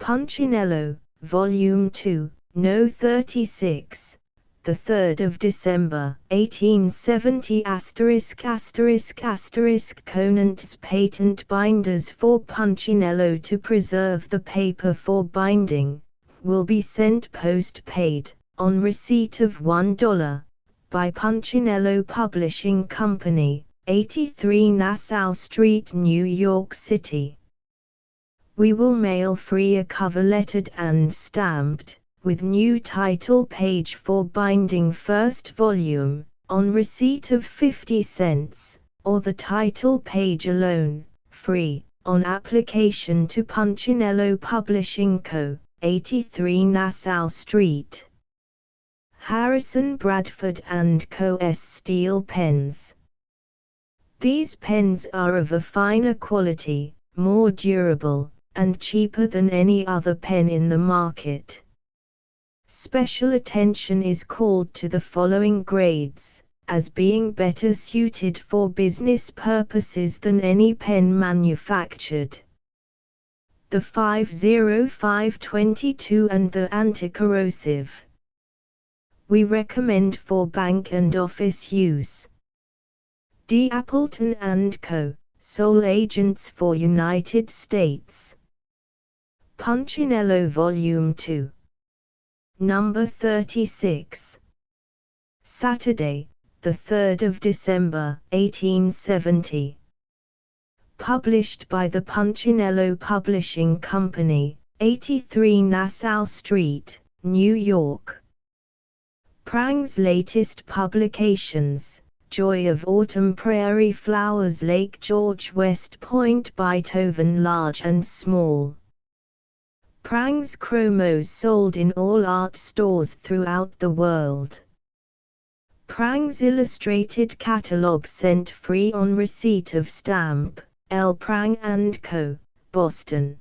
Punchinello, Volume 2, No. 36, the 3rd of December, 1870 ***** Conant's patent binders for Punchinello to preserve the paper for binding, will be sent post-paid, on receipt of $1, by Punchinello Publishing Company, 83 Nassau Street, New York City. We will mail free a cover lettered and stamped, with new title page for binding first volume, on receipt of 50 cents, or the title page alone, free, on application to Punchinello Publishing Co., 83 Nassau Street. Harrison Bradford & Co.'s Steel Pens. These pens are of a finer quality, more durable, and cheaper than any other pen in the market. Special attention is called to the following grades, as being better suited for business purposes than any pen manufactured. The 50522 and the anti-corrosive. We recommend for bank and office use. D. Appleton & Co., sole agents for United States. Punchinello Volume 2. Number 36. Saturday, the 3rd of December, 1870. Published by the Punchinello Publishing Company, 83 Nassau Street, New York. Prang's latest publications: Joy of Autumn, Prairie Flowers, Lake George, West Point, Beethoven, Large and Small. Prang's chromos sold in all art stores throughout the world. Prang's illustrated catalog sent free on receipt of stamp, L. Prang & Co., Boston.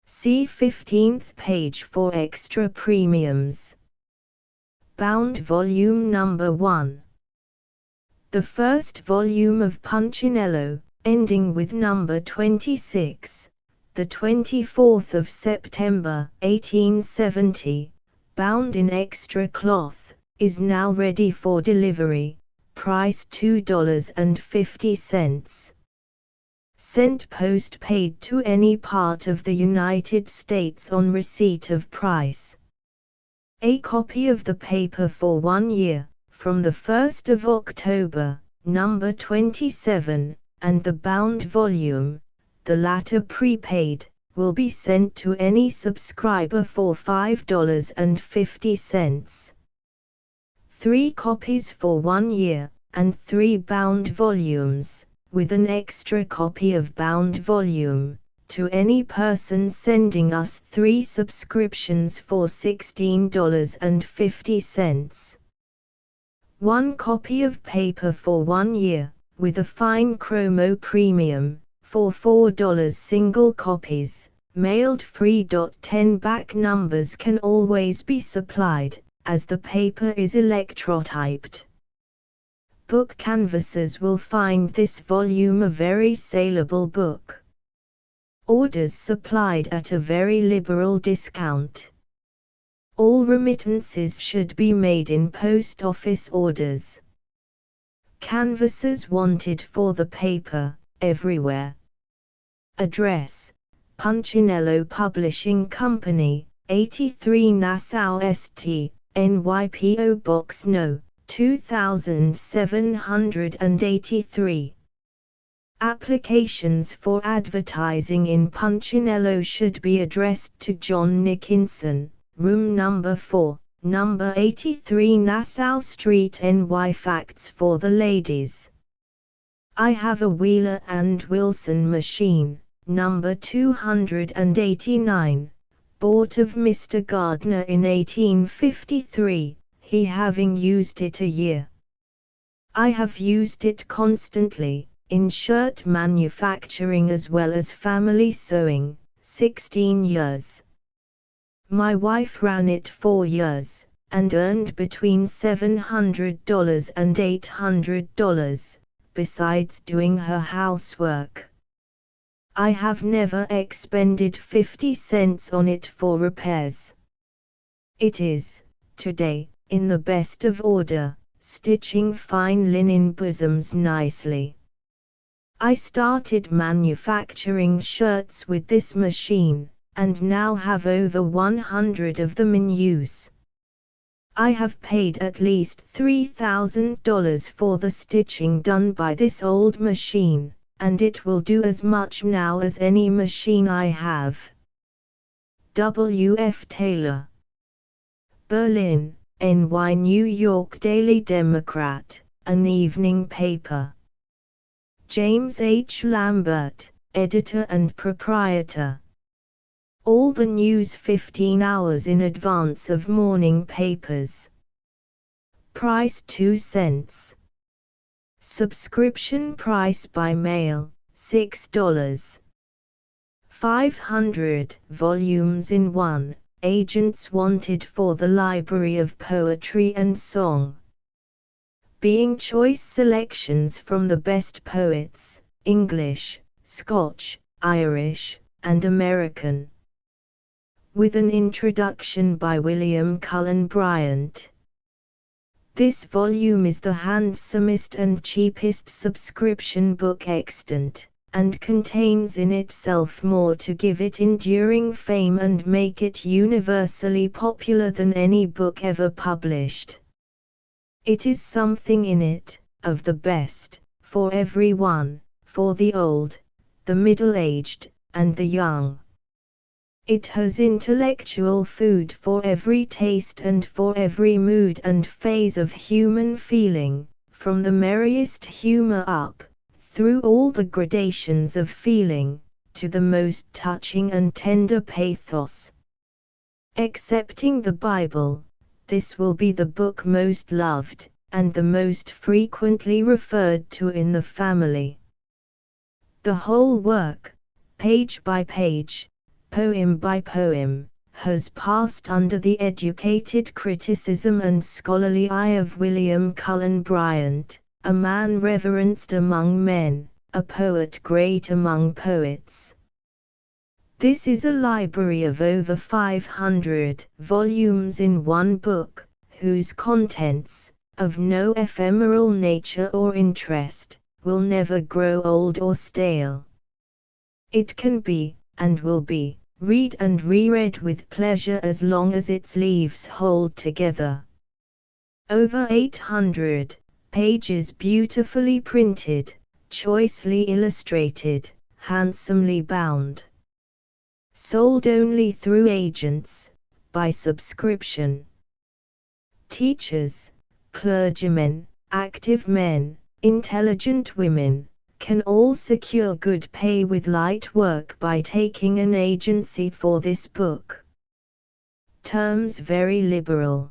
See 15th page for extra premiums. Bound Volume Number 1. The first volume of Punchinello, ending with number 26, the 24th of September, 1870, bound in extra cloth, is now ready for delivery, price $2.50. Sent post-paid to any part of the United States on receipt of price. A copy of the paper for 1 year, from the 1st of October, number 27, and the bound volume, the latter prepaid, will be sent to any subscriber for $5.50. 3 copies for 1 year, and 3 bound volumes, with an extra copy of bound volume, to any person sending us 3 subscriptions for $16.50. 1 copy of paper for 1 year, with a fine chromo premium, for $4. Single copies, mailed free. 10 back numbers can always be supplied, as the paper is electrotyped. Book canvassers will find this volume a very saleable book. Orders supplied at a very liberal discount. All remittances should be made in post office orders. Canvassers wanted for the paper, everywhere. Address: Punchinello Publishing Company, 83 Nassau St., NY P.O. Box No. 2783. Applications for advertising in Punchinello should be addressed to John Nickinson, room number 4, number 83 Nassau Street, NY. Facts for the ladies. I have a Wheeler & Wilson machine, number 289, bought of Mr. Gardner in 1853, he having used it a year. I have used it constantly, in shirt manufacturing as well as family sewing, 16 years. My wife ran it 4 years, and earned between $700 and $800, besides doing her housework. I have never expended 50 cents on it for repairs. It is, today, in the best of order, stitching fine linen bosoms nicely. I started manufacturing shirts with this machine, and now have over 100 of them in use. I have paid at least $3,000 for the stitching done by this old machine, and it will do as much now as any machine I have. W. F. Taylor. Berlin, N.Y. New York Daily Democrat, an evening paper. James H. Lambert, editor and proprietor. All the news 15 hours in advance of morning papers. Price 2 cents. Subscription price by mail, $6. 500 volumes in one. Agents wanted for the Library of Poetry and Song. Being choice selections from the best poets, English, Scotch, Irish, and American. With an introduction by William Cullen Bryant. This volume is the handsomest and cheapest subscription book extant, and contains in itself more to give it enduring fame and make it universally popular than any book ever published. It is something in it, of the best, for everyone, for the old, the middle-aged, and the young. It has intellectual food for every taste and for every mood and phase of human feeling, from the merriest humor up, through all the gradations of feeling, to the most touching and tender pathos. Excepting the Bible, this will be the book most loved, and the most frequently referred to in the family. The whole work, page by page, poem by poem, has passed under the educated criticism and scholarly eye of William Cullen Bryant, a man reverenced among men, a poet great among poets. This is a library of over 500 volumes in one book, whose contents, of no ephemeral nature or interest, will never grow old or stale. It can be, and will be, read and reread with pleasure as long as its leaves hold together. Over 800 pages beautifully printed, choicely illustrated, handsomely bound. Sold only through agents, by subscription. Teachers, clergymen, active men, intelligent women, can all secure good pay with light work by taking an agency for this book. Terms very liberal.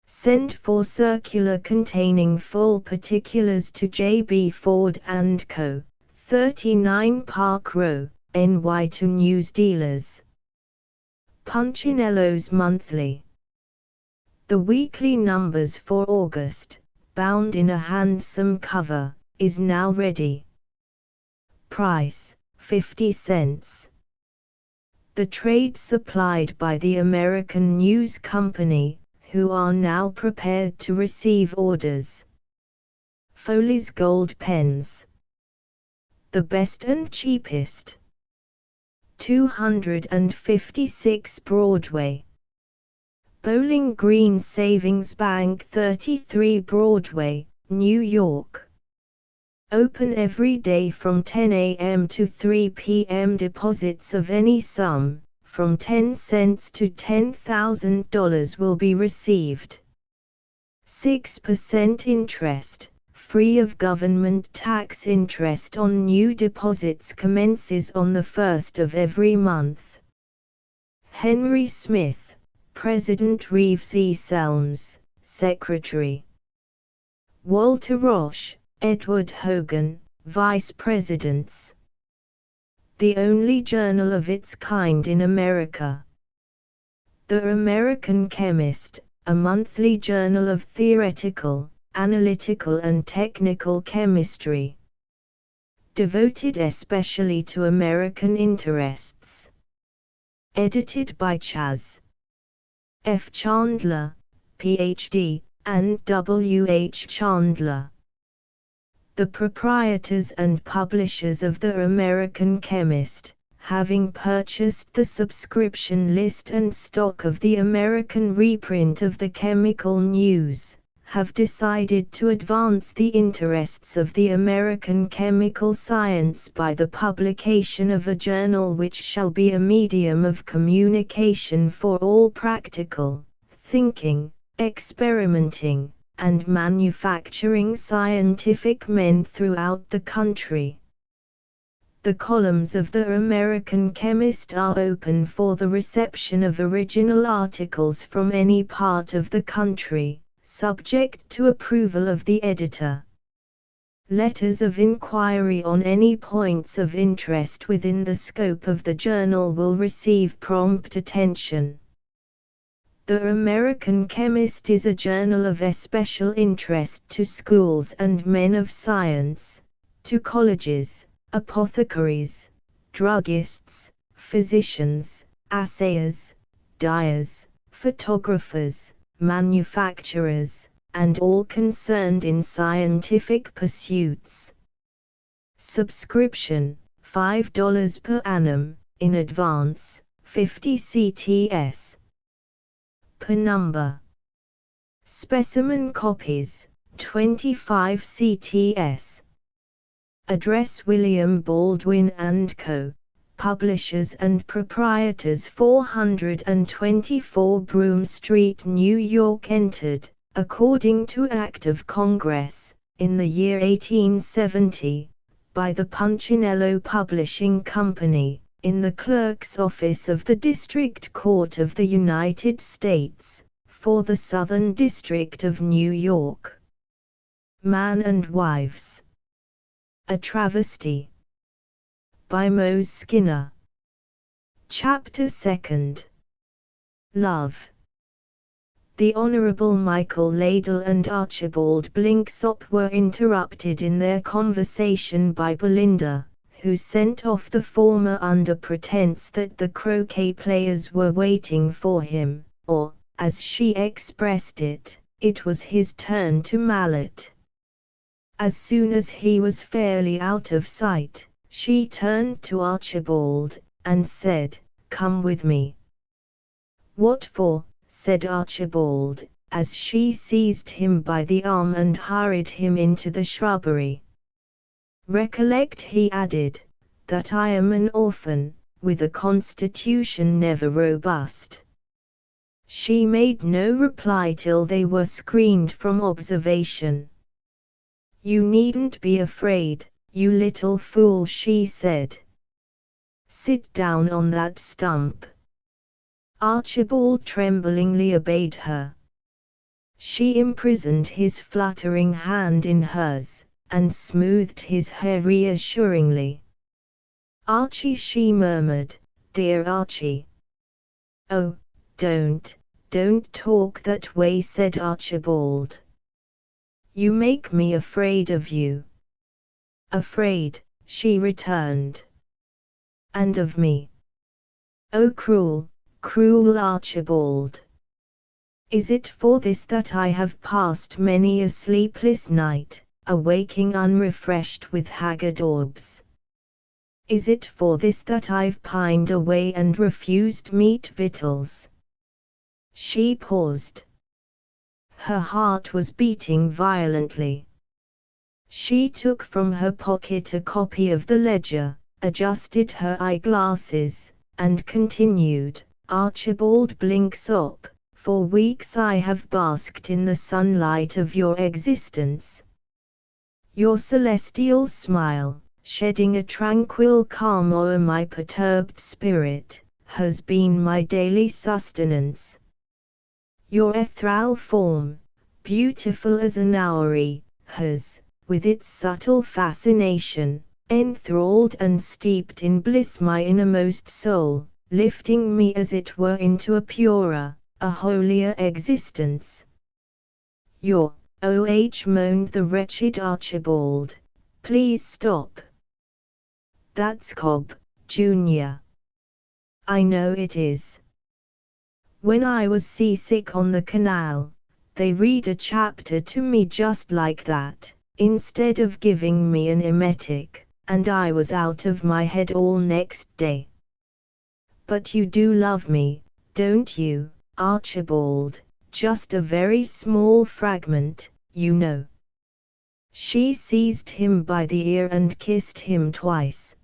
Send for circular containing full particulars to J.B. Ford & Co., 39 Park Row, NY to news dealers. Punchinello's Monthly. The weekly numbers for August, bound in a handsome cover, is now ready. Price, 50 cents. The trade supplied by the American News Company, who are now prepared to receive orders. Foley's Gold Pens. The best and cheapest. 256 Broadway. Bowling Green Savings Bank 33 Broadway, New York. Open every day from 10 a.m. to 3 p.m. Deposits of any sum, from 10 cents to $10,000 will be received. 6% interest, free of government tax interest on new deposits commences on the 1st of every month. Henry Smith, President Reeves E. Selms, Secretary. Walter Roche, Edward Hogan, Vice Presidents. The only journal of its kind in America. The American Chemist, a monthly journal of theoretical, analytical and technical chemistry. devoted especially to American interests. Edited by Chas. F. Chandler, Ph.D., and W. H. Chandler. The proprietors and publishers of The American Chemist, having purchased the subscription list and stock of the American reprint of the Chemical News, have decided to advance the interests of the American chemical science by the publication of a journal which shall be a medium of communication for all practical, thinking, experimenting, and manufacturing scientific men throughout the country. The columns of The American Chemist are open for the reception of original articles from any part of the country, subject to approval of the editor. Letters of inquiry on any points of interest within the scope of the journal will receive prompt attention. The American Chemist is a journal of especial interest to schools and men of science, to colleges, apothecaries, druggists, physicians, assayers, dyers, photographers, manufacturers, and all concerned in scientific pursuits. Subscription, $5 per annum, in advance, 50 CTS. Per number. Specimen copies, 25 CTS. Address: William Baldwin & Co., Publishers and Proprietors, 424 Broome Street, New York. Entered, according to Act of Congress, in the year 1870, by the Punchinello Publishing Company, in the Clerk's Office of the District Court of the United States, for the Southern District of New York. Man and Wives. A Travesty. By Mose Skinner. Chapter 2. Love. The Honorable Michael Ladle and Archibald Blinksop were interrupted in their conversation by Belinda, who sent off the former under pretense that the croquet players were waiting for him, or, as she expressed it, it was his turn to mallet. As soon as he was fairly out of sight, she turned to Archibald, and said, "Come with me." "What for?" said Archibald, as she seized him by the arm and hurried him into the shrubbery. "Recollect," he added, "that I am an orphan, with a constitution never robust." She made no reply till they were screened from observation. "You needn't be afraid, you little fool," she said. "Sit down on that stump." Archibald tremblingly obeyed her. She imprisoned his fluttering hand in hers, and smoothed his hair reassuringly. "Archie," she murmured, "dear Archie." "Oh, don't talk that way," said Archibald. "You make me afraid of you." "Afraid," she returned. "And of me." "Oh, cruel, cruel Archibald. Is it for this that I have passed many a sleepless night, awaking unrefreshed with haggard orbs? Is it for this that I've pined away and refused meat victuals?" She paused. Her heart was beating violently. She took from her pocket a copy of the Ledger, adjusted her eyeglasses, and continued, "Archibald Blinksop, for weeks I have basked in the sunlight of your existence. Your celestial smile, shedding a tranquil calm o'er my perturbed spirit, has been my daily sustenance. Your ethereal form, beautiful as an houri, has, with its subtle fascination, enthralled and steeped in bliss my innermost soul, lifting me as it were into a purer, a holier existence." "Oh," moaned the wretched Archibald, "please stop. That's Cobb, Jr. I know it is. When I was seasick on the canal, they read a chapter to me just like that, instead of giving me an emetic, and I was out of my head all next day. But you do love me, don't you, Archibald? Just a very small fragment, you know. She seized him by the ear and kissed him twice.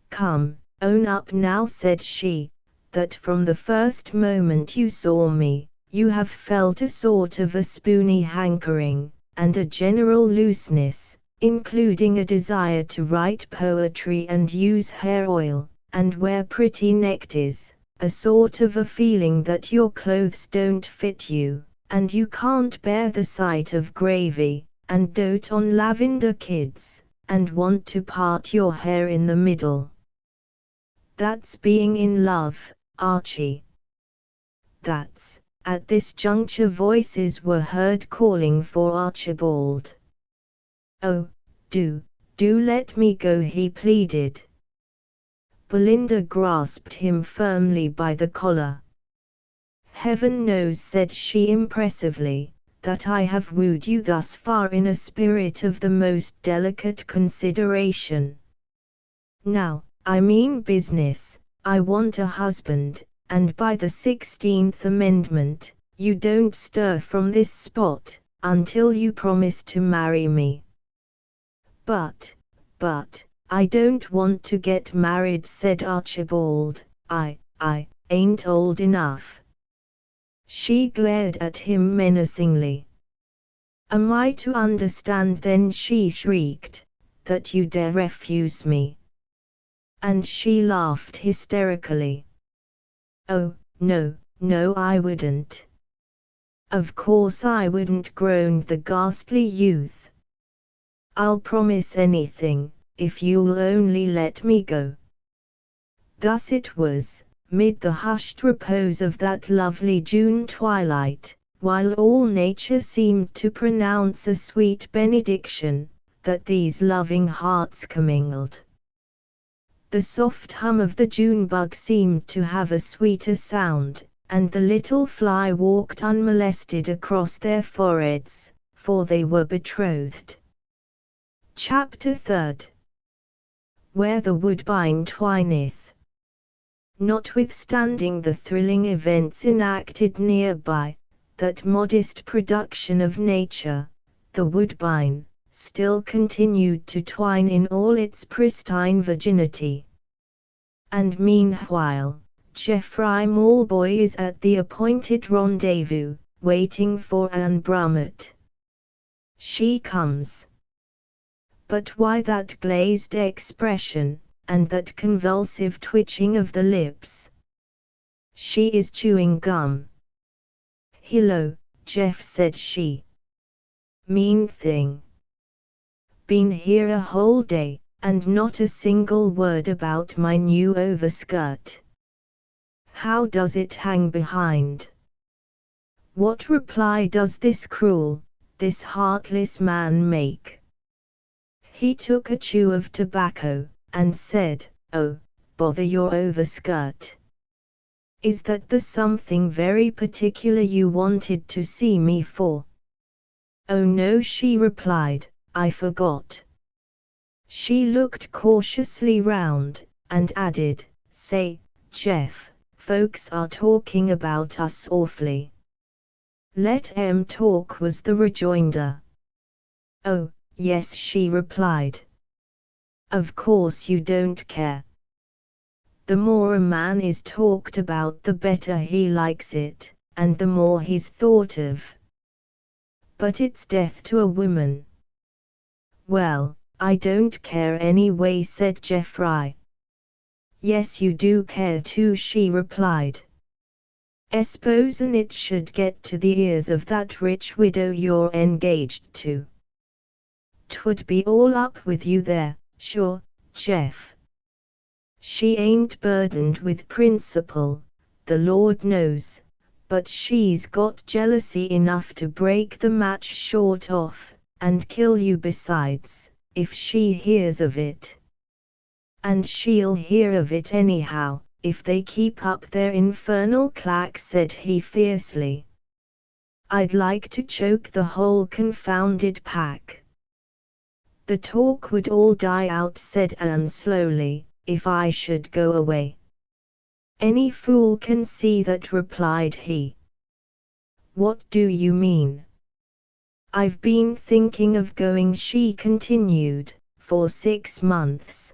Come, own up now, said she, that from the first moment you saw me, you have felt a sort of a spoony hankering, and a general looseness, including a desire to write poetry and use hair oil, and wear pretty neckties, a sort of a feeling that your clothes don't fit you, and you can't bear the sight of gravy, and dote on lavender kids, and want to part your hair in the middle. That's being in love, Archie. That's. At this juncture voices were heard calling for Archibald. Oh, do let me go, he pleaded. Belinda grasped him firmly by the collar. Heaven knows, said she impressively, that I have wooed you thus far in a spirit of the most delicate consideration. Now, I mean business. I want a husband, and by the 16th Amendment, you don't stir from this spot, until you promise to marry me. But, I don't want to get married, said Archibald. I ain't old enough. She glared at him menacingly. Am I to understand then, she shrieked, that you dare refuse me? And she laughed hysterically. Oh, no, I wouldn't. Of course I wouldn't, groaned the ghastly youth. I'll promise anything, if you'll only let me go. Thus it was, mid the hushed repose of that lovely June twilight, while all nature seemed to pronounce a sweet benediction, that these loving hearts commingled. The soft hum of the June bug seemed to have a sweeter sound, and the little fly walked unmolested across their foreheads, for they were betrothed. Chapter 3. Where the woodbine twineth. Notwithstanding the thrilling events enacted nearby, that modest production of nature, the woodbine, still continued to twine in all its pristine virginity. And meanwhile, Geoffrey Malboy is at the appointed rendezvous, waiting for Anne Brummett. She comes. But why that glazed expression, and that convulsive twitching of the lips? She is chewing gum. Hello, Jeff, said she. Mean thing. Been here a whole day, and not a single word about my new overskirt. How does it hang behind? What reply does this cruel, this heartless man make? He took a chew of tobacco, and said, Oh, bother your overskirt. Is that the something very particular you wanted to see me for? Oh no, she replied, I forgot. She looked cautiously round, and added, Say, Jeff, folks are talking about us awfully. Let 'em talk, was the rejoinder. Oh, yes, she replied. Of course you don't care. The more a man is talked about, the better he likes it, and the more he's thought of. But it's death to a woman. Well, I don't care anyway, said Geoffrey. Yes, you do care too, she replied. S'posen it should get to the ears of that rich widow you're engaged to. 'Twould be all up with you there, sure, Jeff. She ain't burdened with principle, the Lord knows, but she's got jealousy enough to break the match short off, and kill you besides, if she hears of it. And she'll hear of it anyhow, if they keep up their infernal clack, said he fiercely. I'd like to choke the whole confounded pack. The talk would all die out, said Anne slowly, if I should go away. Any fool can see that, replied he. What do you mean? I've been thinking of going, she continued, for 6 months.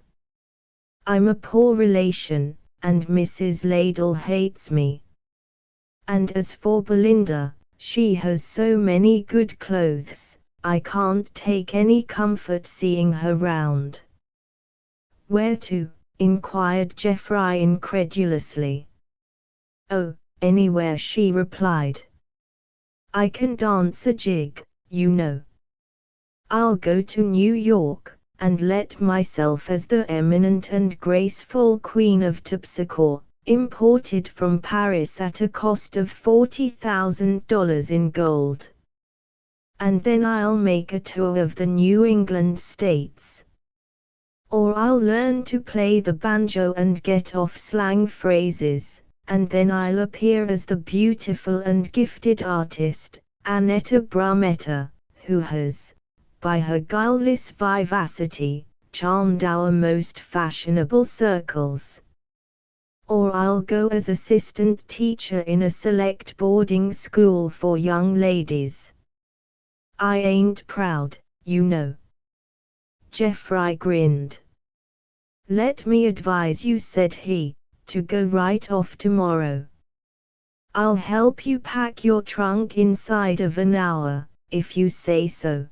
I'm a poor relation, and Mrs. Ladle hates me. And as for Belinda, she has so many good clothes, I can't take any comfort seeing her round. Where to? Inquired Geoffrey incredulously. Oh, anywhere, she replied. I can dance a jig, you know. I'll go to New York, and let myself as the eminent and graceful Queen of Terpsichore, imported from Paris at a cost of $40,000 in gold. And then I'll make a tour of the New England states. Or I'll learn to play the banjo and get off slang phrases, and then I'll appear as the beautiful and gifted artist, Annetta Brametta, who has, by her guileless vivacity, charmed our most fashionable circles. Or I'll go as assistant teacher in a select boarding school for young ladies. I ain't proud, you know. Geoffrey grinned. Let me advise you, said he, to go right off tomorrow. I'll help you pack your trunk inside of an hour, if you say so.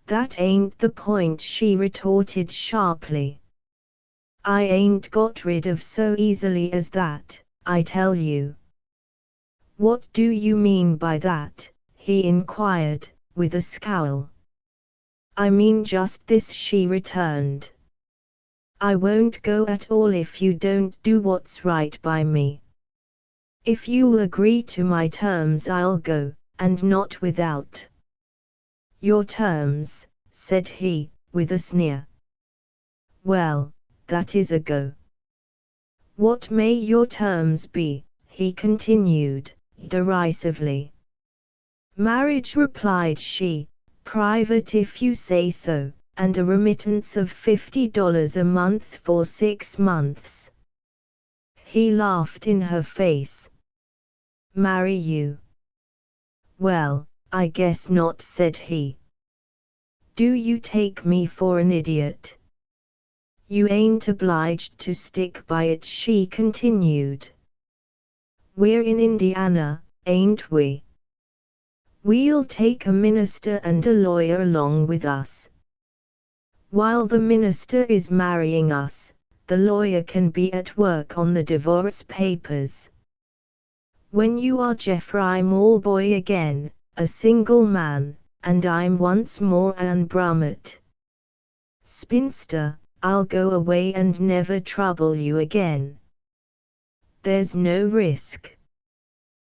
That ain't the point, she retorted sharply. I ain't got rid of so easily as that, I tell you. What do you mean by that? He inquired, with a scowl. I mean just this, she returned. I won't go at all if you don't do what's right by me. If you'll agree to my terms, I'll go, and not without. Your terms, said he, with a sneer. Well, that is a go. What may your terms be? He continued, derisively. Marriage, replied she, private if you say so, and a remittance of $50 a month for 6 months. He laughed in her face. Marry you? Well, I guess not, said he. Do you take me for an idiot? You ain't obliged to stick by it, she continued. We're in Indiana, ain't we? We'll take a minister and a lawyer along with us. While the minister is marrying us, the lawyer can be at work on the divorce papers. When you are Geoffrey Malboy again, a single man, and I'm once more Anne Brummett, spinster, I'll go away and never trouble you again. There's no risk.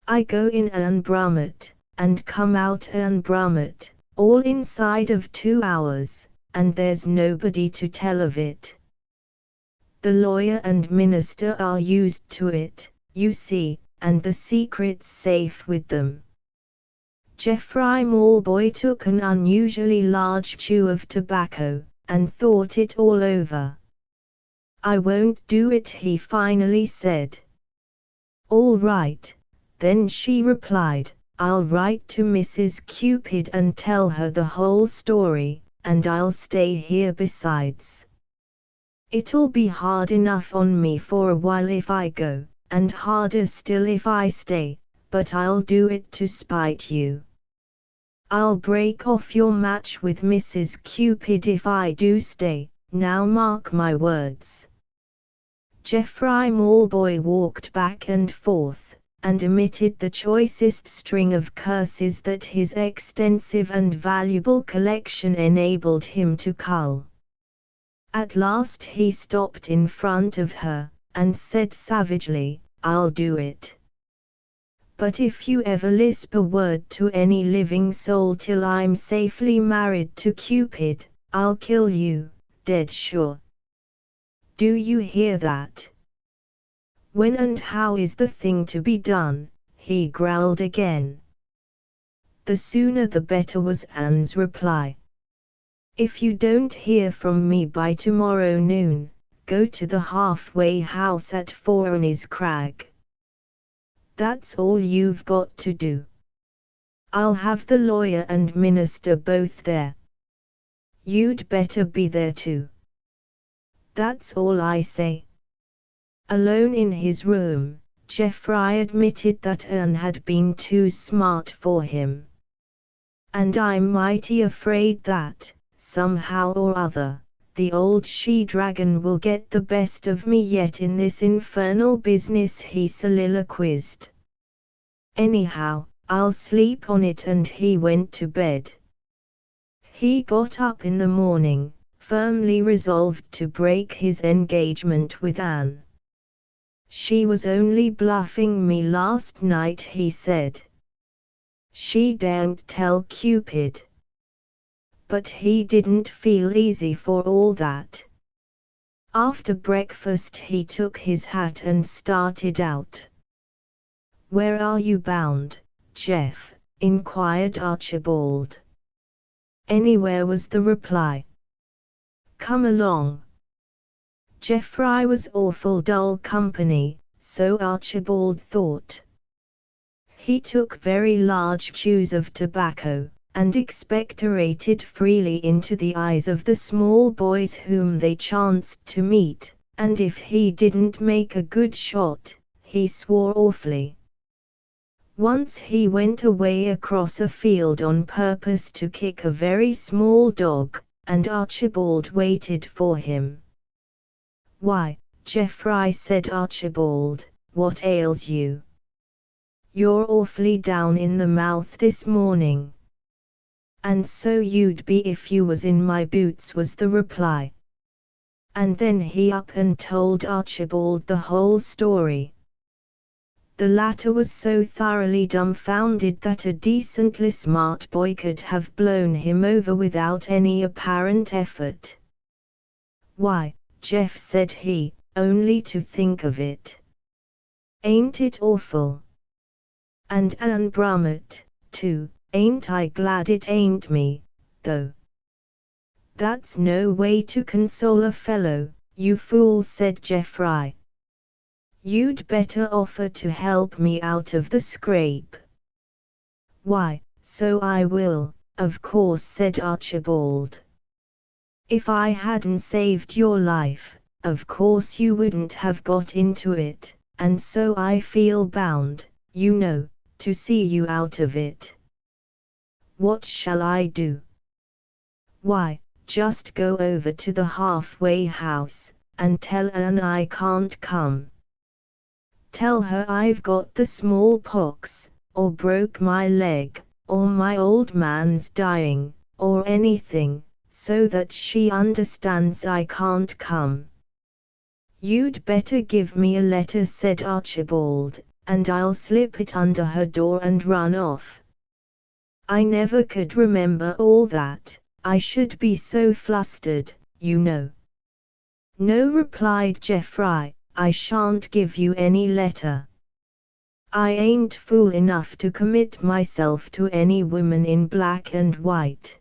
I go in Anne Brummett, and come out Anne Brummett, all inside of 2 hours, and there's nobody to tell of it. The lawyer and minister are used to it, you see, and the secret's safe with them. Geoffrey Malboy took an unusually large chew of tobacco, and thought it all over. I won't do it, he finally said. All right, then, she replied, I'll write to Mrs. Cupid and tell her the whole story, and I'll stay here besides. It'll be hard enough on me for a while if I go, and harder still if I stay, but I'll do it to spite you. I'll break off your match with Mrs. Cupid if I do stay, now mark my words. Geoffrey Malboy walked back and forth, and emitted the choicest string of curses that his extensive and valuable collection enabled him to cull. At last he stopped in front of her, and said savagely, I'll do it. But if you ever lisp a word to any living soul till I'm safely married to Cupid, I'll kill you, dead sure. Do you hear that? When and how is the thing to be done? He growled again. The sooner the better, was Anne's reply. If you don't hear from me by tomorrow noon, go to the halfway house at Fourni's Crag. That's all you've got to do. I'll have the lawyer and minister both there. You'd better be there too. That's all I say. Alone in his room, Geoffrey admitted that Anne had been too smart for him. And I'm mighty afraid that, somehow or other, the old she-dragon will get the best of me yet in this infernal business, he soliloquized. Anyhow, I'll sleep on it, and he went to bed. He got up in the morning, firmly resolved to break his engagement with Anne. She was only bluffing me last night, he said. She daren't tell Cupid. But he didn't feel easy for all that. After breakfast he took his hat and started out. Where are you bound, Jeff? Inquired Archibald. Anywhere, was the reply. Come along. Geoffrey was awful dull company, so Archibald thought. He took very large chews of tobacco, and expectorated freely into the eyes of the small boys whom they chanced to meet, and if he didn't make a good shot, he swore awfully. Once he went away across a field on purpose to kick a very small dog, and Archibald waited for him. Why, Geoffrey, said Archibald, what ails you? You're awfully down in the mouth this morning. And so you'd be if you was in my boots, was the reply. And then he up and told Archibald the whole story. The latter was so thoroughly dumbfounded that a decently smart boy could have blown him over without any apparent effort. Why, Jeff, said he, only to think of it. Ain't it awful? And Anne Brummett, too, ain't I glad it ain't me, though. That's no way to console a fellow, you fool, said Geoffrey. You'd better offer to help me out of the scrape. Why, so I will, of course, said Archibald. If I hadn't saved your life, of course you wouldn't have got into it, and so I feel bound, you know, to see you out of it. What shall I do? Why, just go over to the halfway house, and tell Anne I can't come. Tell her I've got the smallpox, or broke my leg, or my old man's dying, or anything, so that she understands I can't come. You'd better give me a letter, said Archibald, and I'll slip it under her door and run off. I never could remember all that, I should be so flustered, you know. No, replied Geoffrey, I shan't give you any letter. I ain't fool enough to commit myself to any woman in black and white.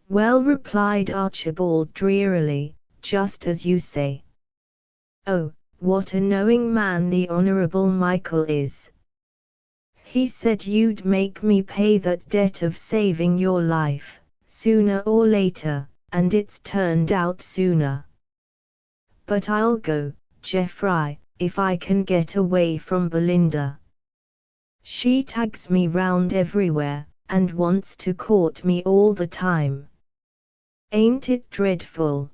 Well, replied Archibald drearily, just as you say. Oh, what a knowing man the Honourable Michael is. He said you'd make me pay that debt of saving your life, sooner or later, and it's turned out sooner. But I'll go, Geoffrey, if I can get away from Belinda. She tags me round everywhere, and wants to court me all the time. Ain't it dreadful?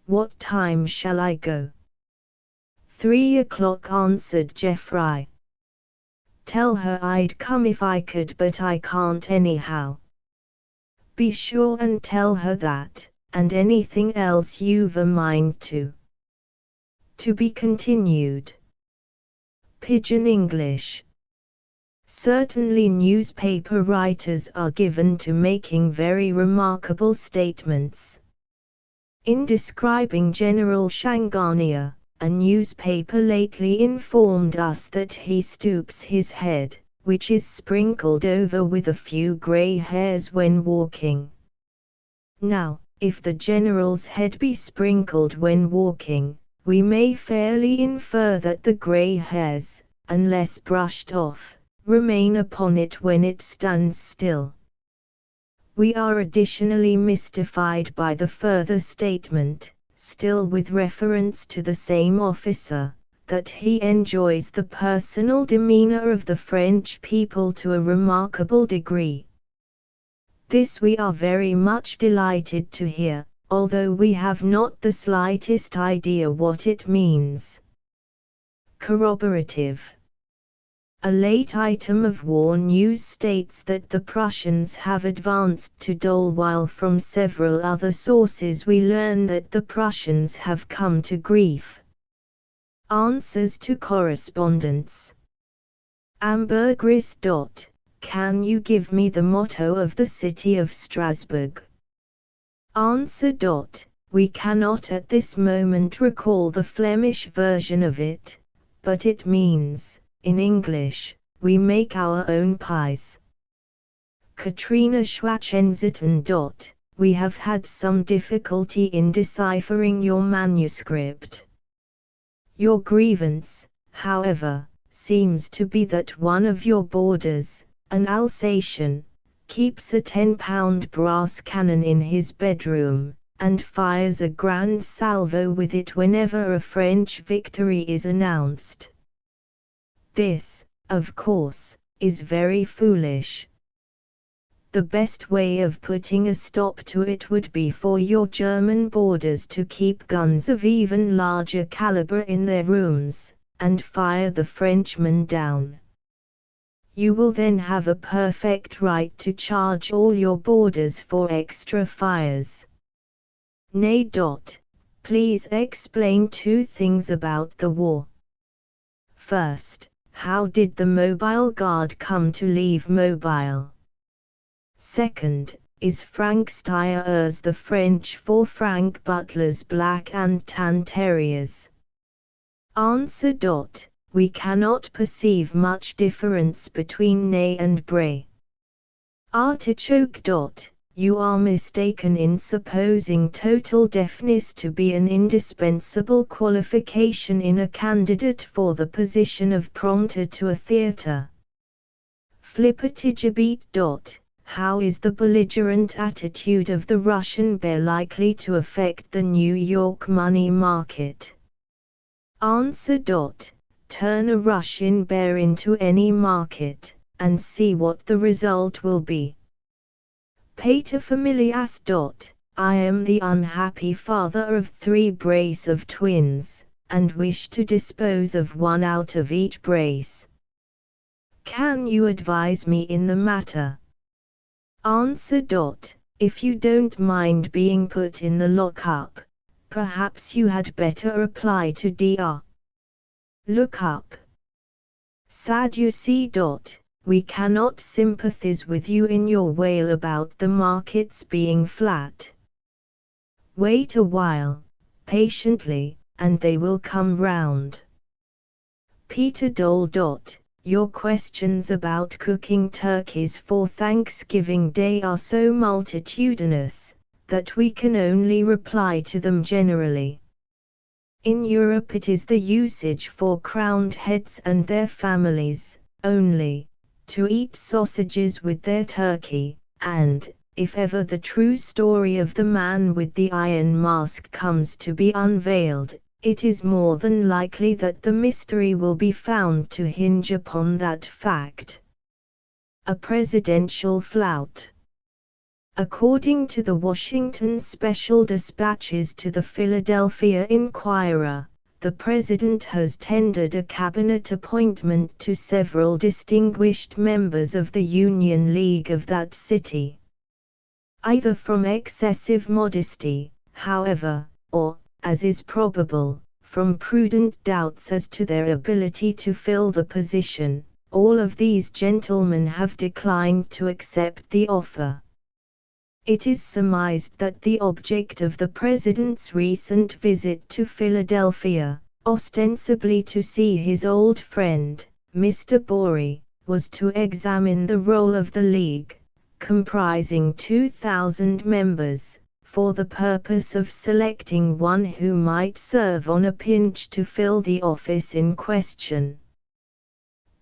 What time shall I go? 3 o'clock, answered Geoffrey. Tell her I'd come if I could, but I can't anyhow. Be sure and tell her that, and anything else you've a mind to. To be continued. Pidgin English. Certainly newspaper writers are given to making very remarkable statements. In describing General Shangania, a newspaper lately informed us that he stoops his head, which is sprinkled over with a few grey hairs when walking. Now, if the general's head be sprinkled when walking, we may fairly infer that the grey hairs, unless brushed off, remain upon it when it stands still. We are additionally mystified by the further statement, still with reference to the same officer, that he enjoys the personal demeanor of the French people to a remarkable degree. This we are very much delighted to hear, although we have not the slightest idea what it means. Corroborative. A late item of war news states that the Prussians have advanced to Dole, while from several other sources we learn that the Prussians have come to grief. Answers to correspondence. Ambergris. Can you give me the motto of the city of Strasbourg? Answer. We cannot at this moment recall the Flemish version of it, but it means, in English, we make our own pies. Katrina Schwachenzitten. We have had some difficulty in deciphering your manuscript. Your grievance, however, seems to be that one of your boarders, an Alsatian, keeps a 10-pound brass cannon in his bedroom, and fires a grand salvo with it whenever a French victory is announced. This, of course, is very foolish. The best way of putting a stop to it would be for your German boarders to keep guns of even larger caliber in their rooms, and fire the Frenchmen down. You will then have a perfect right to charge all your boarders for extra fires. Nay. Please explain two things about the war. First, how did the Mobile Guard come to leave Mobile? Second, is Frank Steyer's the French for Frank Butler's Black and Tan Terriers? Answer. We cannot perceive much difference between Ney and Bray. Artichoke. You are mistaken in supposing total deafness to be an indispensable qualification in a candidate for the position of prompter to a theatre. Flippertigibeat. How is the belligerent attitude of the Russian bear likely to affect the New York money market? Answer. Turn a Russian bear into any market, and see what the result will be. Paterfamilias. I am the unhappy father of 3 brace of twins, and wish to dispose of one out of each brace. Can you advise me in the matter? Answer. If you don't mind being put in the lock-up, perhaps you had better apply to Dr. Look up. Sadducee. We cannot sympathize with you in your wail about the markets being flat. Wait a while, patiently, and they will come round. Peter Dole. Your questions about cooking turkeys for Thanksgiving Day are so multitudinous, that we can only reply to them generally. In Europe it is the usage for crowned heads and their families, only, to eat sausages with their turkey, and, if ever the true story of the man with the iron mask comes to be unveiled, it is more than likely that the mystery will be found to hinge upon that fact. A presidential flout. According to the Washington Special Dispatches to the Philadelphia Inquirer, the President has tendered a cabinet appointment to several distinguished members of the Union League of that city. Either from excessive modesty, however, or, as is probable, from prudent doubts as to their ability to fill the position, all of these gentlemen have declined to accept the offer. It is surmised that the object of the president's recent visit to Philadelphia, ostensibly to see his old friend, Mr. Bory, was to examine the role of the League, comprising 2,000 members, for the purpose of selecting one who might serve on a pinch to fill the office in question.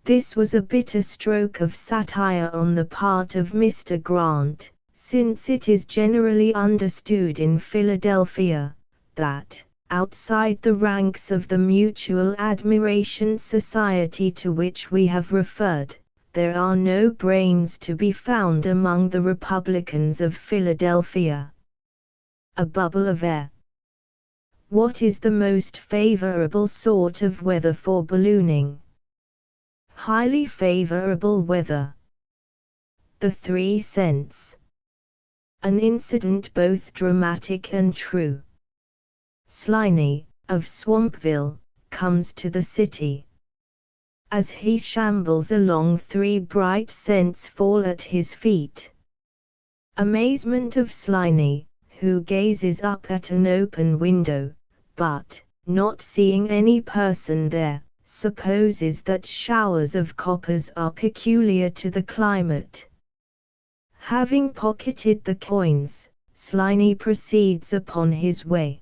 This was a bitter stroke of satire on the part of Mr. Grant, since it is generally understood in Philadelphia that, outside the ranks of the Mutual Admiration Society to which we have referred, there are no brains to be found among the Republicans of Philadelphia. A bubble of air. What is the most favorable sort of weather for ballooning? Highly favorable weather. The 3 cents. An incident both dramatic and true. Sliney, of Swampville, comes to the city. As he shambles along, 3 bright cents fall at his feet. Amazement of Sliney, who gazes up at an open window, but, not seeing any person there, supposes that showers of coppers are peculiar to the climate. Having pocketed the coins, Sliney proceeds upon his way.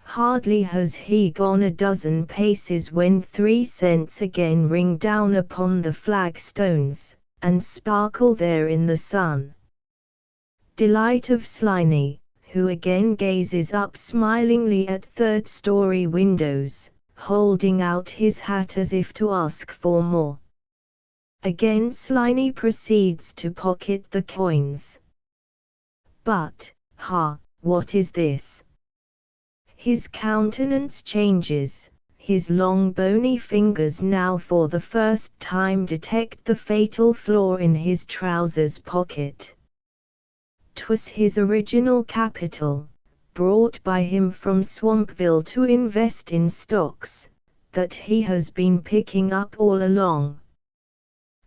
Hardly has he gone a dozen paces when 3 cents again ring down upon the flagstones, and sparkle there in the sun. Delight of Sliney, who again gazes up smilingly at 3rd-story windows, holding out his hat as if to ask for more. Again Sliney proceeds to pocket the coins. But, what is this? His countenance changes, his long bony fingers now for the first time detect the fatal flaw in his trousers pocket. 'Twas his original capital, brought by him from Swampville to invest in stocks, that he has been picking up all along.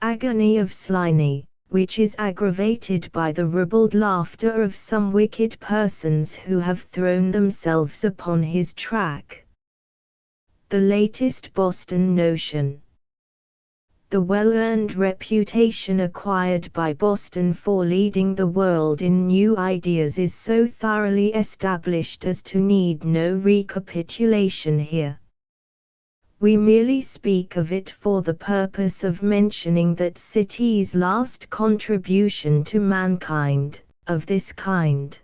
Agony of Sliney, which is aggravated by the ribald laughter of some wicked persons who have thrown themselves upon his track. The latest Boston notion. The well-earned reputation acquired by Boston for leading the world in new ideas is so thoroughly established as to need no recapitulation here. We merely speak of it for the purpose of mentioning that city's last contribution to mankind, of this kind.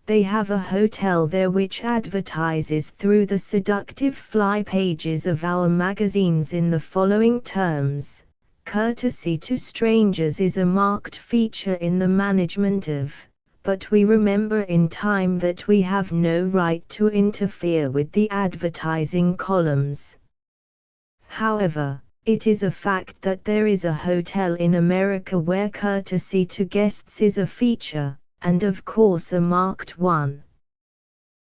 They have a hotel there which advertises through the seductive fly pages of our magazines in the following terms: courtesy to strangers is a marked feature in the management of, but we remember in time that we have no right to interfere with the advertising columns. However, it is a fact that there is a hotel in America where courtesy to guests is a feature, and of course a marked one.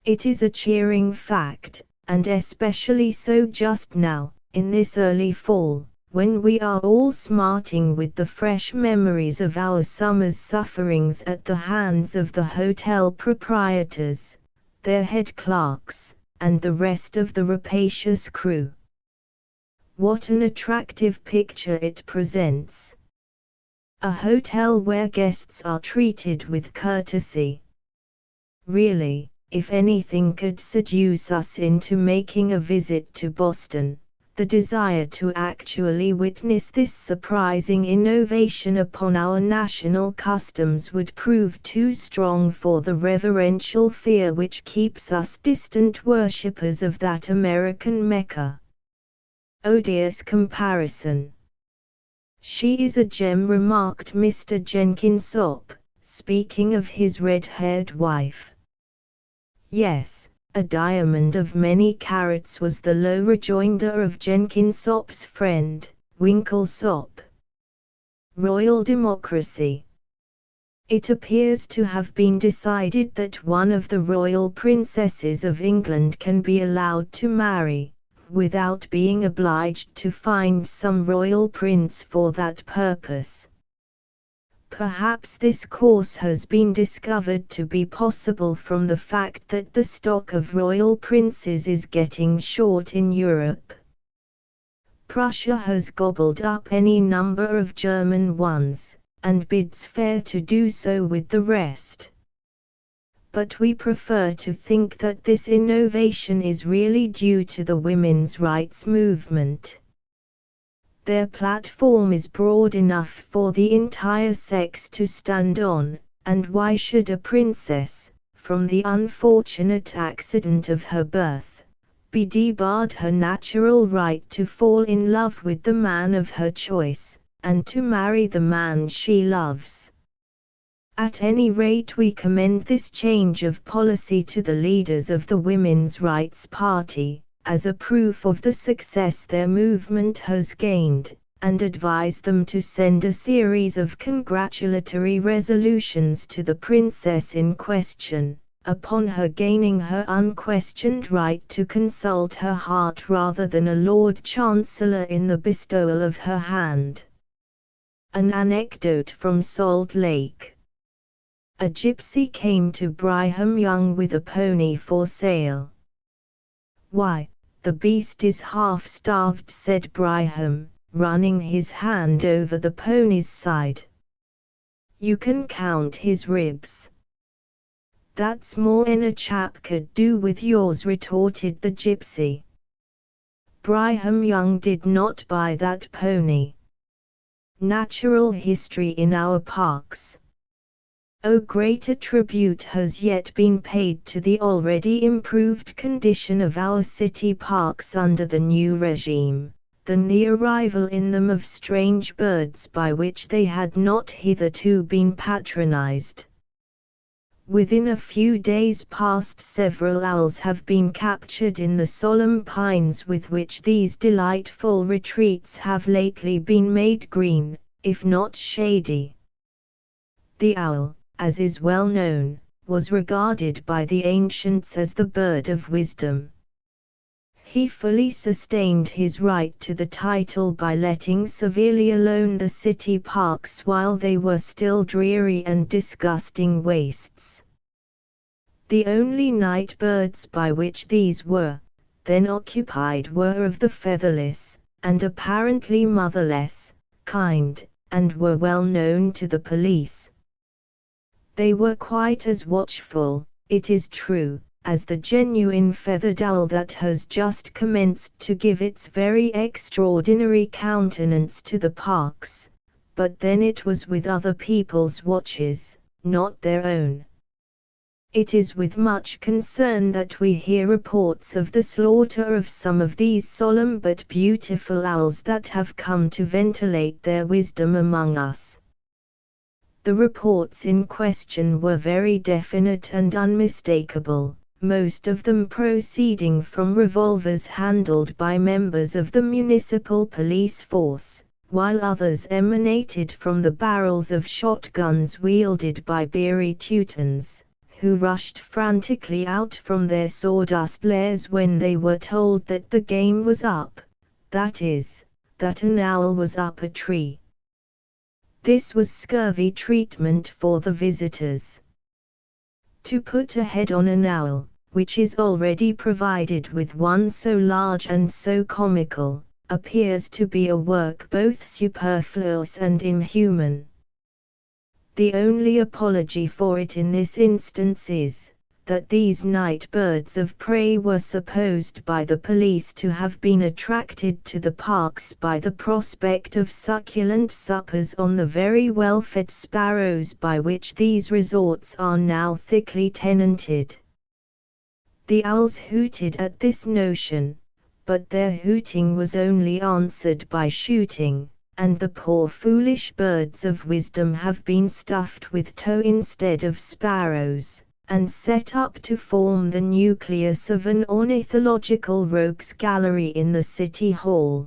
It is a cheering fact, and especially so just now, in this early fall, when we are all smarting with the fresh memories of our summer's sufferings at the hands of the hotel proprietors, their head clerks, and the rest of the rapacious crew. What an attractive picture it presents! A hotel where guests are treated with courtesy. Really, if anything could seduce us into making a visit to Boston, the desire to actually witness this surprising innovation upon our national customs would prove too strong for the reverential fear which keeps us distant worshippers of that American Mecca. Odious comparison. She is a gem, remarked Mr. Jenkinsop, speaking of his red-haired wife. Yes, a diamond of many carats, was the low rejoinder of Jenkinsop's friend, Winklesop. Royal democracy. It appears to have been decided that one of the royal princesses of England can be allowed to marry, without being obliged to find some royal prince for that purpose. Perhaps this course has been discovered to be possible from the fact that the stock of royal princes is getting short in Europe. Prussia has gobbled up any number of German ones, and bids fair to do so with the rest. But we prefer to think that this innovation is really due to the women's rights movement. Their platform is broad enough for the entire sex to stand on, and why should a princess, from the unfortunate accident of her birth, be debarred her natural right to fall in love with the man of her choice, and to marry the man she loves? At any rate, we commend this change of policy to the leaders of the Women's Rights Party, as a proof of the success their movement has gained, and advise them to send a series of congratulatory resolutions to the princess in question, upon her gaining her unquestioned right to consult her heart rather than a Lord Chancellor in the bestowal of her hand. An anecdote from Salt Lake. A gypsy came to Brigham Young with a pony for sale. "Why, the beast is half-starved," said Brigham, running his hand over the pony's side. "You can count his ribs." "That's more'n a chap could do with yours," retorted the gypsy. Brigham Young did not buy that pony. Natural history in our parks. Oh, greater tribute has yet been paid to the already improved condition of our city parks under the new regime, than the arrival in them of strange birds by which they had not hitherto been patronized. Within a few days past, several owls have been captured in the solemn pines with which these delightful retreats have lately been made green, if not shady. The owl, as is well known, was regarded by the ancients as the bird of wisdom. He fully sustained his right to the title by letting severely alone the city parks while they were still dreary and disgusting wastes. The only night birds by which these were then occupied were of the featherless, and apparently motherless, kind, and were well known to the police. They were quite as watchful, it is true, as the genuine feathered owl that has just commenced to give its very extraordinary countenance to the parks, but then it was with other people's watches, not their own. It is with much concern that we hear reports of the slaughter of some of these solemn but beautiful owls that have come to ventilate their wisdom among us. The reports in question were very definite and unmistakable, most of them proceeding from revolvers handled by members of the municipal police force, while others emanated from the barrels of shotguns wielded by beery Teutons, who rushed frantically out from their sawdust lairs when they were told that the game was up, that is, that an owl was up a tree. This was scurvy treatment for the visitors. To put a head on an owl, which is already provided with one so large and so comical, appears to be a work both superfluous and inhuman. The only apology for it in this instance is, that these night birds of prey were supposed by the police to have been attracted to the parks by the prospect of succulent suppers on the very well-fed sparrows by which these resorts are now thickly tenanted. The owls hooted at this notion, but their hooting was only answered by shooting, and the poor foolish birds of wisdom have been stuffed with tow instead of sparrows, and set up to form the nucleus of an ornithological rogues gallery in the City Hall.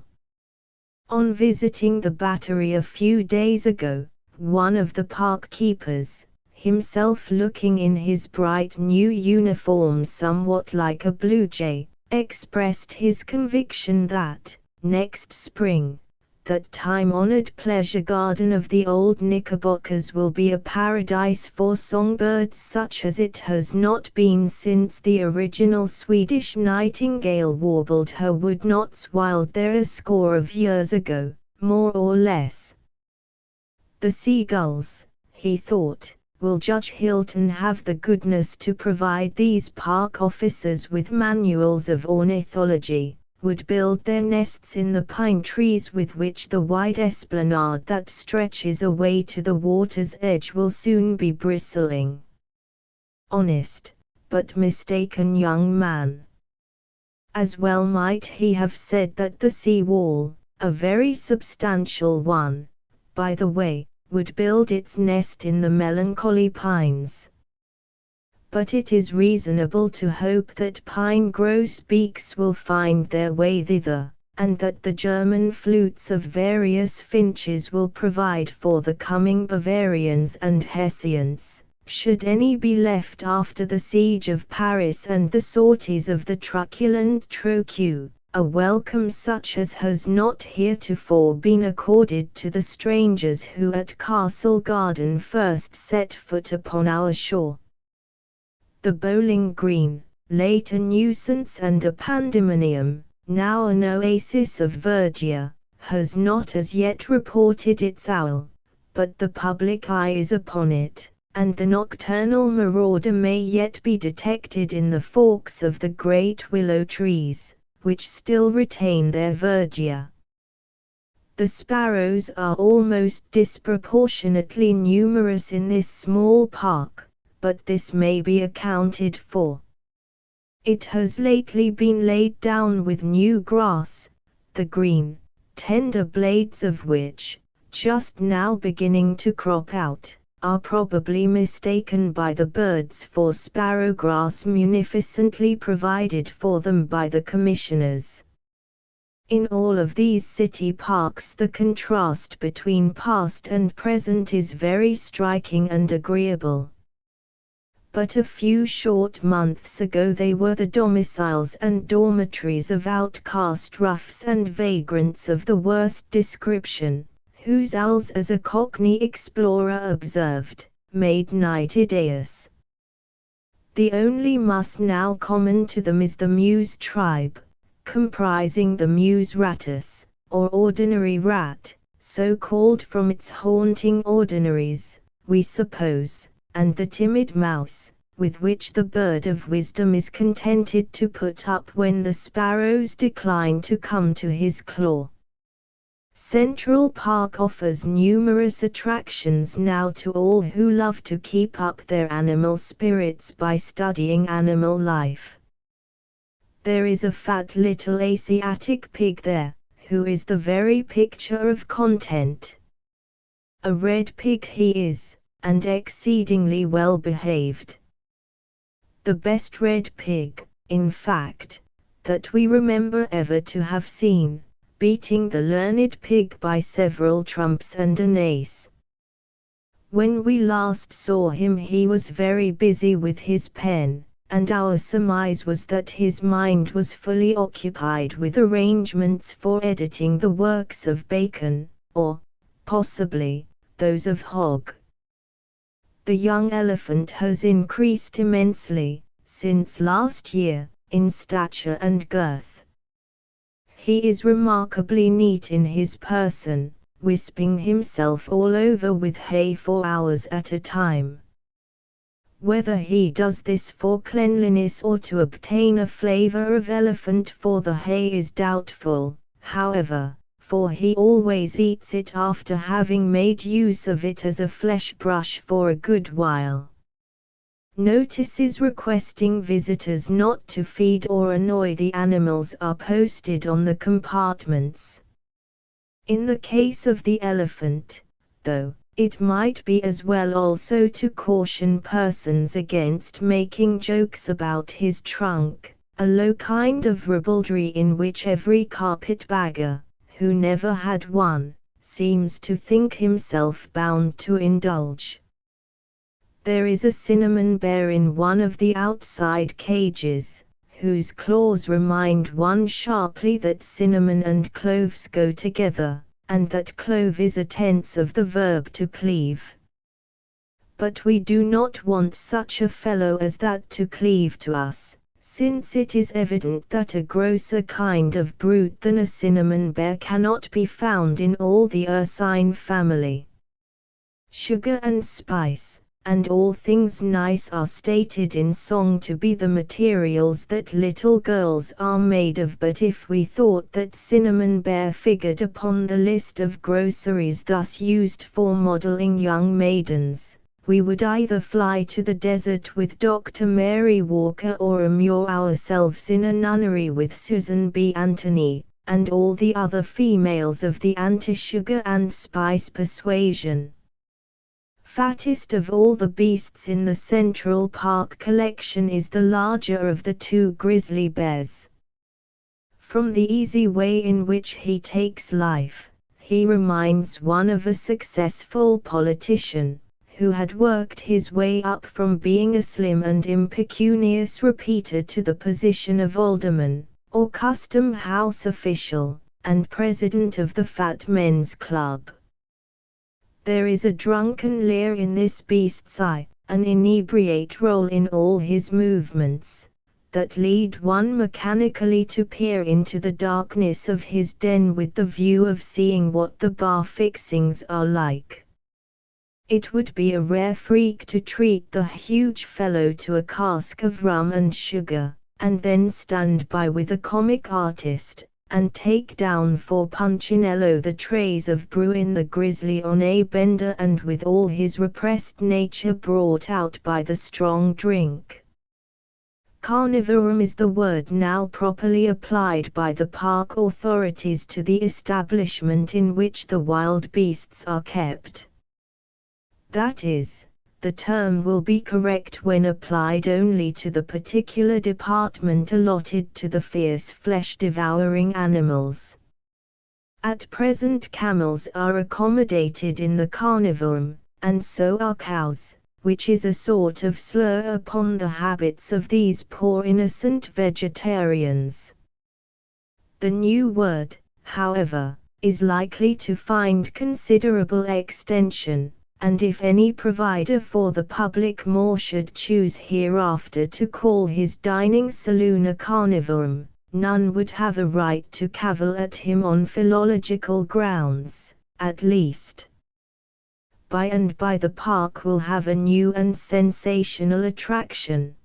On visiting the Battery a few days ago, one of the park keepers, himself looking in his bright new uniform somewhat like a blue jay, expressed his conviction that, next spring, that time-honored pleasure garden of the old Knickerbockers will be a paradise for songbirds such as it has not been since the original Swedish nightingale warbled her wood notes wild there a score of years ago, more or less. The seagulls, he thought, will Judge Hilton have the goodness to provide these park officers with manuals of ornithology, would build their nests in the pine trees with which the wide esplanade that stretches away to the water's edge will soon be bristling. Honest, but mistaken young man. As well might he have said that the sea wall, a very substantial one, by the way, would build its nest in the melancholy pines. But it is reasonable to hope that pine grosbeaks will find their way thither, and that the German flutes of various finches will provide for the coming Bavarians and Hessians, should any be left after the siege of Paris and the sorties of the truculent Trochu, a welcome such as has not heretofore been accorded to the strangers who at Castle Garden first set foot upon our shore. The bowling green, late a nuisance and a pandemonium, now an oasis of verdure, has not as yet reported its owl, but the public eye is upon it, and the nocturnal marauder may yet be detected in the forks of the great willow trees, which still retain their verdure. The sparrows are almost disproportionately numerous in this small park, but this may be accounted for. It has lately been laid down with new grass, the green, tender blades of which, just now beginning to crop out, are probably mistaken by the birds for sparrowgrass munificently provided for them by the commissioners. In all of these city parks the contrast between past and present is very striking and agreeable. But a few short months ago they were the domiciles and dormitories of outcast roughs and vagrants of the worst description, whose owls, as a Cockney explorer observed, made night hideous. The only muss now common to them is the mews tribe, comprising the mews rattus, or ordinary rat, so called from its haunting ordinaries, we suppose, and the timid mouse, with which the bird of wisdom is contented to put up when the sparrows decline to come to his claw. Central Park offers numerous attractions now to all who love to keep up their animal spirits by studying animal life. There is a fat little Asiatic pig there, who is the very picture of content. A red pig he is, and exceedingly well behaved. The best red pig, in fact, that we remember ever to have seen, beating the learned pig by several trumps and an ace. When we last saw him he was very busy with his pen, and our surmise was that his mind was fully occupied with arrangements for editing the works of Bacon, or, possibly, those of Hogg. The young elephant has increased immensely, since last year, in stature and girth. He is remarkably neat in his person, wisping himself all over with hay for hours at a time. Whether he does this for cleanliness or to obtain a flavor of elephant for the hay is doubtful, however, for he always eats it after having made use of it as a flesh brush for a good while. Notices requesting visitors not to feed or annoy the animals are posted on the compartments. In the case of the elephant, though, it might be as well also to caution persons against making jokes about his trunk, a low kind of ribaldry in which every carpetbagger, who never had one, seems to think himself bound to indulge. There is a cinnamon bear in one of the outside cages, whose claws remind one sharply that cinnamon and cloves go together, and that clove is a tense of the verb to cleave. But we do not want such a fellow as that to cleave to us, since it is evident that a grosser kind of brute than a cinnamon bear cannot be found in all the Ursine family. Sugar and spice, and all things nice are stated in song to be the materials that little girls are made of, but if we thought that cinnamon bear figured upon the list of groceries thus used for modeling young maidens, we would either fly to the desert with Dr. Mary Walker or immure ourselves in a nunnery with Susan B. Anthony, and all the other females of the anti-sugar and spice persuasion. Fattest of all the beasts in the Central Park collection is the larger of the two grizzly bears. From the easy way in which he takes life, he reminds one of a successful politician, who had worked his way up from being a slim and impecunious repeater to the position of alderman, or custom house official, and president of the Fat Men's Club. There is a drunken leer in this beast's eye, an inebriate roll in all his movements, that lead one mechanically to peer into the darkness of his den with the view of seeing what the bar fixings are like. It would be a rare freak to treat the huge fellow to a cask of rum and sugar, and then stand by with a comic artist, and take down for Punchinello the trays of brew in the grizzly on a bender, and with all his repressed nature brought out by the strong drink. Carnivorum is the word now properly applied by the park authorities to the establishment in which the wild beasts are kept. That is, the term will be correct when applied only to the particular department allotted to the fierce flesh-devouring animals. At present camels are accommodated in the carnivorum, and so are cows, which is a sort of slur upon the habits of these poor innocent vegetarians. The new word, however, is likely to find considerable extension, and if any provider for the public more should choose hereafter to call his dining saloon a carnivorum, none would have a right to cavil at him on philological grounds, at least. By and by the park will have a new and sensational attraction.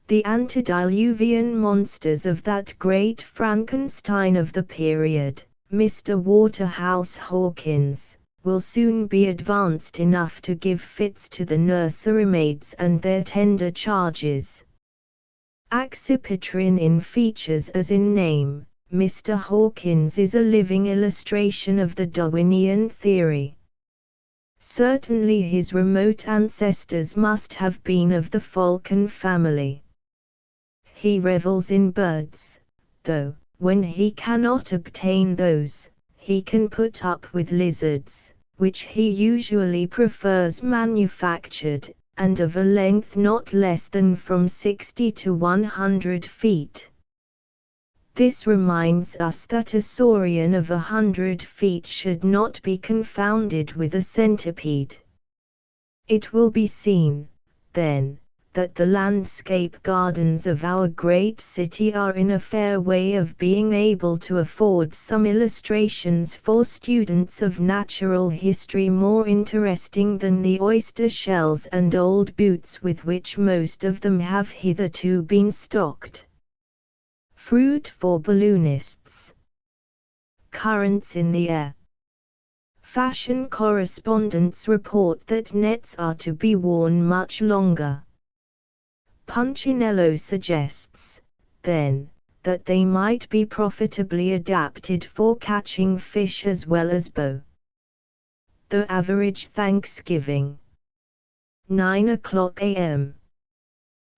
The antediluvian monsters of that great Frankenstein of the period, Mr. Waterhouse Hawkins, will soon be advanced enough to give fits to the nurserymaids and their tender charges. Accipitrin in features as in name, Mr. Hawkins is a living illustration of the Darwinian theory. Certainly his remote ancestors must have been of the falcon family. He revels in birds, though, when he cannot obtain those, he can put up with lizards, which he usually prefers manufactured, and of a length not less than from 60 to 100 feet. This reminds us that a saurian of 100 feet should not be confounded with a centipede. It will be seen, then, that the landscape gardens of our great city are in a fair way of being able to afford some illustrations for students of natural history more interesting than the oyster shells and old boots with which most of them have hitherto been stocked. Fruit for balloonists. Currents in the air. Fashion correspondents report that nets are to be worn much longer. Punchinello suggests, then, that they might be profitably adapted for catching fish as well as bow. The average Thanksgiving. 9:00 a.m.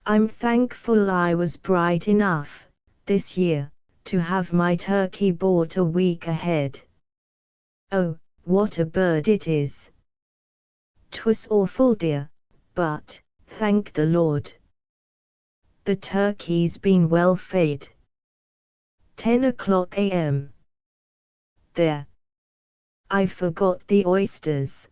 I'm thankful I was bright enough, this year, to have my turkey bought a week ahead. Oh, what a bird it is! 'Twas awful dear, but, thank the Lord, the turkey's been well fed. 10:00 a.m. There. I forgot the oysters.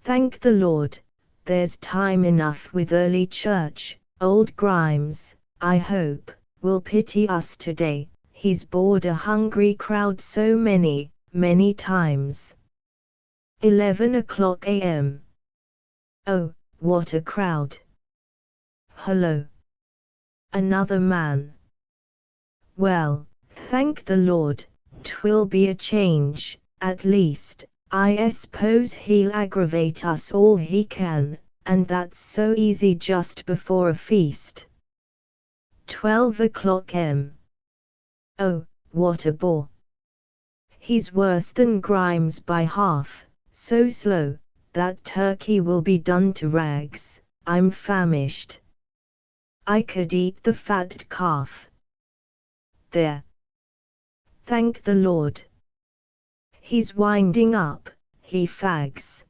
Thank the Lord, there's time enough with early church. Old Grimes, I hope, will pity us today. He's bored a hungry crowd so many times. 11 o'clock a.m. Oh, what a crowd. Hello. Another man. Well, thank the Lord, 'twill be a change, at least. I suppose he'll aggravate us all he can, and that's so easy just before a feast. 12 o'clock m. Oh, what a bore. He's worse than Grimes by half, so slow, that turkey will be done to rags. I'm famished. I could eat the fat calf. There. Thank the Lord. He's winding up, he fags.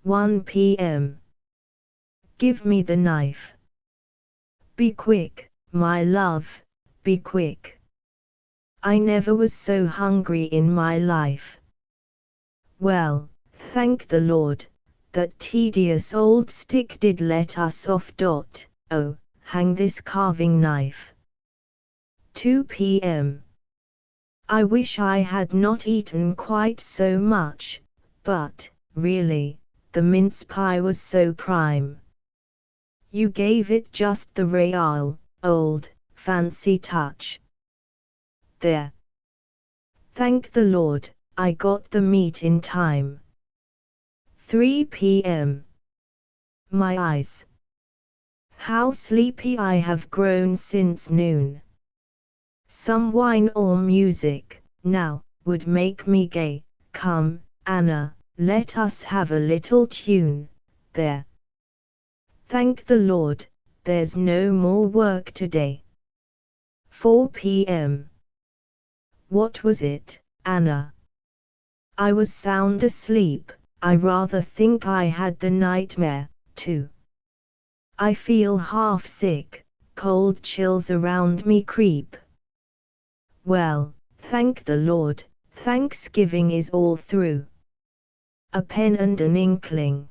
1 p.m. Give me the knife. Be quick, my love, be quick. I never was so hungry in my life. Well, thank the Lord, that tedious old stick did let us off. Oh, hang this carving knife. 2 p.m. I wish I had not eaten quite so much, but, really, the mince pie was so prime. You gave it just the real, old, fancy touch. There. Thank the Lord, I got the meat in time. 3 p.m. My eyes. How sleepy I have grown since noon. Some wine or music, now, would make me gay. Come, Anna, let us have a little tune. There. Thank the Lord, there's no more work today. 4 p.m. What was it, Anna? I was sound asleep. I rather think I had the nightmare, too. I feel half sick, cold chills around me creep. Well, thank the Lord, Thanksgiving is all through. A pen and an inkling.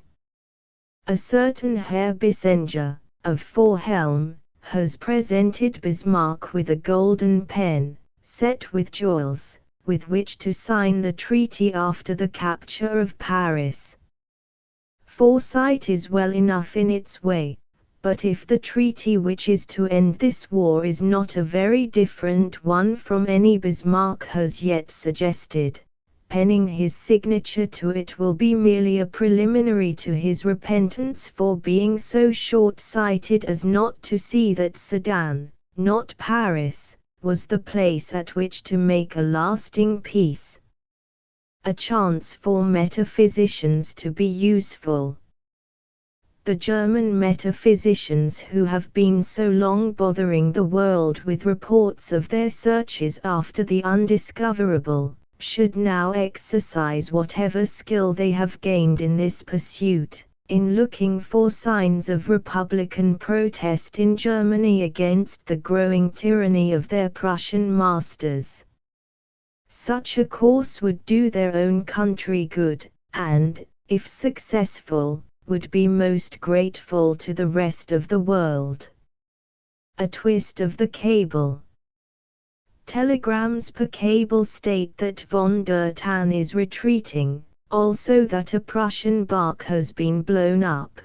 A certain Herr Bissenger, of Vorhelm, has presented Bismarck with a golden pen, set with jewels, with which to sign the treaty after the capture of Paris. Foresight is well enough in its way, but if the treaty which is to end this war is not a very different one from any Bismarck has yet suggested, penning his signature to it will be merely a preliminary to his repentance for being so short-sighted as not to see that Sedan, not Paris, was the place at which to make a lasting peace. A chance for metaphysicians to be useful. The German metaphysicians who have been so long bothering the world with reports of their searches after the undiscoverable, should now exercise whatever skill they have gained in this pursuit, in looking for signs of Republican protest in Germany against the growing tyranny of their Prussian masters. Such a course would do their own country good, and, if successful, would be most grateful to the rest of the world. A twist of the cable. Telegrams per cable state that von der Tann is retreating, also that a Prussian bark has been blown up.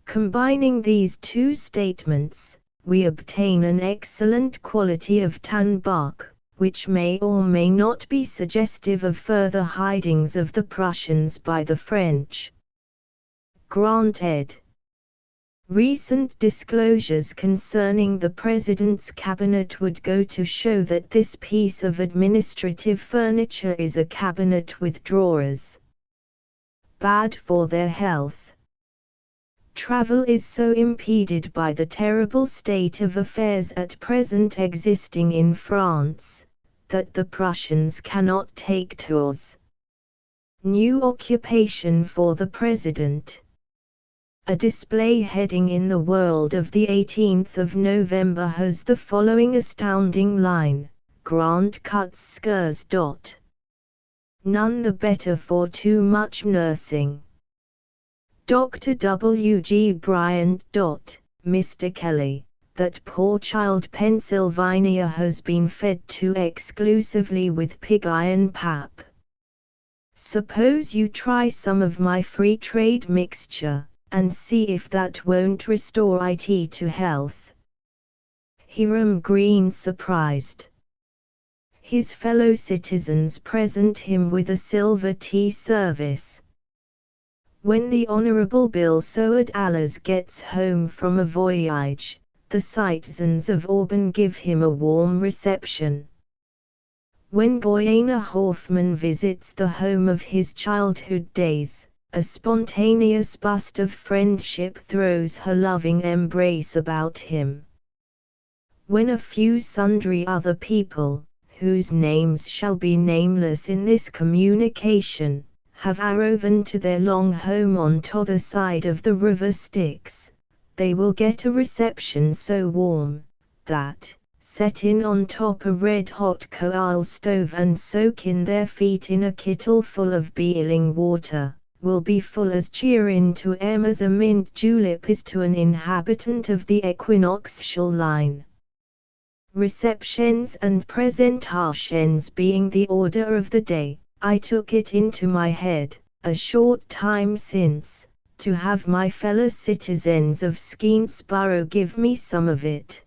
Combining these two statements, we obtain an excellent quality of tan bark, which may or may not be suggestive of further hidings of the Prussians by the French. Granted. Recent disclosures concerning the President's cabinet would go to show that this piece of administrative furniture is a cabinet with drawers. Bad for their health. Travel is so impeded by the terrible state of affairs at present existing in France, that the Prussians cannot take tours. New occupation for the President. A display heading in the World of the 18th of November has the following astounding line, Grand Cuts Skurs. none the better for too much nursing. Dr. W. G. Bryant. Mr. Kelly, that poor child Pennsylvania has been fed too exclusively with pig iron pap. Suppose you try some of my free trade mixture, and see if that won't restore it to health. Hiram Green surprised. His fellow citizens present him with a silver tea service. When the Honorable Bill Seward Allers gets home from a voyage, the citizens of Auburn give him a warm reception. When Goyena Hoffman visits the home of his childhood days, a spontaneous burst of friendship throws her loving embrace about him. When a few sundry other people, whose names shall be nameless in this communication, have arroven to their long home on t'other side of the river Styx, they will get a reception so warm, that, set in on top a red-hot coal stove and soak in their feet in a kittle full of boiling water, will be full as cheerin' to 'em as a mint julep is to an inhabitant of the equinoctial line. Receptions and presentations being the order of the day, I took it into my head, a short time since, to have my fellow citizens of Skenesborough give me some of it.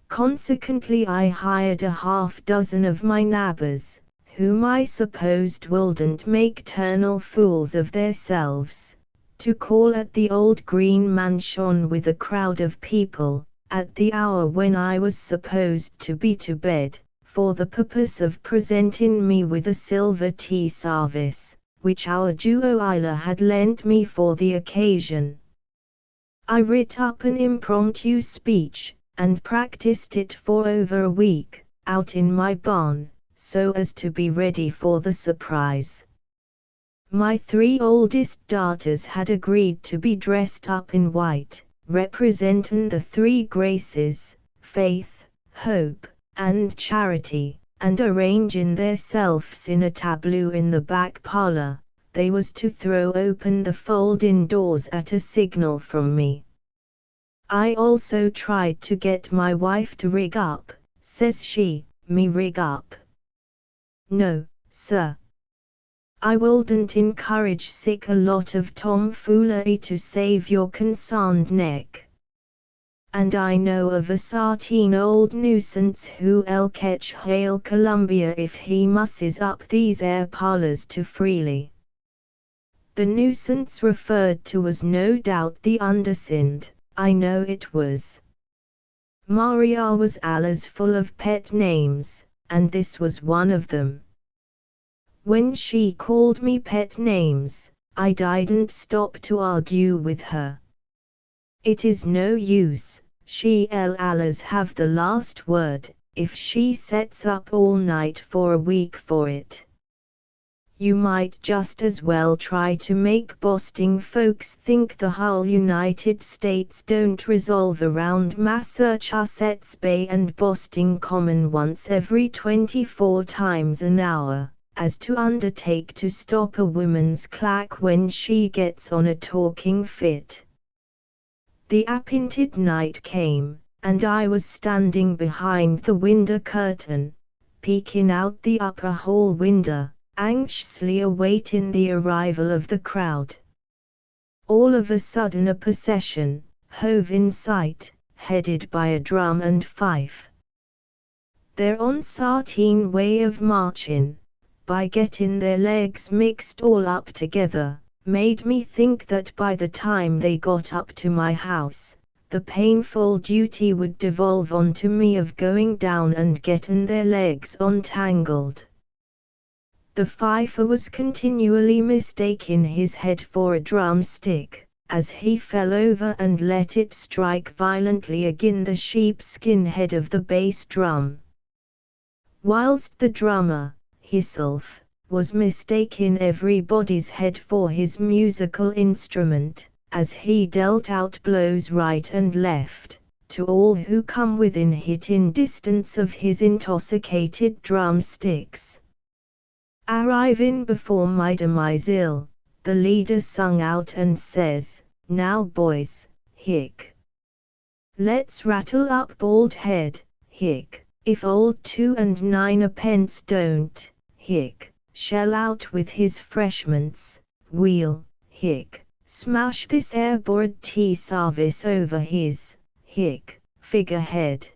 Consequently I hired a half-dozen of my neighbors, whom I supposed wouldn't make 'ternal fools of theirselves, to call at the old green mansion with a crowd of people, at the hour when I was supposed to be to bed, for the purpose of presenting me with a silver tea service, which our duo Isla had lent me for the occasion. I writ up an impromptu speech, and practiced it for over a week, out in my barn, so as to be ready for the surprise. My 3 oldest daughters had agreed to be dressed up in white, representing the 3 graces, faith, hope, and charity, and arranging theirselves in a tableau in the back parlor. They was to throw open the folding doors at a signal from me. I also tried to get my wife to rig up. Says she, me rig up? No, sir. I wouldn't encourage sick a lot of tomfoolery to save your consarned neck. And I know of a sarteen old nuisance who'll catch Hail Columbia if he musses up these air parlors too freely. The nuisance referred to was no doubt the undersigned. I know it was. Maria was allers full of pet names, and this was one of them. When she called me pet names, I didn't stop to argue with her. It is no use, she'll allers have the last word, if she sets up all night for a week for it. You might just as well try to make Boston folks think the whole United States don't revolve around Massachusetts Bay and Boston Common once every 24 times an hour, as to undertake to stop a woman's clack when she gets on a talking fit. The appointed night came, and I was standing behind the window curtain, peeking out the upper hall window, anxiously awaiting the arrival of the crowd. All of a sudden a procession hove in sight, headed by a drum and fife. Their onsarteen way of marching, by getting their legs mixed all up together, made me think that by the time they got up to my house, the painful duty would devolve onto me of going down and getting their legs untangled. The fifer was continually mistaking his head for a drumstick, as he fell over and let it strike violently agin the sheepskin head of the bass drum. Whilst the drummer, hisself, was mistaking everybody's head for his musical instrument, as he dealt out blows right and left, to all who come within hitting distance of his intoxicated drumsticks. Arriving before my demise ill, the leader sung out and says, "Now boys, hic. Let's rattle up bald head, hic. If old 2 and 9 don't, hic, shell out with his freshments, we'll, hic, smash this airboard tea service over his, hic, figurehead."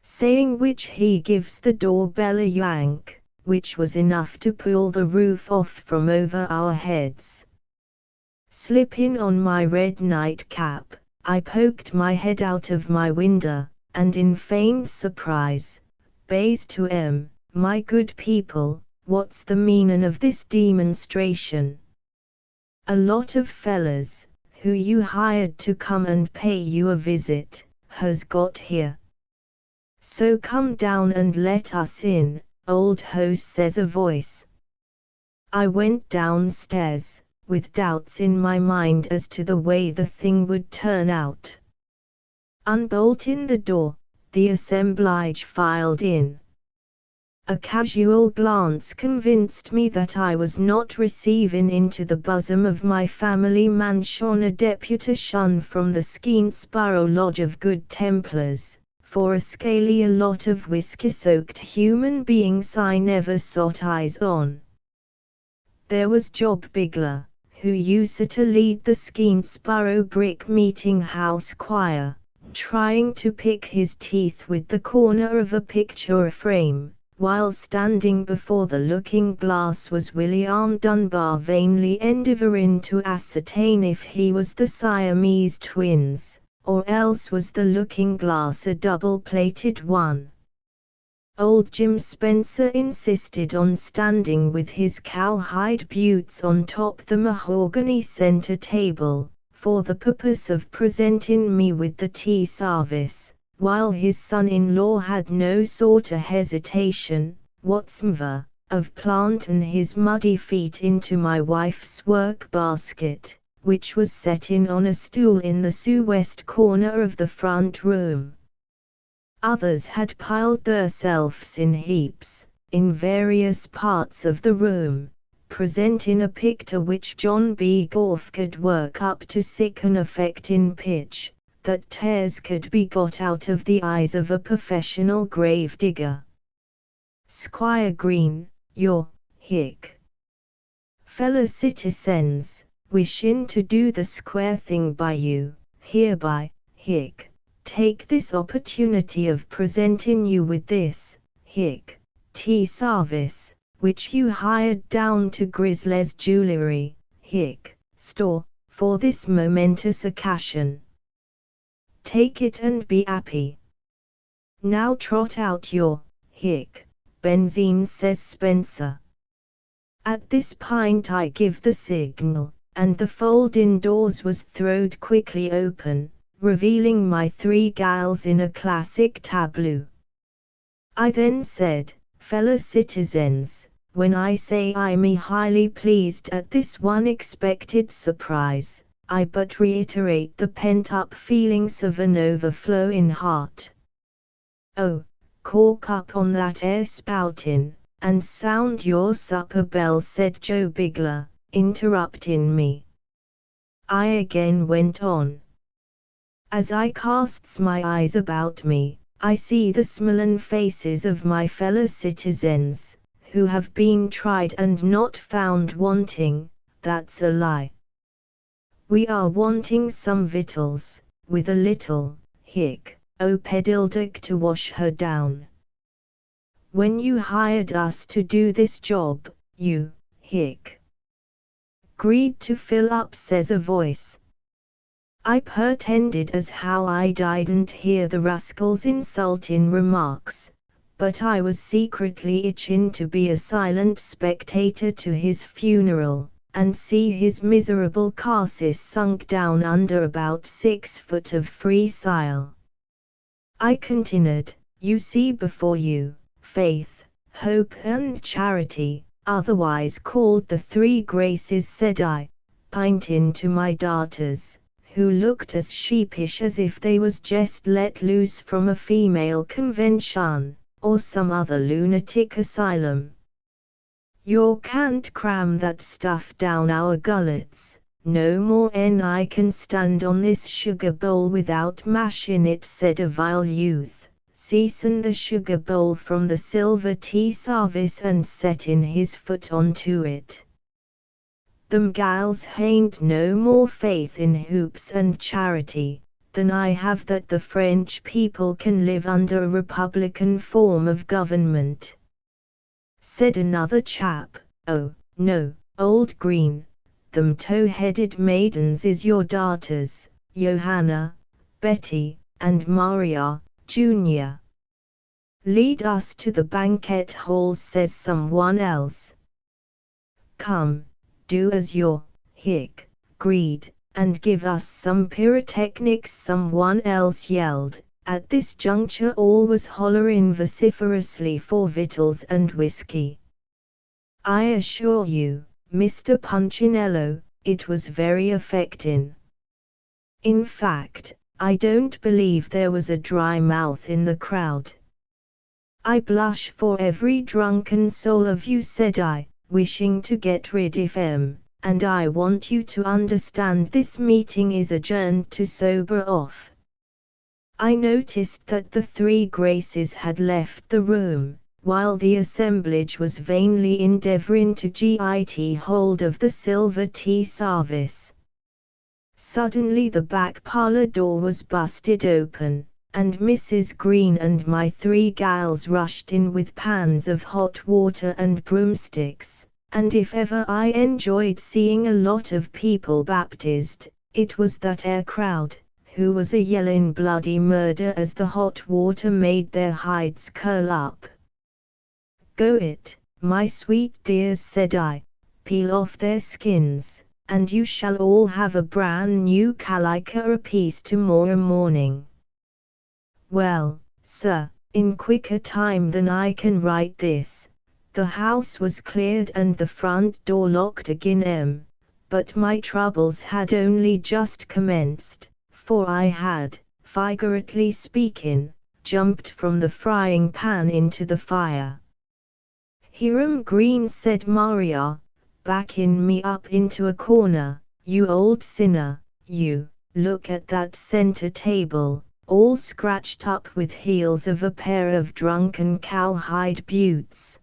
Saying which he gives the doorbell a yank, which was enough to pull the roof off from over our heads. Slipping on my red nightcap, I poked my head out of my window, and in feigned surprise, bays to "My good people, what's the meanin' of this demonstration? A lot of fellas, who you hired to come and pay you a visit, has got here. So come down and let us in, old host," says a voice. I went downstairs, with doubts in my mind as to the way the thing would turn out. Unbolting the door, the assemblage filed in. A casual glance convinced me that I was not receiving into the bosom of my family mansion a deputation from the Skenesborough Lodge of Good Templars, for a scaly lot of whiskey-soaked human beings I never sought eyes on. There was Job Bigler, who used to lead the Skenesborough Brick Meeting House Choir, trying to pick his teeth with the corner of a picture frame, while standing before the looking-glass was William Dunbar vainly endeavouring to ascertain if he was the Siamese twins, or else was the looking-glass a double-plated one. Old Jim Spencer insisted on standing with his cowhide boots on top the mahogany centre table, for the purpose of presenting me with the tea service, while his son-in-law had no sort of hesitation, whatsoever, of planting his muddy feet into my wife's work-basket, which was setting on a stool in the sou'west corner of the front room. Others had piled theirselves in heaps, in various parts of the room, presenting a picture which John B. Gough could work up to sic an effect in pitch, that tears could be got out of the eyes of a professional grave digger. "Squire Green, your, hic, fellow citizens, wishing to do the square thing by you, hereby, hic, take this opportunity of presenting you with this, hic, tea service, which you hired down to Grizzly's Jewellery, hic, store, for this momentous occasion. Take it and be happy. Now trot out your, hic, benzine," says Spencer. At this point I give the signal, and the folding doors was throwed quickly open, revealing my 3 gals in a classic tableau. I then said, "Fellow citizens, when I say I'm highly pleased at this unexpected surprise, I but reiterate the pent-up feelings of an overflowing heart." "Oh, cork up on that air spouting, and sound your supper bell," said Joe Bigler, interrupting me. I again went on. As I casts my eyes about me, I see the smiling faces of my fellow citizens, who have been tried and not found wanting. That's a lie. We are wanting some victuals, with a little, hic, o pedildic to wash her down. When you hired us to do this job, you, hic, agreed to fill up, says a voice. I pretended as how I didn't hear the rascal's insulting remarks, but I was secretly itching to be a silent spectator to his funeral, and see his miserable carcass sunk down under about 6 foot of free soil. I continued, "You see before you, faith, hope and charity, otherwise called the 3 graces," said I, pointing to my daughters, who looked as sheepish as if they was just let loose from a female convention, or some other lunatic asylum. You can't cram that stuff down our gullets, no more 'n I can stand on this sugar bowl without mashing it, said a vile youth, seizing the sugar bowl from the silver tea service and setting his foot onto it. Them gals hain't no more faith in hoops and charity than I have that the French people can live under a republican form of government. Said another chap, oh, no, old Green, them tow-headed maidens is your daughters, Johanna, Betty, and Maria, Jr. Lead us to the banquet halls, says someone else. Come, do as your greed, and give us some pyrotechnics, someone else yelled. At this juncture all was hollerin' vociferously for victuals and whiskey. I assure you, Mr. Punchinello, it was very affecting. In fact, I don't believe there was a dry mouth in the crowd. I blush for every drunken soul of you, said I, wishing to get rid of 'em, and I want you to understand this meeting is adjourned to sober off. I noticed that the three Graces had left the room, while the assemblage was vainly endeavoring to get hold of the silver tea service. Suddenly the back parlor door was busted open, and Mrs. Green and my three gals rushed in with pans of hot water and broomsticks, and if ever I enjoyed seeing a lot of people baptized, it was that 'ere crowd, who was a yellin' bloody murder as the hot water made their hides curl up. Go it, my sweet dears, said I, peel off their skins, and you shall all have a brand new calico apiece tomorrow morning. Well, sir, in quicker time than I can write this, the house was cleared and the front door locked again, but my troubles had only just commenced, for I had, figuratively speaking, jumped from the frying pan into the fire. Hiram Green, said Maria, backing me up into a corner, you old sinner, you, look at that center table, all scratched up with heels of a pair of drunken cowhide buttes.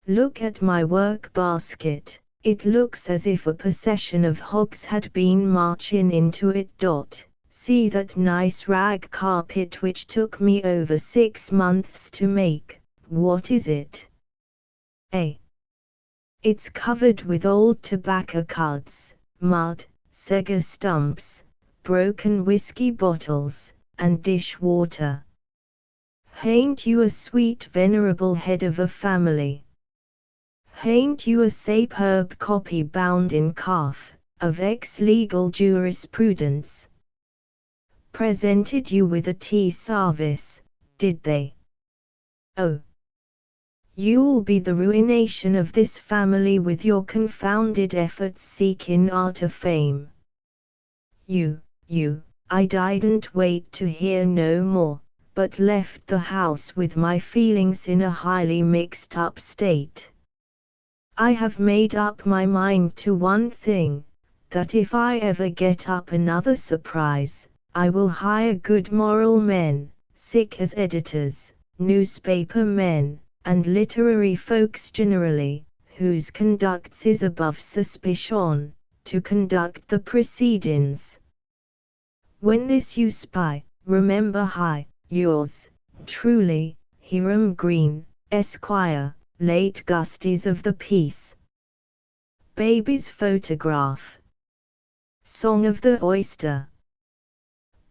Look at my work basket, it looks as if a procession of hogs had been marching into it. See that nice rag carpet which took me over 6 months to make, what is it? It's covered with old tobacco cuds, mud, cigar stumps, broken whiskey bottles, and dishwater. Hain't you a sweet venerable head of a family? Hain't you a superb copy bound in calf, of ex-legal jurisprudence? Presented you with a tea service, did they? Oh! You'll be the ruination of this family with your confounded efforts seeking after fame. I didn't wait to hear no more, but left the house with my feelings in a highly mixed up state. I have made up my mind to one thing, that if I ever get up another surprise, I will hire good moral men, sick as editors, newspaper men, and literary folks generally, whose conduct is above suspicion, to conduct the proceedings. When this you spy, remember yours, truly, Hiram Green, Esquire, late Gusties of the Peace. Baby's photograph. Song of the Oyster.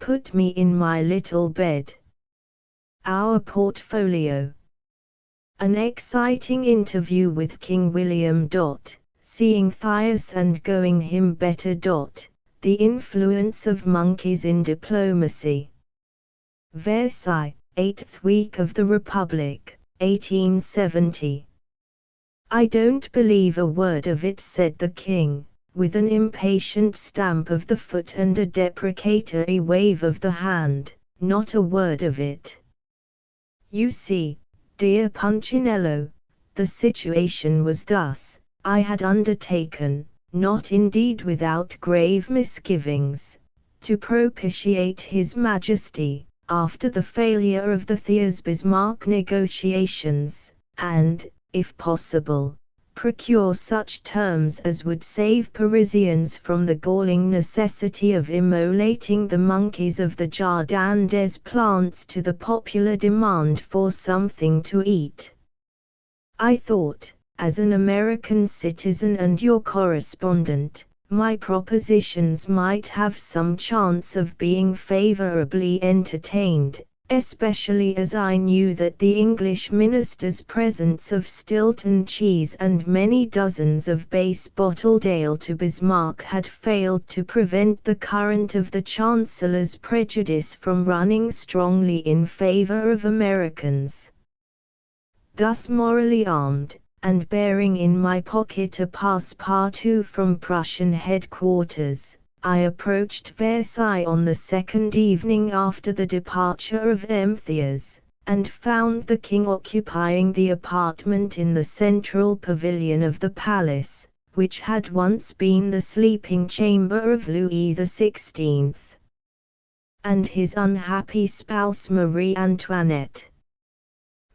Put me in my little bed. Our portfolio. An exciting interview with King William. Seeing Thias and going him better. The influence of monkeys in diplomacy. Versailles, 8th week of the Republic, 1870. I don't believe a word of it, said the king, with an impatient stamp of the foot and a deprecatory wave of the hand, not a word of it. You see, dear Punchinello, The situation was thus: I had undertaken, not indeed without grave misgivings, to propitiate His Majesty, after the failure of the Thiers-Bismarck negotiations, and, if possible, procure such terms as would save Parisians from the galling necessity of immolating the monkeys of the Jardin des Plantes to the popular demand for something to eat. I thought, as an American citizen and your correspondent, my propositions might have some chance of being favorably entertained, especially as I knew that the English minister's presents of Stilton cheese and many dozens of base bottled ale to Bismarck had failed to prevent the current of the Chancellor's prejudice from running strongly in favor of Americans. Thus morally armed, and bearing in my pocket a passe-partout from Prussian headquarters, I approached Versailles on the second evening after the departure of Thiers, and found the king occupying the apartment in the central pavilion of the palace, which had once been the sleeping chamber of Louis XVI, and his unhappy spouse Marie Antoinette.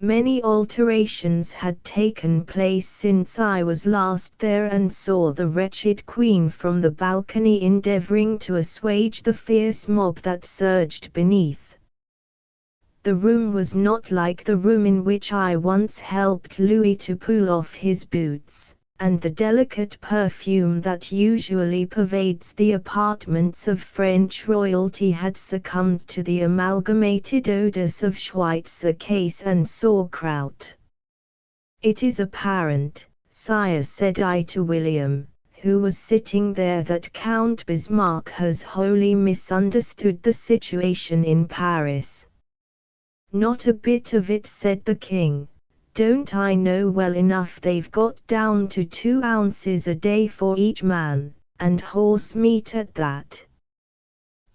Many alterations had taken place since I was last there and saw the wretched queen from the balcony endeavoring to assuage the fierce mob that surged beneath. The room was not like the room in which I once helped Louis to pull off his boots, and the delicate perfume that usually pervades the apartments of French royalty had succumbed to the amalgamated odors of Schweitzer case and sauerkraut. It is apparent, sire, said I to William, who was sitting there, that Count Bismarck has wholly misunderstood the situation in Paris. Not a bit of it, said the king. Don't I know well enough they've got down to 2 ounces a day for each man, and horse meat at that.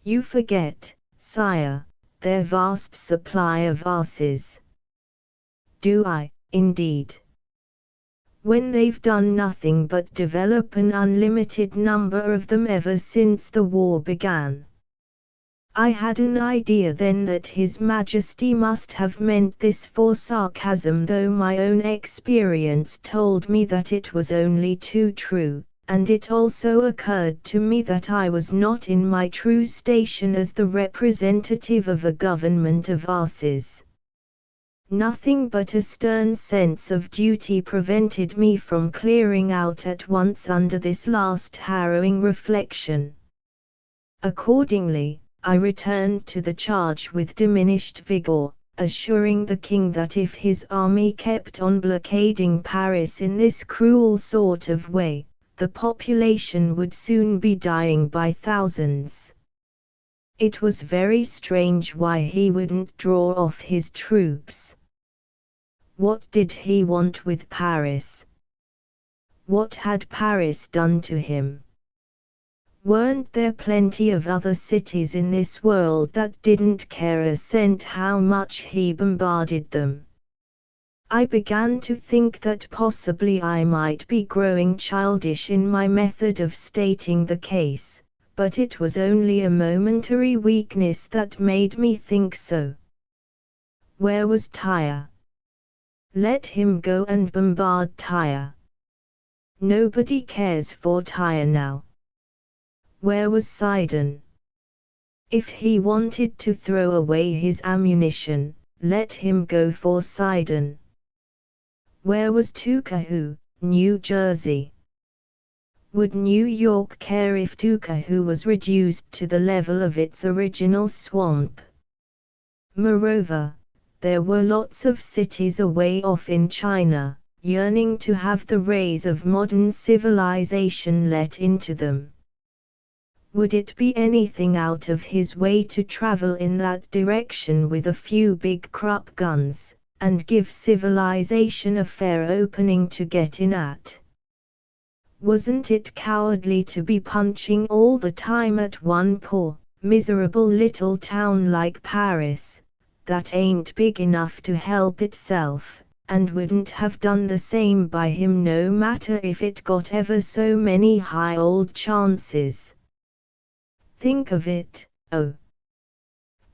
You forget, sire, their vast supply of asses. Do I, indeed? When they've done nothing but develop an unlimited number of them ever since the war began. I had an idea then that His Majesty must have meant this for sarcasm, though my own experience told me that it was only too true, and it also occurred to me that I was not in my true station as the representative of a government of asses. Nothing but a stern sense of duty prevented me from clearing out at once under this last harrowing reflection. Accordingly, I returned to the charge with diminished vigor, assuring the king that if his army kept on blockading Paris in this cruel sort of way, the population would soon be dying by thousands. It was very strange why he wouldn't draw off his troops. What did he want with Paris? What had Paris done to him? Weren't there plenty of other cities in this world that didn't care a cent how much he bombarded them? I began to think that possibly I might be growing childish in my method of stating the case, but it was only a momentary weakness that made me think so. Where was Tyre? Let him go and bombard Tyre. Nobody cares for Tyre now. Where was Sidon? If he wanted to throw away his ammunition, let him go for Sidon. Where was Tuckahoe, New Jersey? Would New York care if Tuckahoe was reduced to the level of its original swamp? Moreover, there were lots of cities away off in China, yearning to have the rays of modern civilization let into them. Would it be anything out of his way to travel in that direction with a few big Krupp guns, and give civilization a fair opening to get in at? Wasn't it cowardly to be punching all the time at one poor, miserable little town like Paris, that ain't big enough to help itself, and wouldn't have done the same by him no matter if it got ever so many high old chances. Think of it, oh.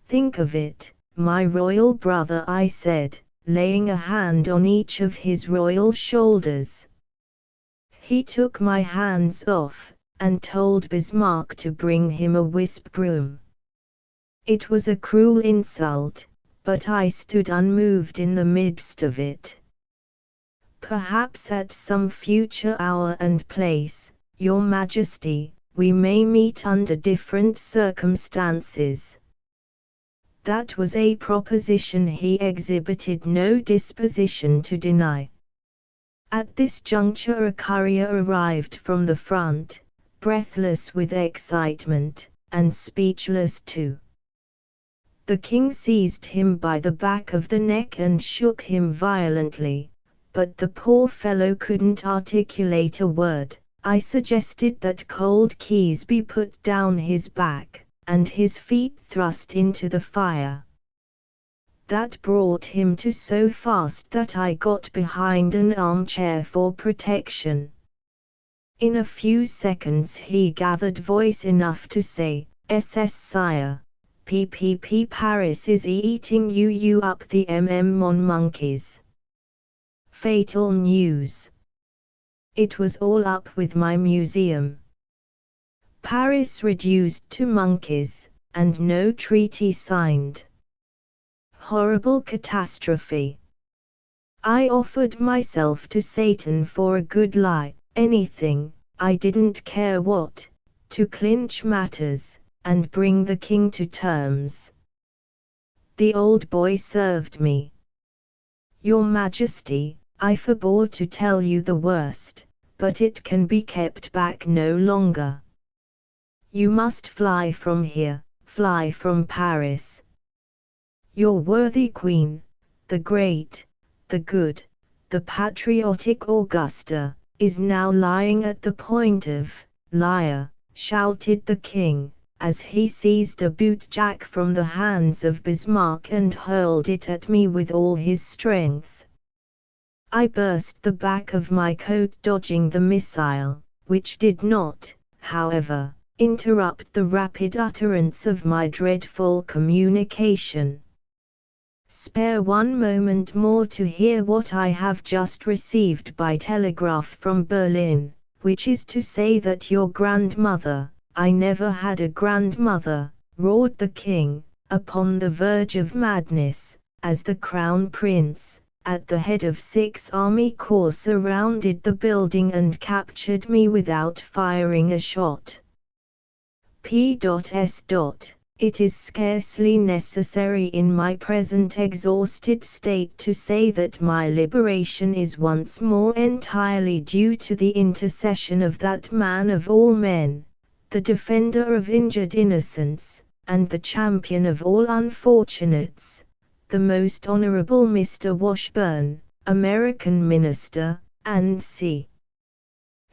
Think of it, my royal brother, I said, laying a hand on each of his royal shoulders. He took my hands off, and told Bismarck to bring him a wisp broom. It was a cruel insult, but I stood unmoved in the midst of it. Perhaps at some future hour and place, Your Majesty, we may meet under different circumstances. That was a proposition he exhibited no disposition to deny. At this juncture a courier arrived from the front, breathless with excitement, and speechless too. The king seized him by the back of the neck and shook him violently, but the poor fellow couldn't articulate a word. I suggested that cold keys be put down his back, and his feet thrust into the fire. That brought him to so fast that I got behind an armchair for protection. In a few seconds he gathered voice enough to say, "SS sire, PPP Paris is eating you up the mon monkeys." Fatal news. It was all up with my museum. Paris reduced to monkeys, and no treaty signed. Horrible catastrophe. I offered myself to Satan for a good lie, anything, I didn't care what, to clinch matters, and bring the king to terms. The old boy served me. Your Majesty, I forbore to tell you the worst, but it can be kept back no longer. You must fly from here, fly from Paris. Your worthy queen, the great, the good, the patriotic Augusta, is now lying at the point of liar, shouted the king, as he seized a bootjack from the hands of Bismarck and hurled it at me with all his strength. I burst the back of my coat dodging the missile, which did not, however, interrupt the rapid utterance of my dreadful communication. Spare one moment more to hear what I have just received by telegraph from Berlin, which is to say that your grandmother, I never had a grandmother, roared the king, upon the verge of madness, as the crown prince, at the head of 6 army corps surrounded the building and captured me without firing a shot. P.S. It is scarcely necessary in my present exhausted state to say that my liberation is once more entirely due to the intercession of that man of all men, the defender of injured innocence, and the champion of all unfortunates, the most honorable Mr. Washburne, American minister, and c.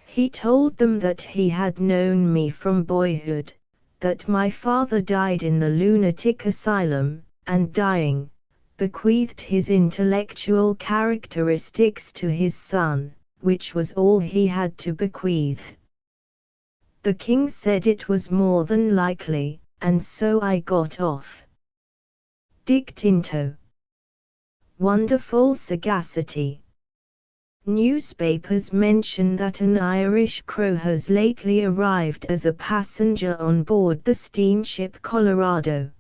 He told them that he had known me from boyhood, that my father died in the lunatic asylum, and dying, bequeathed his intellectual characteristics to his son, which was all he had to bequeath. The king said it was more than likely, and so I got off. Dick Tinto. Wonderful sagacity. Newspapers mention that an Irish crow has lately arrived as a passenger on board the steamship Colorado.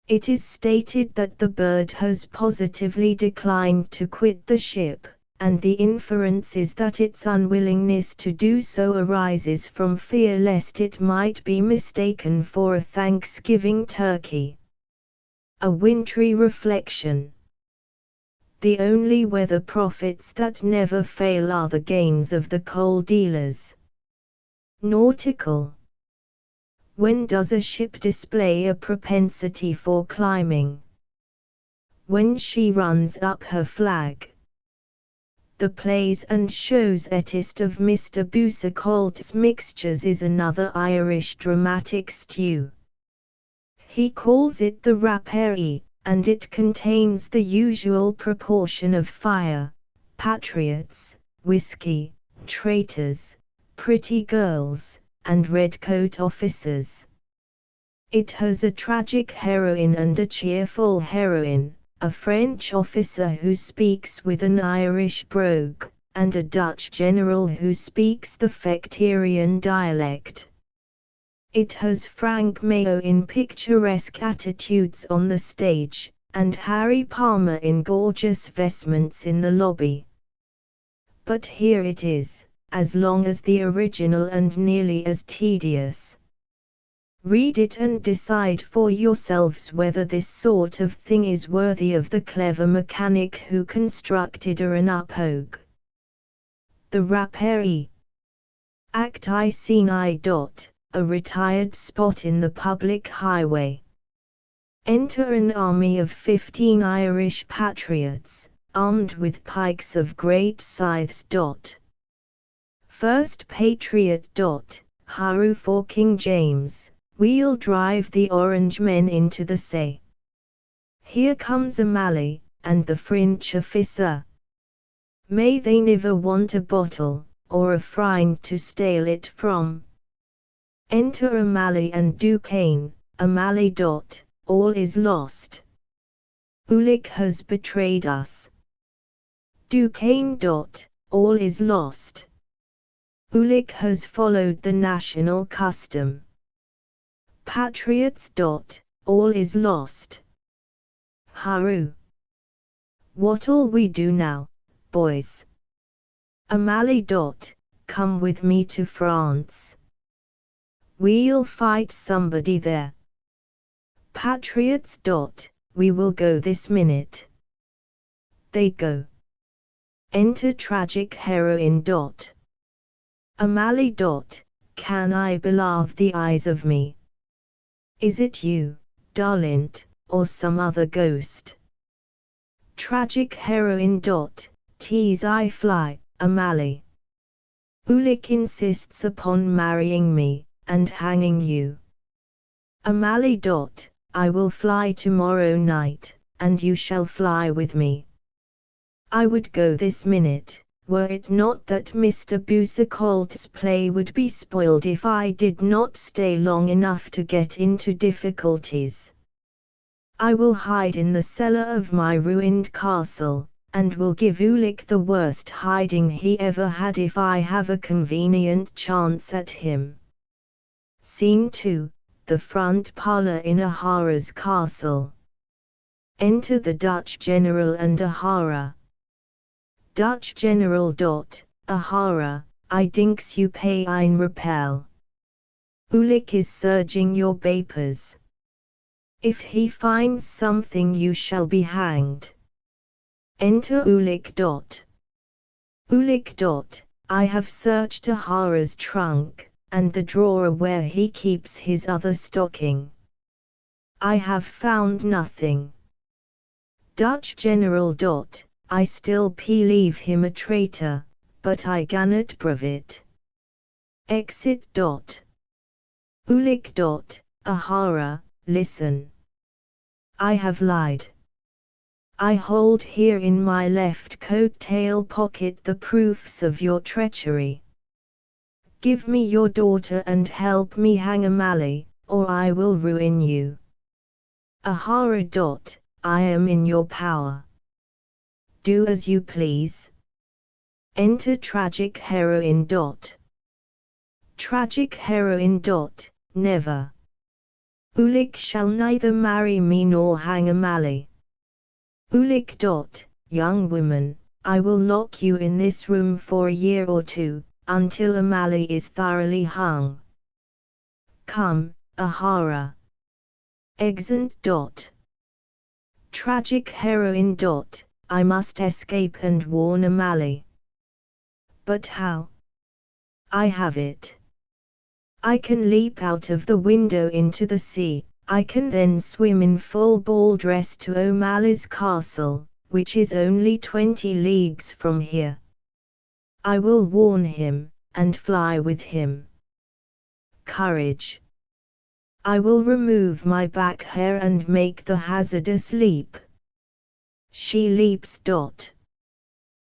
It is stated that the bird has positively declined to quit the ship, and the inference is that its unwillingness to do so arises from fear lest it might be mistaken for a Thanksgiving turkey. A wintry reflection. The only weather profits that never fail are the gains of the coal dealers. Nautical. When does a ship display a propensity for climbing? When she runs up her flag. The plays and shows etist of Mr. Boucicault's Mixtures is another Irish dramatic stew. He calls it the rapéry, and it contains the usual proportion of fire, patriots, whiskey, traitors, pretty girls, and redcoat officers. It has a tragic heroine and a cheerful heroine, a French officer who speaks with an Irish brogue, and a Dutch general who speaks the Fecterian dialect. It has Frank Mayo in picturesque attitudes on the stage, and Harry Palmer in gorgeous vestments in the lobby. But here it is, as long as the original and nearly as tedious. Read it and decide for yourselves whether this sort of thing is worthy of the clever mechanic who constructed an upogue. The Rapperie. Act I Scene I. A retired spot in the public highway. Enter an army of 15 Irish patriots, armed with pikes of great scythes. First patriot. Hurrah for King James, we'll drive the orange men into the sea. Here comes O'Malley, and the French officer. May they never want a bottle, or a friend to steal it from. Enter O'Malley and Duquesne. O'Malley. All is lost. Ulick has betrayed us. Duquesne. All is lost. Ulick has followed the national custom. Patriots. All is lost. Hurrah! What'll we do now, boys? O'Malley. Come with me to France. We'll fight somebody there. Patriots. We will go this minute. They go. Enter tragic heroine. O'Malley. Can I believe the eyes of me? Is it you, darling, or some other ghost? Tragic heroine. Tease I fly, O'Malley. Ulick insists upon marrying me, and hanging you. O'Malley. I will fly tomorrow night, and you shall fly with me. I would go this minute, were it not that Mr. Boucicault's play would be spoiled if I did not stay long enough to get into difficulties. I will hide in the cellar of my ruined castle, and will give Ulick the worst hiding he ever had if I have a convenient chance at him. Scene 2, the front parlor in O'Hara's castle. Enter the Dutch general and O'Hara. Dutch general. O'Hara, I dinks you pay ein rappel. Ulick is searching your papers. If he finds something you shall be hanged. Enter Ulick. Ulick. I have searched O'Hara's trunk, and the drawer where he keeps his other stocking. I have found nothing. Dutch general. I still believe him a traitor, but I cannot prove it. Exit. Ulick. O'Hara, listen. I have lied. I hold here in my left coat tail pocket the proofs of your treachery. Give me your daughter and help me hang O'Malley, or I will ruin you. O'Hara. I am in your power. Do as you please. Enter tragic heroine. Tragic heroine. Never. Ulick shall neither marry me nor hang O'Malley. Ulick. Young woman, I will lock you in this room for a year or two, until O'Malley is thoroughly hung. Come, O'Hara. Exeunt. Tragic heroine. I must escape and warn O'Malley. But how? I have it. I can leap out of the window into the sea. I can then swim in full ball dress to O'Malley's castle, which is only 20 leagues from here. I will warn him, and fly with him. Courage. I will remove my back hair and make the hazardous leap. She leaps.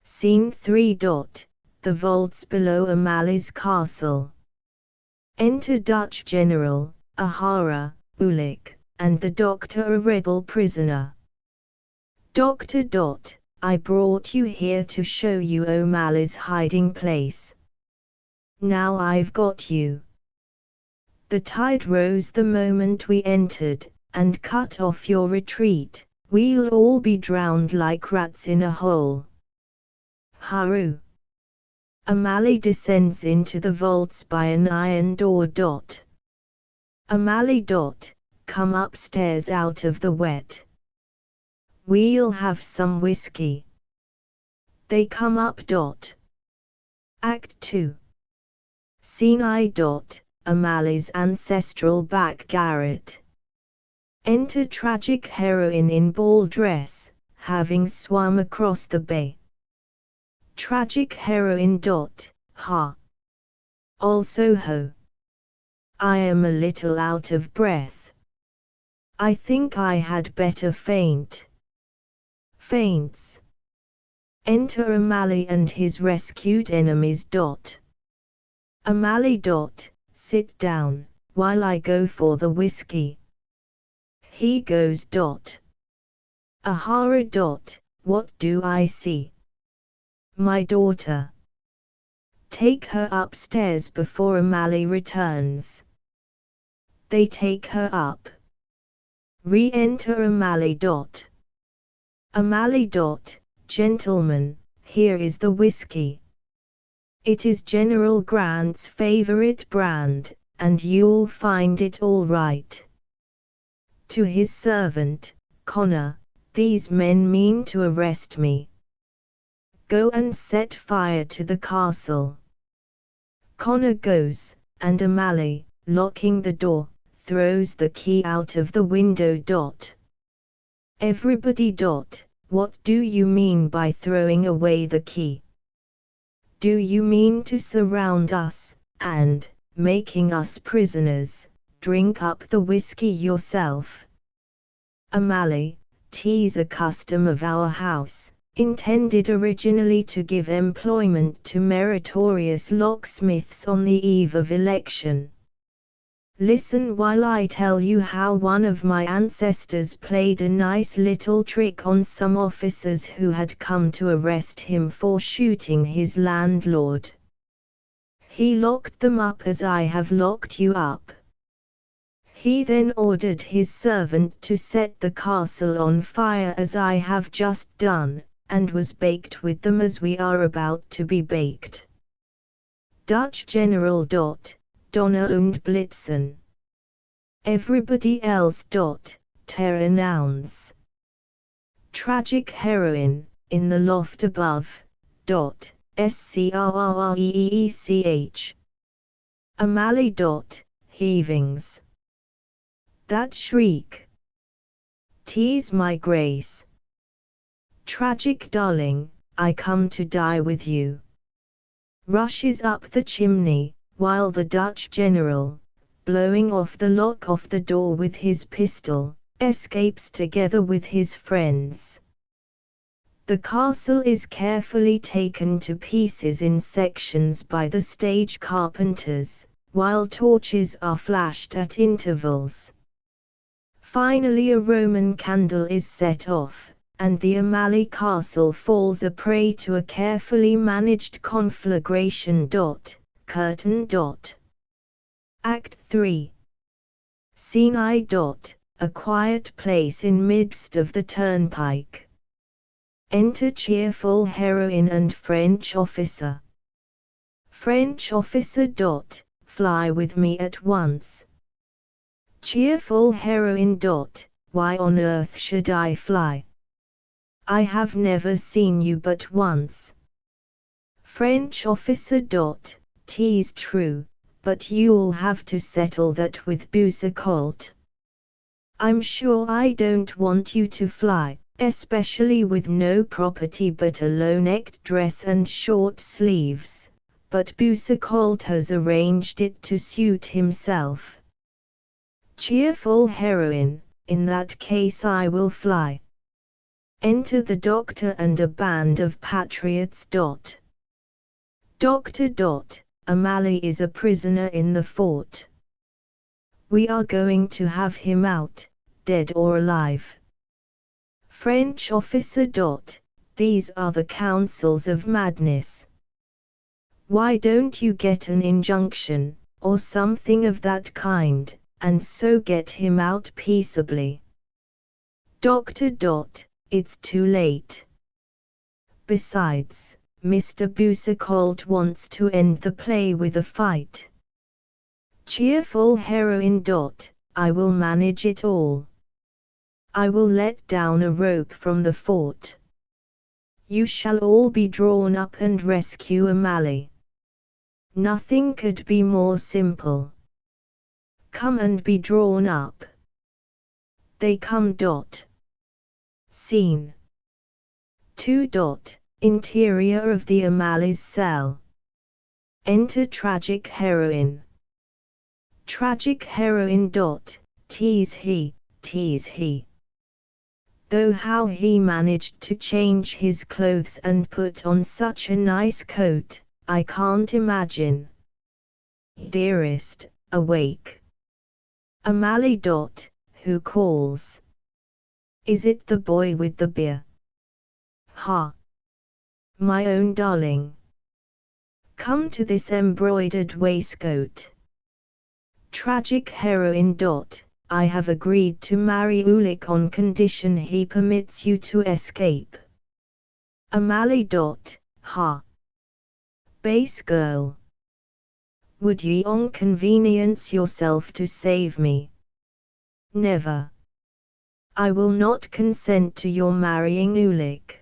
Scene 3. The vaults below Amali's castle. Enter Dutch General, Ahara, Ulik, and the doctor, a rebel prisoner. Doctor. I brought you here to show you O'Malley's hiding place. Now I've got you. The tide rose the moment we entered, and cut off your retreat. We'll all be drowned like rats in a hole. Haru. O'Malley descends into the vaults by an iron door. O'Malley. Come upstairs out of the wet. We'll have some whiskey. They come up. Act 2. Scene I. O'Malley's ancestral back garret. Enter tragic heroine in ball dress, having swum across the bay. Tragic heroine. Ha. Also ho. I am a little out of breath. I think I had better faint. Faints. Enter O'Malley and his rescued enemies. O'Malley. Sit down, while I go for the whiskey. He goes. Ahara. What do I see? My daughter. Take her upstairs before O'Malley returns. They take her up. Re-enter O'Malley. O'Malley. Gentlemen, here is the whiskey. It is General Grant's favorite brand, and you'll find it all right. To his servant, Connor, these men mean to arrest me. Go and set fire to the castle. Connor goes, and O'Malley, locking the door, throws the key out of the window. Everybody. What do you mean by throwing away the key? Do you mean to surround us, and, making us prisoners, drink up the whiskey yourself? O'Malley, 'tis a custom of our house, intended originally to give employment to meritorious locksmiths on the eve of election. Listen while I tell you how one of my ancestors played a nice little trick on some officers who had come to arrest him for shooting his landlord. He locked them up as I have locked you up. He then ordered his servant to set the castle on fire as I have just done, and was baked with them as we are about to be baked. Dutch General. Donner und Blitzen. Everybody else. Terror nouns. Tragic heroine, in the loft above. Screech. O'Malley. Heavings. That shriek. 'Tis my grace. Tragic darling, I come to die with you. Rushes up the chimney, while the Dutch general, blowing off the lock of the door with his pistol, escapes together with his friends. The castle is carefully taken to pieces in sections by the stage carpenters, while torches are flashed at intervals. Finally a Roman candle is set off, and the O'Malley castle falls a prey to a carefully managed conflagration. Curtain. Act 3. Scene I. A quiet place in midst of the turnpike. Enter cheerful heroine and French officer. French officer. Fly with me at once. Cheerful heroine. Why on earth should I fly? I have never seen you but once. French officer. 'Tis true, but you'll have to settle that with Boucicault. I'm sure I don't want you to fly, especially with no property but a low-necked dress and short sleeves, but Boucicault has arranged it to suit himself. Cheerful heroine, in that case I will fly. Enter the doctor and a band of patriots. Doctor. O'Malley is a prisoner in the fort. We are going to have him out, dead or alive. French officer. These are the counsels of madness. Why don't you get an injunction, or something of that kind, and so get him out peaceably? Doctor. It's too late. Besides, Mr. Boucicault wants to end the play with a fight. Cheerful heroine. I will manage it all. I will let down a rope from the fort. You shall all be drawn up and rescue O'Malley. Nothing could be more simple. Come and be drawn up. They come. Scene 2. Interior of the O'Malley's cell. Enter tragic heroine. Tragic heroine. Tease he. Though how he managed to change his clothes and put on such a nice coat, I can't imagine. Dearest, awake. O'Malley. Who calls? Is it the boy with the beer? Ha! My own darling. Come to this embroidered waistcoat. Tragic heroine. I have agreed to marry Ulick on condition he permits you to escape. O'Malley. Ha! Base girl. Would ye inconvenience yourself to save me? Never. I will not consent to your marrying Ulick.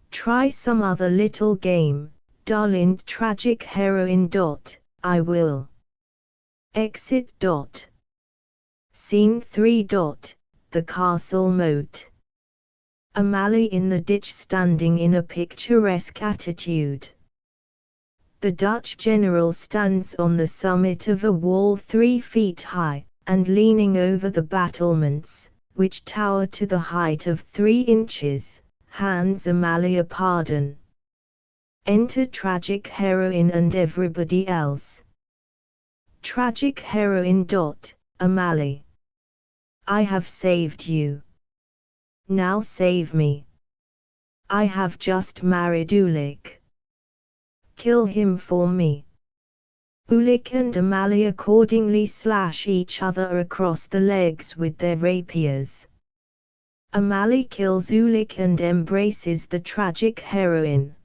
Try some other little game, darling. Tragic heroine. I will. Exit. Scene 3. The castle moat. O'Malley in the ditch standing in a picturesque attitude. The Dutch general stands on the summit of a wall 3 feet high, and leaning over the battlements, which tower to the height of 3 inches, hands O'Malley a pardon. Enter tragic heroine and everybody else. Tragic heroine. O'Malley. I have saved you. Now save me. I have just married Ulick. Kill him for me. Ulick and O'Malley accordingly slash each other across the legs with their rapiers. O'Malley kills Ulick and embraces the tragic heroine.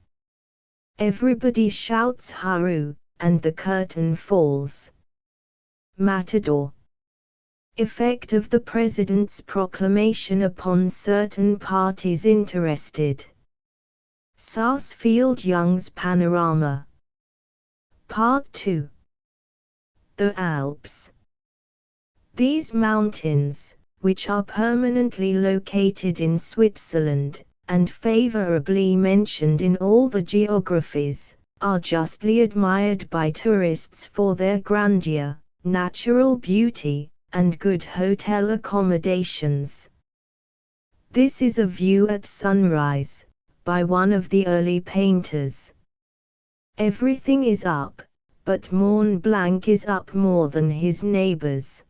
Everybody shouts hurrah, and the curtain falls. Matador. Effect of the President's proclamation upon certain parties interested. Sarsfield Young's Panorama. Part 2. The Alps. These mountains, which are permanently located in Switzerland, and favorably mentioned in all the geographies, are justly admired by tourists for their grandeur, natural beauty, and good hotel accommodations. This is a view at sunrise, by one of the early painters. Everything is up, but Mont Blanc is up more than his neighbors.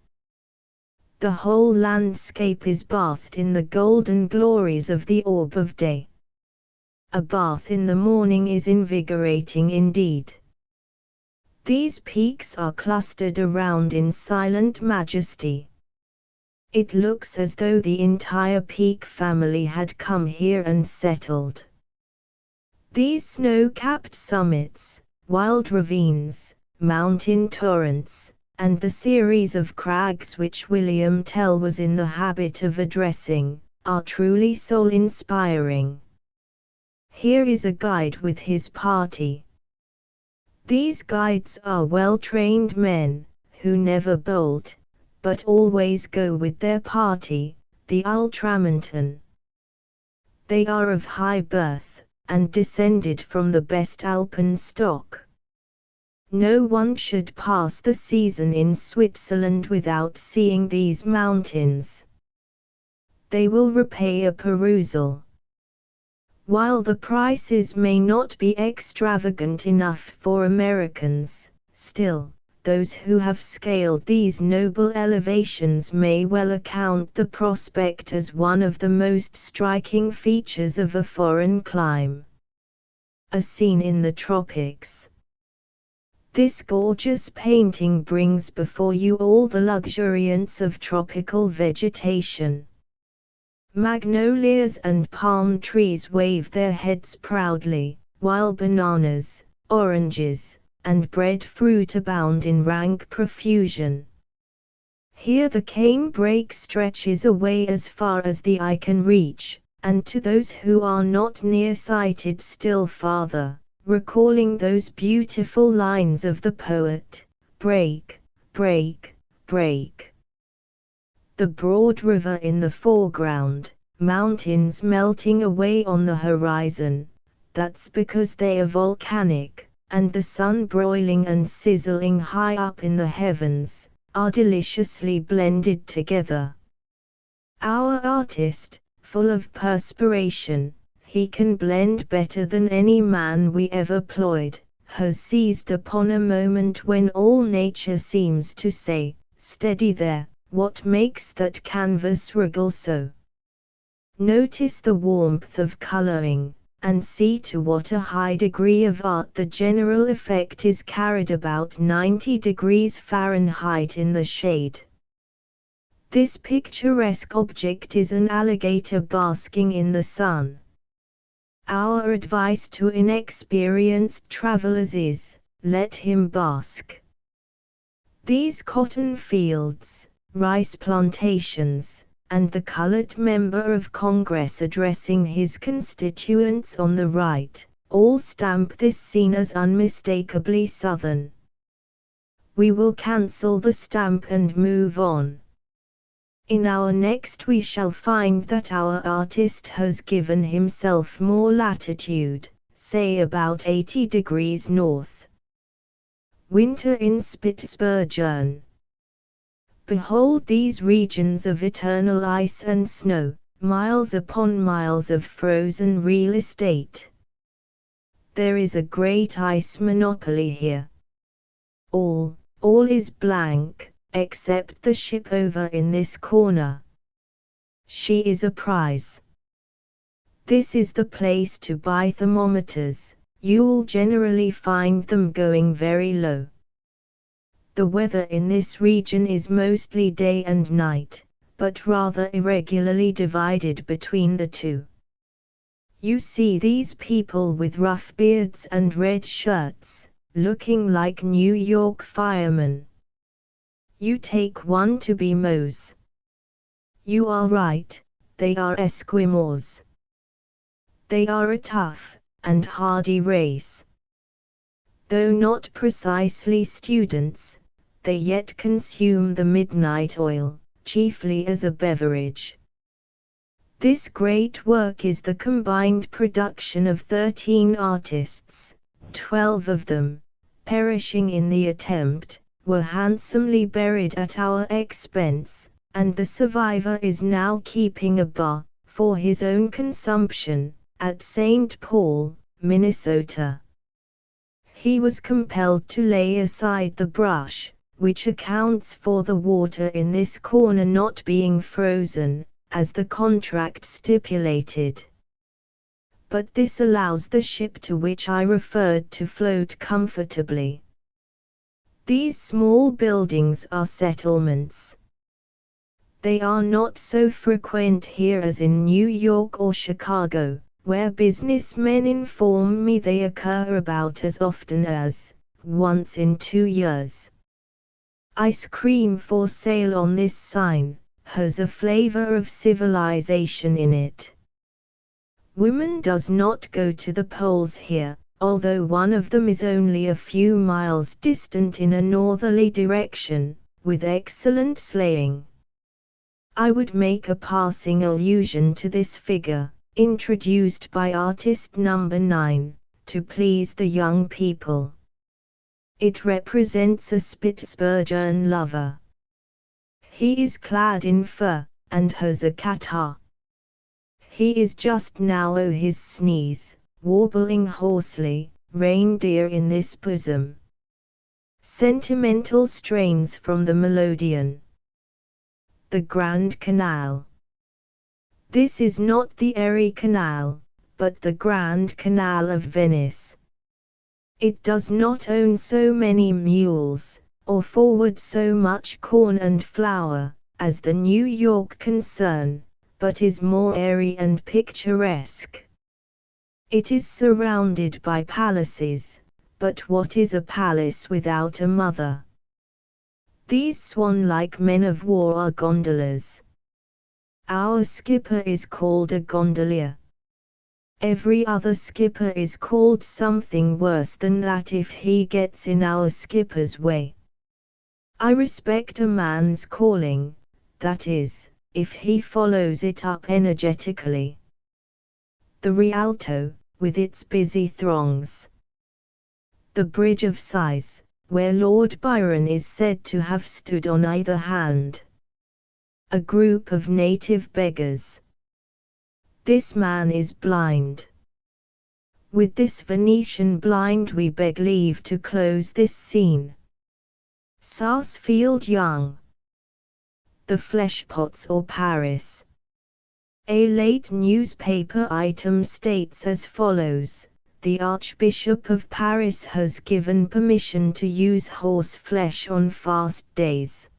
The whole landscape is bathed in the golden glories of the orb of day. A bath in the morning is invigorating indeed. These peaks are clustered around in silent majesty. It looks as though the entire Peak family had come here and settled. These snow-capped summits, wild ravines, mountain torrents, and the series of crags which William Tell was in the habit of addressing, are truly soul-inspiring. Here is a guide with his party. These guides are well-trained men, who never bolt, but always go with their party, the Ultramontane. They are of high birth, and descended from the best Alpen stock. No one should pass the season in Switzerland without seeing these mountains. They will repay a perusal. While the prices may not be extravagant enough for Americans, still, those who have scaled these noble elevations may well account the prospect as one of the most striking features of a foreign clime. A scene in the tropics. This gorgeous painting brings before you all the luxuriance of tropical vegetation. Magnolias and palm trees wave their heads proudly, while bananas, oranges, and breadfruit abound in rank profusion. Here the canebrake stretches away as far as the eye can reach, and to those who are not near-sighted still farther, recalling those beautiful lines of the poet, break, break, break. The broad river in the foreground, mountains melting away on the horizon, that's because they are volcanic, and the sun broiling and sizzling high up in the heavens, are deliciously blended together. Our artist, full of perspiration, he can blend better than any man we ever ployed, has seized upon a moment when all nature seems to say, steady there. What makes that canvas wriggle so? Notice the warmth of coloring, and see to what a high degree of art the general effect is carried about 90 degrees Fahrenheit in the shade. This picturesque object is an alligator basking in the sun. Our advice to inexperienced travelers is, let him bask. These cotton fields, rice plantations, and the colored member of Congress addressing his constituents on the right, all stamp this scene as unmistakably Southern. We will cancel the stamp and move on. In our next we shall find that our artist has given himself more latitude, say about 80 degrees north. Winter in Spitsbergen. Behold these regions of eternal ice and snow, miles upon miles of frozen real estate. There is a great ice monopoly here. All is blank, except the ship over in this corner. She is a prize. This is the place to buy thermometers, you'll generally find them going very low. The weather in this region is mostly day and night, but rather irregularly divided between the two. You see these people with rough beards and red shirts, looking like New York firemen. You take one to be Moes. You are right, they are Eskimos. They are a tough and hardy race. Though not precisely students, they yet consume the midnight oil, chiefly as a beverage. This great work is the combined production of 13 artists, 12 of them, perishing in the attempt, were handsomely buried at our expense, and the survivor is now keeping a bar, for his own consumption, at St. Paul, Minnesota. He was compelled to lay aside the brush, which accounts for the water in this corner not being frozen, as the contract stipulated. But this allows the ship to which I referred to float comfortably. These small buildings are settlements. They are not so frequent here as in New York or Chicago, where businessmen inform me they occur about as often as once in 2 years. Ice cream for sale on this sign has a flavor of civilization in it. Women does not go to the polls here, although one of them is only a few miles distant in a northerly direction, with excellent sleighing. I would make a passing allusion to this figure, introduced by artist number 9, to please the young people. It represents a Spitsbergen lover. He is clad in fur, and has a catarrh. He is just now o' his sneeze, warbling hoarsely, reindeer in this bosom. Sentimental strains from the melodeon. The Grand Canal. This is not the Erie Canal, but the Grand Canal of Venice. It does not own so many mules, or forward so much corn and flour, as the New York concern, but is more airy and picturesque. It is surrounded by palaces, but what is a palace without a mother? These swan-like men of war are gondolas. Our skipper is called a gondolier. Every other skipper is called something worse than that if he gets in our skipper's way. I respect a man's calling, that is, if he follows it up energetically. The Rialto, with its busy throngs. The Bridge of Sighs, where Lord Byron is said to have stood on either hand. A group of native beggars. This man is blind. With this Venetian blind we beg leave to close this scene. Sarsfield Young. The Fleshpots or Paris. A late newspaper item states as follows: the Archbishop of Paris has given permission to use horse flesh on fast days.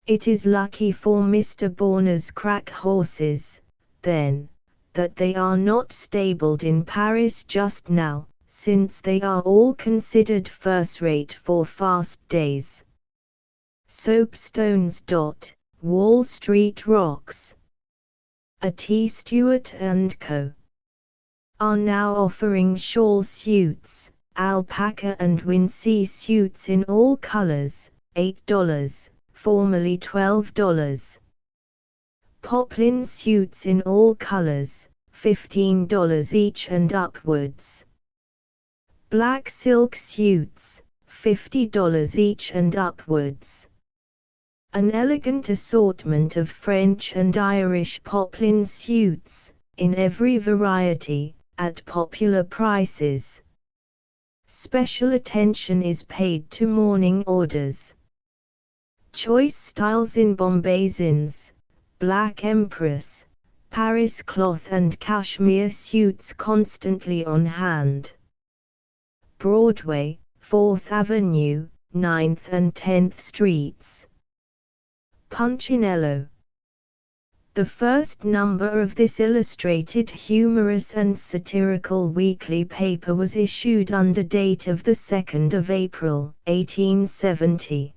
It is lucky for Mr. Borner's crack horses, then, that they are not stabled in Paris just now, since they are all considered first-rate for fast days. Soapstones. Wall Street Rocks. A T. Stewart & Co. are now offering shawl suits, alpaca and wincey suits in all colors, $8, formerly $12. Poplin suits in all colors, $15 each and upwards. Black silk suits, $50 each and upwards. An elegant assortment of French and Irish poplin suits, in every variety, at popular prices. Special attention is paid to mourning orders. Choice styles in Bombayzins, Black Empress, Paris cloth and cashmere suits constantly on hand. Broadway, 4th Avenue, 9th and 10th Streets. Punchinello. The first number of this illustrated humorous and satirical weekly paper was issued under date of the 2nd of April, 1870.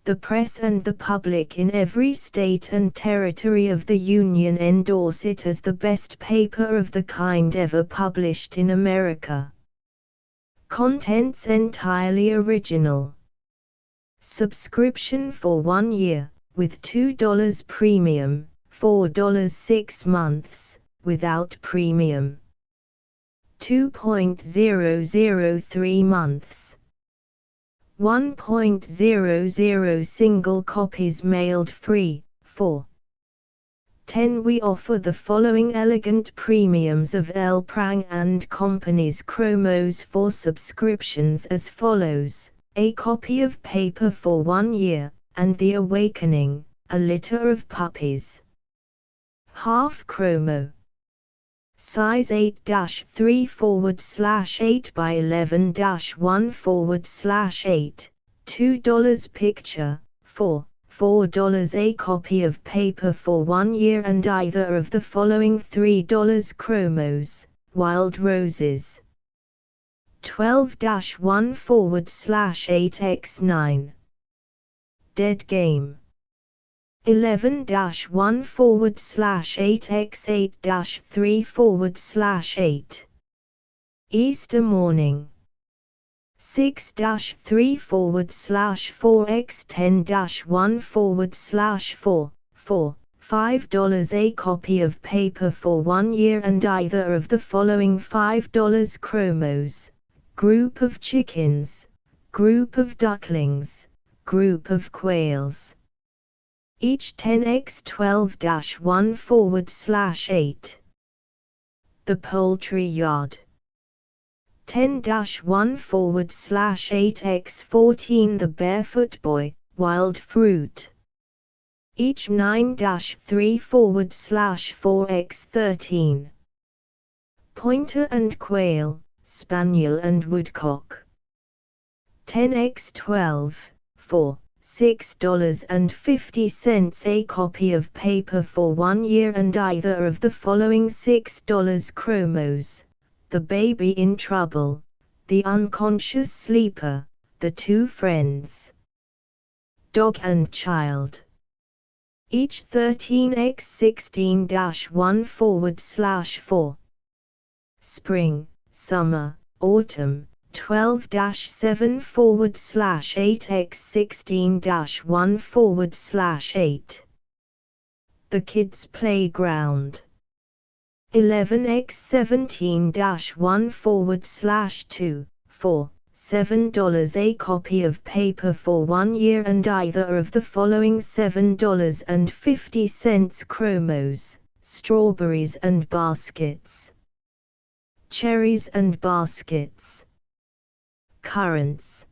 The press and the public in every state and territory of the Union endorse it as the best paper of the kind ever published in America. Contents entirely original. Subscription for 1 year, with $2 premium, $4 6 months, without premium. 2.003 months. 1.00 single copies mailed free, for 10 we offer the following elegant premiums of L. Prang and Company's chromos for subscriptions as follows: a copy of paper for 1 year, and The Awakening, a litter of puppies. Half chromo. Size 8-3/8 by 11-1/8, $2 picture, $4 a copy of paper for 1 year and either of the following $3 chromos, Wild Roses. 12-1/8x9. Dead Game. 11-1/8x8-3/8. Easter Morning. 6-3/4x10-1/4, $5 a copy of paper for 1 year and either of the following $5 chromos, group of chickens, group of ducklings, group of quails. Each 10x12-1/8. The poultry yard. 10-1/8x14. The barefoot boy, wild fruit. Each 9-3/4x13. Pointer and quail, spaniel and woodcock. 10x12, 4. $6.50. A copy of paper for 1 year and either of the following $6 chromos: the baby in trouble, the unconscious sleeper, the two friends. Dog and child. Each 13x16-1/4. Spring, summer, autumn. 12-7/8x16-1/8. The kids' playground. 11x17-1/2, 4. $7. A copy of paper for 1 year and either of the following $7.50 chromos: strawberries and baskets. Cherries and baskets. Currants.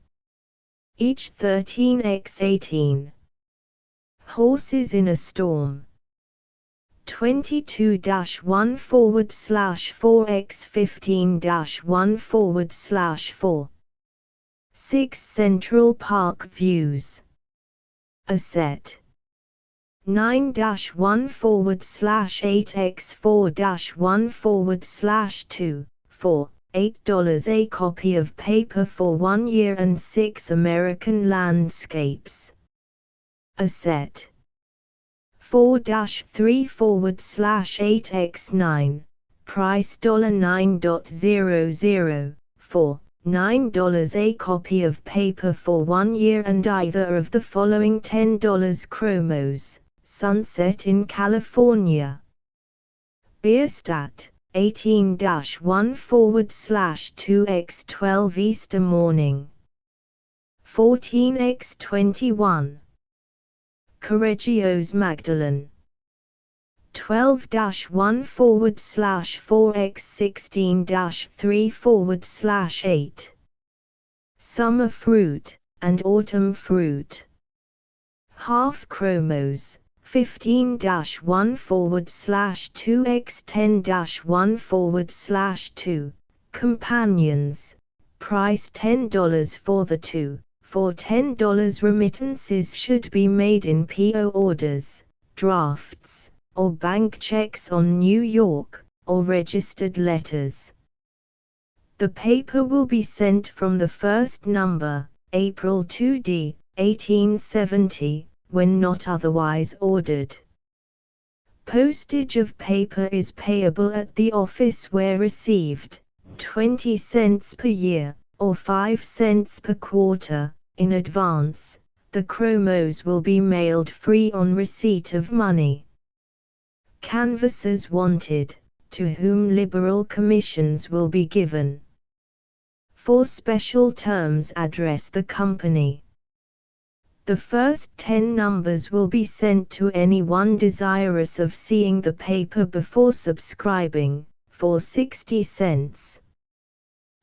Each 13x18. Horses in a storm. 22-1/4x15-1/4. 6 Central Park views. A set. 9-1/4x8x4-1/2, 4. $8. A copy of paper for 1 year and 6 American landscapes. A set. 4-3/8x9. Price $9.00, 4. $9. A copy of paper for 1 year and either of the following $10 chromos: sunset in California. Bierstadt. 18-1/2x12 Easter morning. 14x21. Correggio's Magdalene. 12-1/4x16-3/8. Summer fruit and autumn fruit. Half chromos. 15-1/2x10-1/2. Companions. Price $10 for the two. For $10 remittances should be made in PO orders, drafts, or bank checks on New York, or registered letters. The paper will be sent from the first number, April 2d, 1870, when not otherwise ordered. Postage of paper is payable at the office where received, 20 cents per year, or 5 cents per quarter, in advance. The chromos will be mailed free on receipt of money. Canvassers wanted, to whom liberal commissions will be given. For special terms address the company. The first 10 numbers will be sent to anyone desirous of seeing the paper before subscribing, for 60 cents.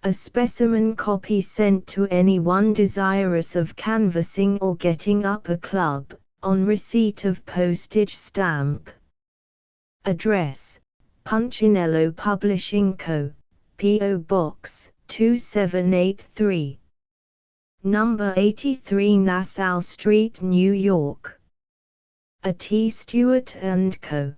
A specimen copy sent to anyone desirous of canvassing or getting up a club, on receipt of postage stamp. Address: Punchinello Publishing Co., P.O. Box 2783. Number 83 Nassau Street, New York. A T. Stewart & Co.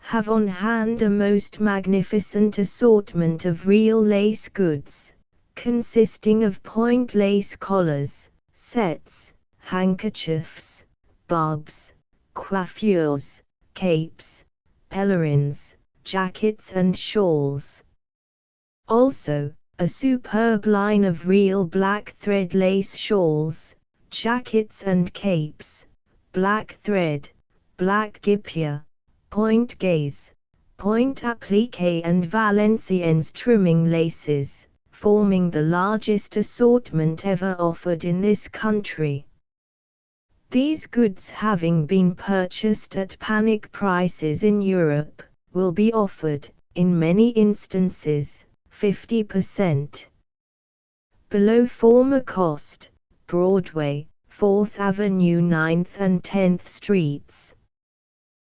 Have on hand a most magnificent assortment of real lace goods, consisting of point lace collars, sets, handkerchiefs, bobs, coiffures, capes, pelerines, jackets and shawls. Also, a superb line of real black thread lace shawls, jackets and capes, black thread, black guipure, point gaze, point applique and Valenciennes trimming laces, forming the largest assortment ever offered in this country. These goods, having been purchased at panic prices in Europe, will be offered, in many instances, 50% below former cost. Broadway, 4th Avenue, 9th and 10th Streets.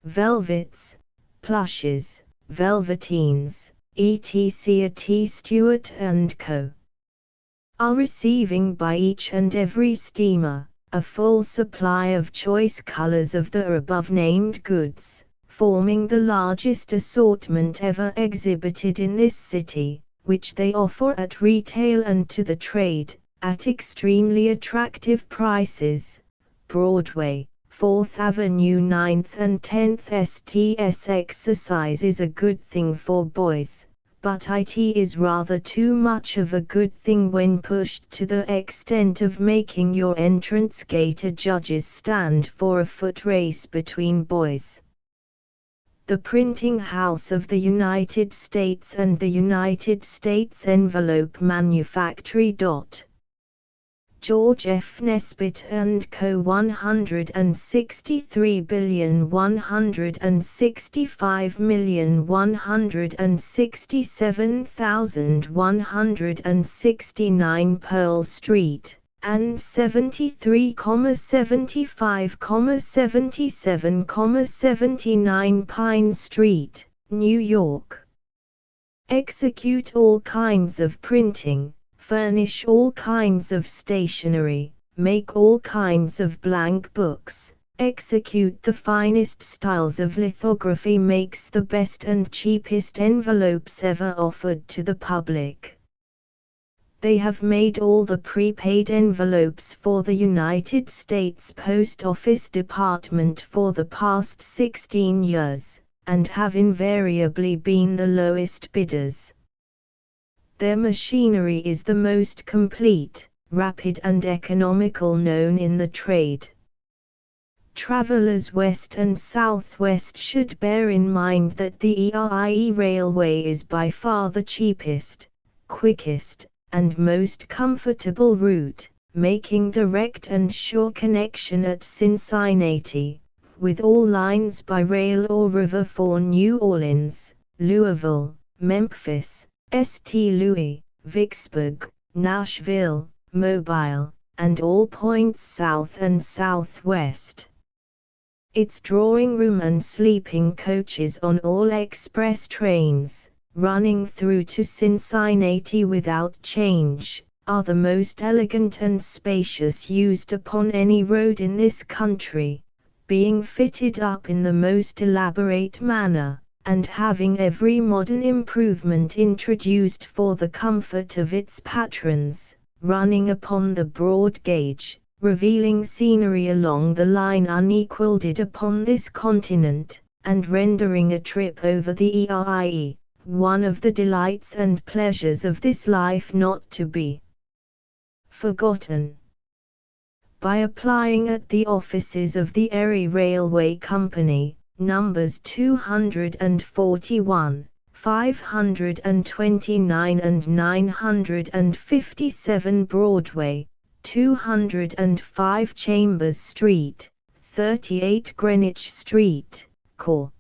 Velvets, plushes, velveteens, etc. at T. Stewart & Co. are receiving by each and every steamer a full supply of choice colors of the above-named goods, forming the largest assortment ever exhibited in this city, which they offer at retail and to the trade, at extremely attractive prices. Broadway, 4th Avenue, 9th and 10th Sts. Exercise is a good thing for boys, but it is rather too much of a good thing when pushed to the extent of making your entrance gate a judge's stand for a foot race between boys. The Printing House of the United States and the United States Envelope Manufactory. George F. Nesbitt & Co. 163,165,167,169 Pearl Street, and 73,75,77,79 Pine Street, New York. Execute all kinds of printing, furnish all kinds of stationery, make all kinds of blank books, execute the finest styles of lithography, makes the best and cheapest envelopes ever offered to the public. They have made all the prepaid envelopes for the United States Post Office Department for the past 16 years, and have invariably been the lowest bidders. Their machinery is the most complete, rapid and economical known in the trade. Travelers west and southwest should bear in mind that the ERIE Railway is by far the cheapest, quickest, and most comfortable route, making direct and sure connection at Cincinnati, with all lines by rail or river for New Orleans, Louisville, Memphis, St. Louis, Vicksburg, Nashville, Mobile, and all points south and southwest. Its drawing room and sleeping coaches on all express trains, running through to Cincinnati without change, are the most elegant and spacious used upon any road in this country, being fitted up in the most elaborate manner, and having every modern improvement introduced for the comfort of its patrons, running upon the broad gauge, revealing scenery along the line unequaled upon this continent, and rendering a trip over the ERIE one of the delights and pleasures of this life not to be forgotten. By applying at the offices of the Erie Railway Company, numbers 241, 529 and 957 Broadway, 205 Chambers Street, 38 Greenwich Street, Cor.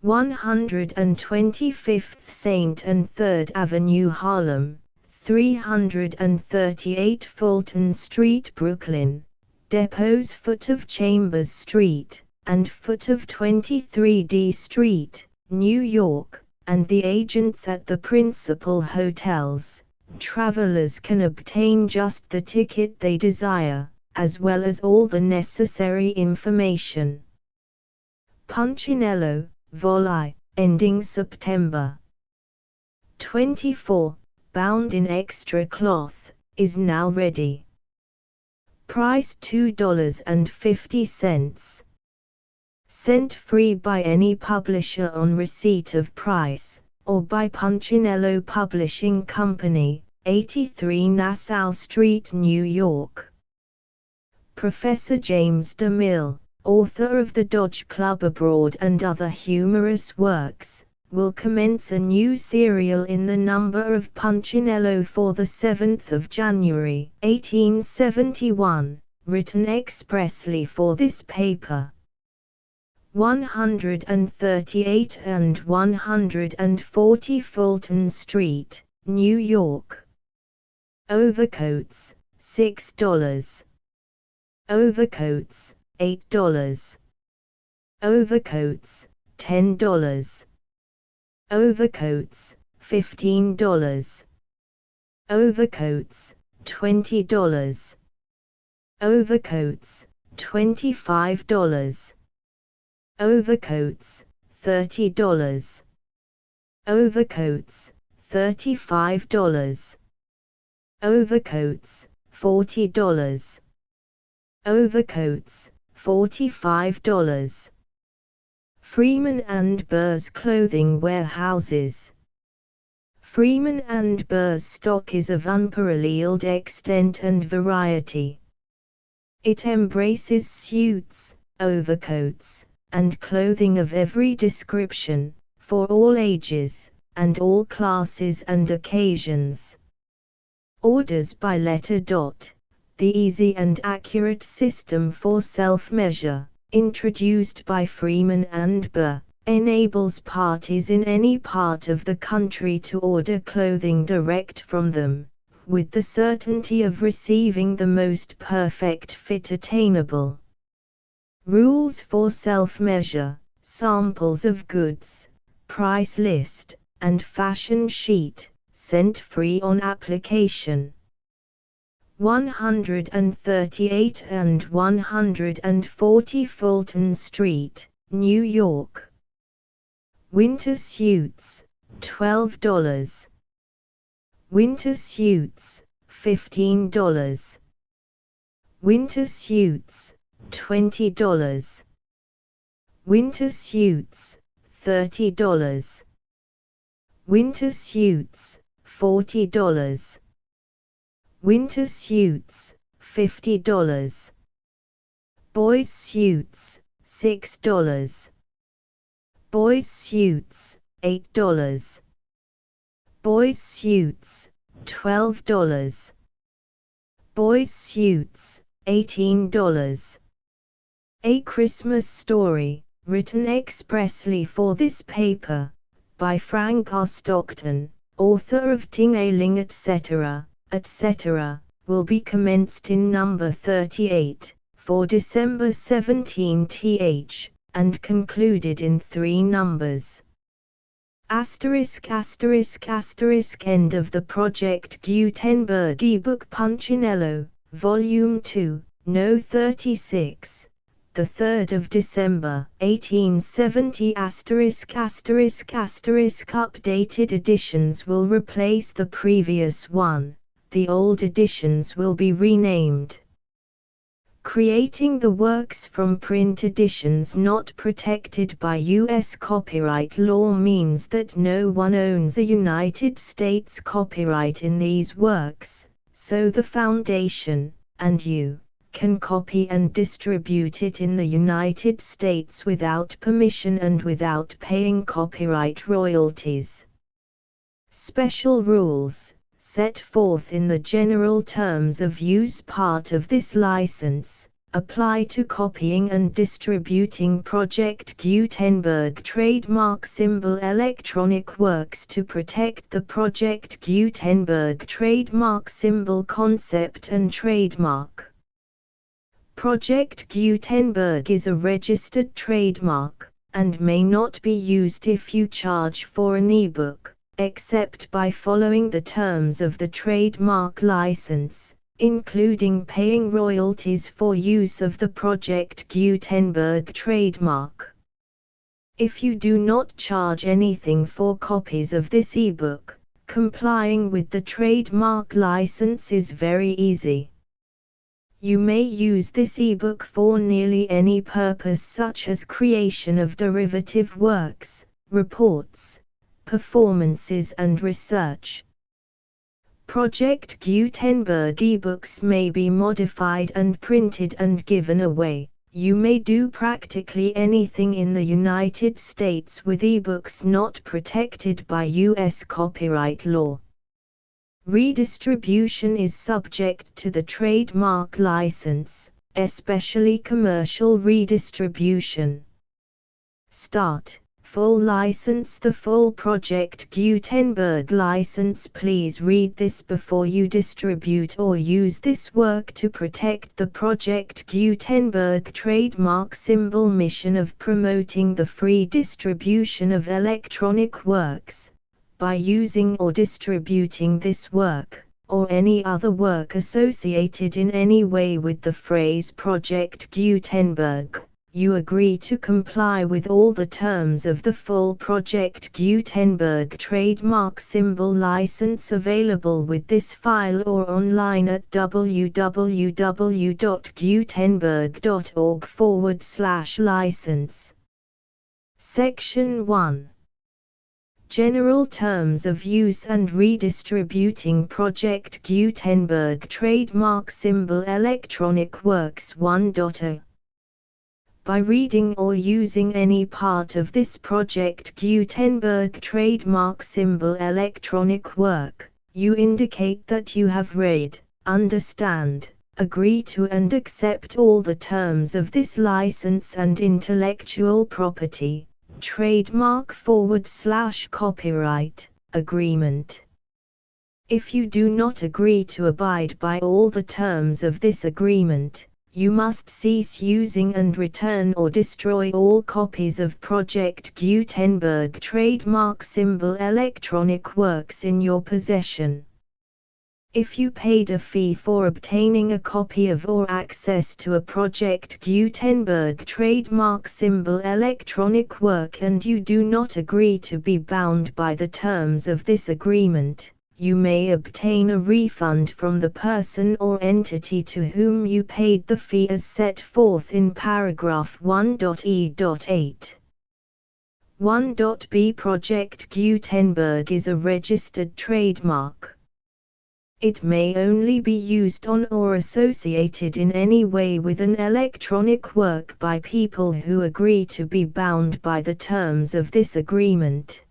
125th St. and 3rd Avenue Harlem, 338 Fulton Street Brooklyn, depots foot of Chambers Street, and foot of 23D Street, New York, and the agents at the principal hotels. Travelers can obtain just the ticket they desire, as well as all the necessary information. Punchinello, Vol. I, ending September 24, bound in extra cloth, is now ready. Price $2.50. Sent free by any publisher on receipt of price, or by Punchinello Publishing Company, 83 Nassau Street, New York. Professor James DeMille, author of The Dodge Club Abroad and other humorous works, will commence a new serial in the number of Punchinello for the 7th of January, 1871, written expressly for this paper. 138 and 140 Fulton Street, New York. Overcoats, $6. Overcoats, $8. Overcoats, $10. Overcoats, $15. Overcoats, $20. Overcoats, $25. Overcoats, $30. Overcoats, $35. Overcoats, $40. Overcoats, $45. Freeman and Burr's Clothing Warehouses. Freeman and Burr's stock is of unparalleled extent and variety. It embraces suits, overcoats, and clothing of every description, for all ages, and all classes and occasions. Orders by letter. The easy and accurate system for self-measure, introduced by Freeman and Burr, enables parties in any part of the country to order clothing direct from them, with the certainty of receiving the most perfect fit attainable. Rules for self-measure, samples of goods, price list, and fashion sheet, sent free on application. 138 and 140 Fulton Street, New York. Winter suits, $12. Winter suits, $15. Winter suits, $20. Winter suits, $30. Winter suits, $40. Winter suits, $50. Boys suits, $6. Boys suits, $8. Boys suits, $12. Boys suits, $18. A Christmas Story, written expressly for this paper, by Frank R. Stockton, author of Ting Ailing etc., etc., will be commenced in number 38, for December 17th, and concluded in 3 numbers. Asterisk asterisk asterisk end of the Project Gutenberg ebook Punchinello, Volume 2, No. 36, the 3rd of December, 1870 asterisk asterisk asterisk updated editions will replace the previous one, the old editions will be renamed. Creating the works from print editions not protected by U.S. copyright law means that no one owns a United States copyright in these works, so the Foundation, and you, can copy and distribute it in the United States without permission and without paying copyright royalties. Special rules, set forth in the general terms of use part of this license, apply to copying and distributing Project Gutenberg trademark symbol electronic works to protect the Project Gutenberg trademark symbol concept and trademark. Project Gutenberg is a registered trademark, and may not be used if you charge for an ebook, except by following the terms of the trademark license, including paying royalties for use of the Project Gutenberg trademark. If you do not charge anything for copies of this ebook, complying with the trademark license is very easy. You may use this ebook for nearly any purpose such as creation of derivative works, reports, performances and research. Project Gutenberg ebooks may be modified and printed and given away, You may do practically anything in the United States with ebooks not protected by U.S. copyright law. Redistribution is subject to the trademark license, especially commercial redistribution. Start. Full license. The full Project Gutenberg license. Please read this before you distribute or use this work to protect the Project Gutenberg trademark symbol mission of promoting the free distribution of electronic works. By using or distributing this work, or any other work associated in any way with the phrase Project Gutenberg, you agree to comply with all the terms of the full Project Gutenberg trademark symbol license available with this file or online at www.gutenberg.org/license. Section 1. General Terms of Use and Redistributing Project Gutenberg Trademark Symbol Electronic Works 1.0. By reading or using any part of this Project Gutenberg trademark symbol electronic work, you indicate that you have read, understand, agree to and accept all the terms of this license and intellectual property, trademark/copyright, agreement. If you do not agree to abide by all the terms of this agreement, you must cease using and return or destroy all copies of Project Gutenberg trademark symbol electronic works in your possession. If you paid a fee for obtaining a copy of or access to a Project Gutenberg trademark symbol electronic work and you do not agree to be bound by the terms of this agreement, you may obtain a refund from the person or entity to whom you paid the fee as set forth in paragraph 1.e.8. 1.b Project Gutenberg is a registered trademark. It may only be used on or associated in any way with an electronic work by people who agree to be bound by the terms of this agreement.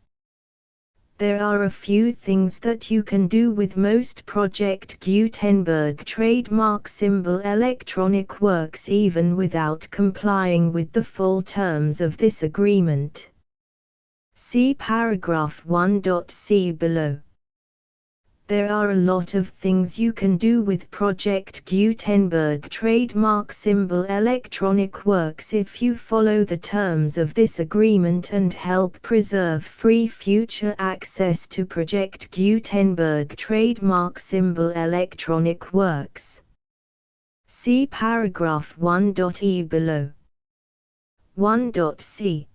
There are a few things that you can do with most Project Gutenberg trademark symbol electronic works even without complying with the full terms of this agreement. See paragraph 1.c below. There are a lot of things you can do with Project Gutenberg trademark symbol electronic works if you follow the terms of this agreement and help preserve free future access to Project Gutenberg trademark symbol electronic works. See paragraph 1.e below. 1.c.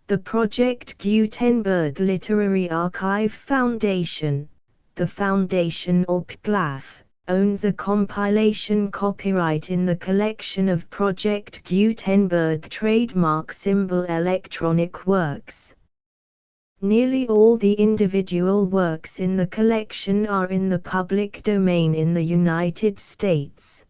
The Project Gutenberg Literary Archive Foundation, the Foundation or PGLAF, owns a compilation copyright in the collection of Project Gutenberg trademark symbol electronic works. Nearly all the individual works in the collection are in the public domain in the United States.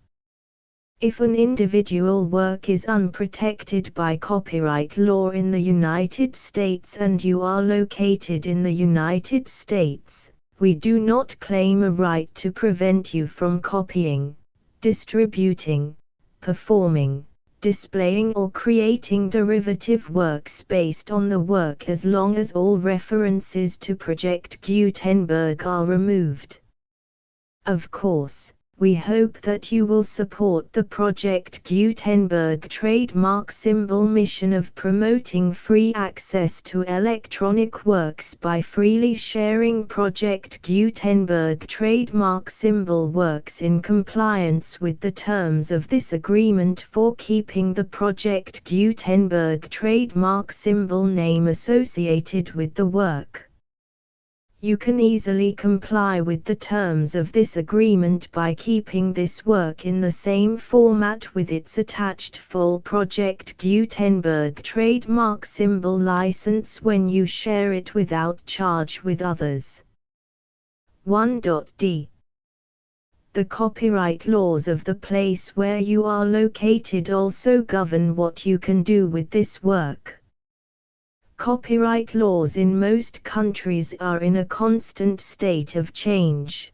If an individual work is unprotected by copyright law in the United States and you are located in the United States, we do not claim a right to prevent you from copying, distributing, performing, displaying or creating derivative works based on the work as long as all references to Project Gutenberg are removed. Of course, we hope that you will support the Project Gutenberg trademark symbol mission of promoting free access to electronic works by freely sharing Project Gutenberg trademark symbol works in compliance with the terms of this agreement for keeping the Project Gutenberg trademark symbol name associated with the work. You can easily comply with the terms of this agreement by keeping this work in the same format with its attached full Project Gutenberg trademark symbol license when you share it without charge with others. 1.d. The copyright laws of the place where you are located also govern what you can do with this work. Copyright laws in most countries are in a constant state of change.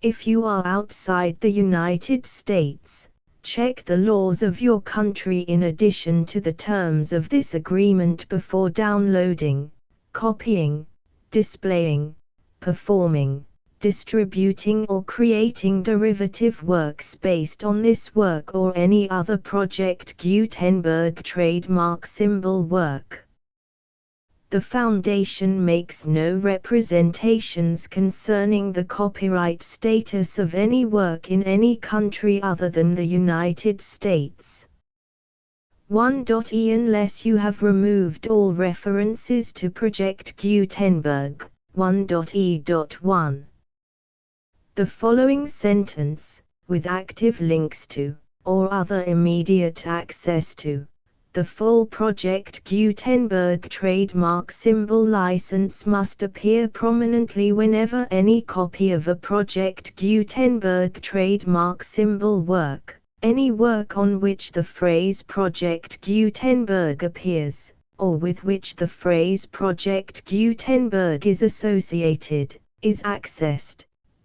If you are outside the United States, check the laws of your country in addition to the terms of this agreement before downloading, copying, displaying, performing, distributing or creating derivative works based on this work or any other Project Gutenberg trademark symbol work. The Foundation makes no representations concerning the copyright status of any work in any country other than the United States. 1.e Unless you have removed all references to Project Gutenberg, 1.e.1. The following sentence, with active links to, or other immediate access to, the full Project Gutenberg trademark symbol license must appear prominently whenever any copy of a Project Gutenberg trademark symbol work, any work on which the phrase Project Gutenberg appears, or with which the phrase Project Gutenberg is associated, is accessed,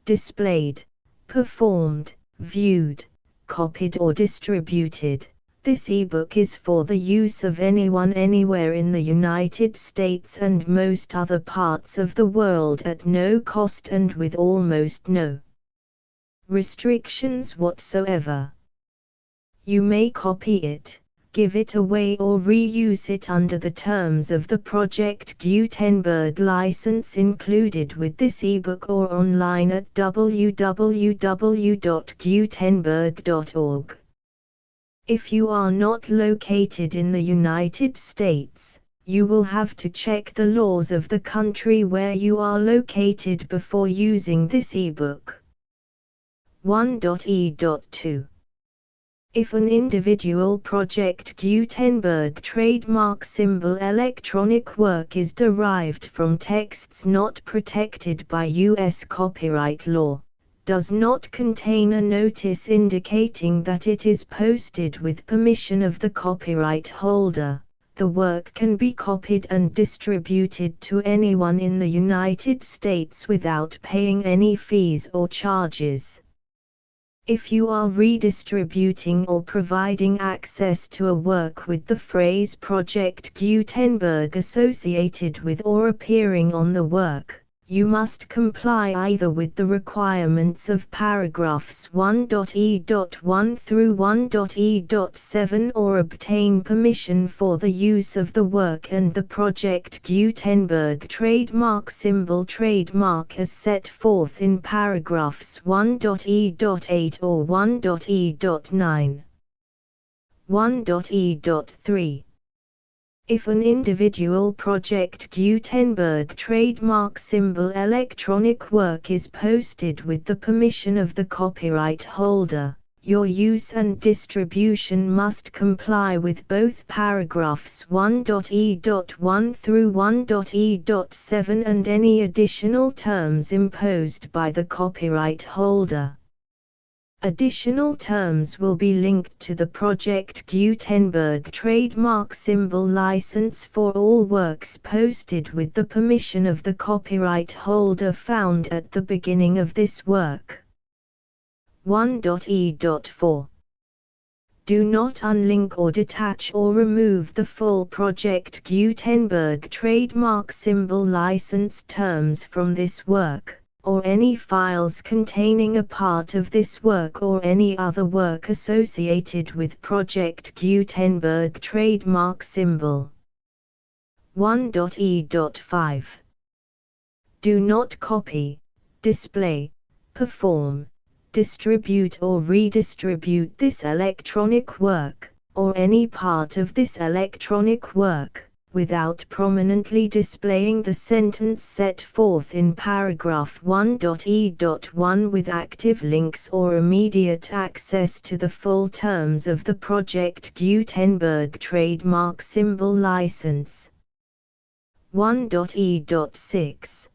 displayed, performed, viewed, copied or distributed. This ebook is for the use of anyone anywhere in the United States and most other parts of the world at no cost and with almost no restrictions whatsoever. You may copy it, give it away or reuse it under the terms of the Project Gutenberg license included with this ebook or online at www.gutenberg.org. If you are not located in the United States, you will have to check the laws of the country where you are located before using this ebook. 1.e.2. If an individual Project Gutenberg trademark symbol electronic work is derived from texts not protected by U.S. copyright law, does not contain a notice indicating that it is posted with permission of the copyright holder, the work can be copied and distributed to anyone in the United States without paying any fees or charges. If you are redistributing or providing access to a work with the phrase Project Gutenberg associated with or appearing on the work, you must comply either with the requirements of paragraphs 1.e.1 through 1.e.7 or obtain permission for the use of the work and the Project Gutenberg trademark symbol trademark as set forth in paragraphs 1.e.8 or 1.e.9. 1.e.3. If an individual Project Gutenberg trademark symbol electronic work is posted with the permission of the copyright holder, your use and distribution must comply with both paragraphs 1.e.1 through 1.e.7 and any additional terms imposed by the copyright holder. Additional terms will be linked to the Project Gutenberg trademark symbol license for all works posted with the permission of the copyright holder found at the beginning of this work. 1.e.4. Do not unlink or detach or remove the full Project Gutenberg trademark symbol license terms from this work, or any files containing a part of this work or any other work associated with Project Gutenberg trademark symbol. 1.e.5. Do not copy, display, perform, distribute or redistribute this electronic work, or any part of this electronic work, without prominently displaying the sentence set forth in paragraph 1.e.1 with active links or immediate access to the full terms of the Project Gutenberg trademark symbol license. 1.e.6.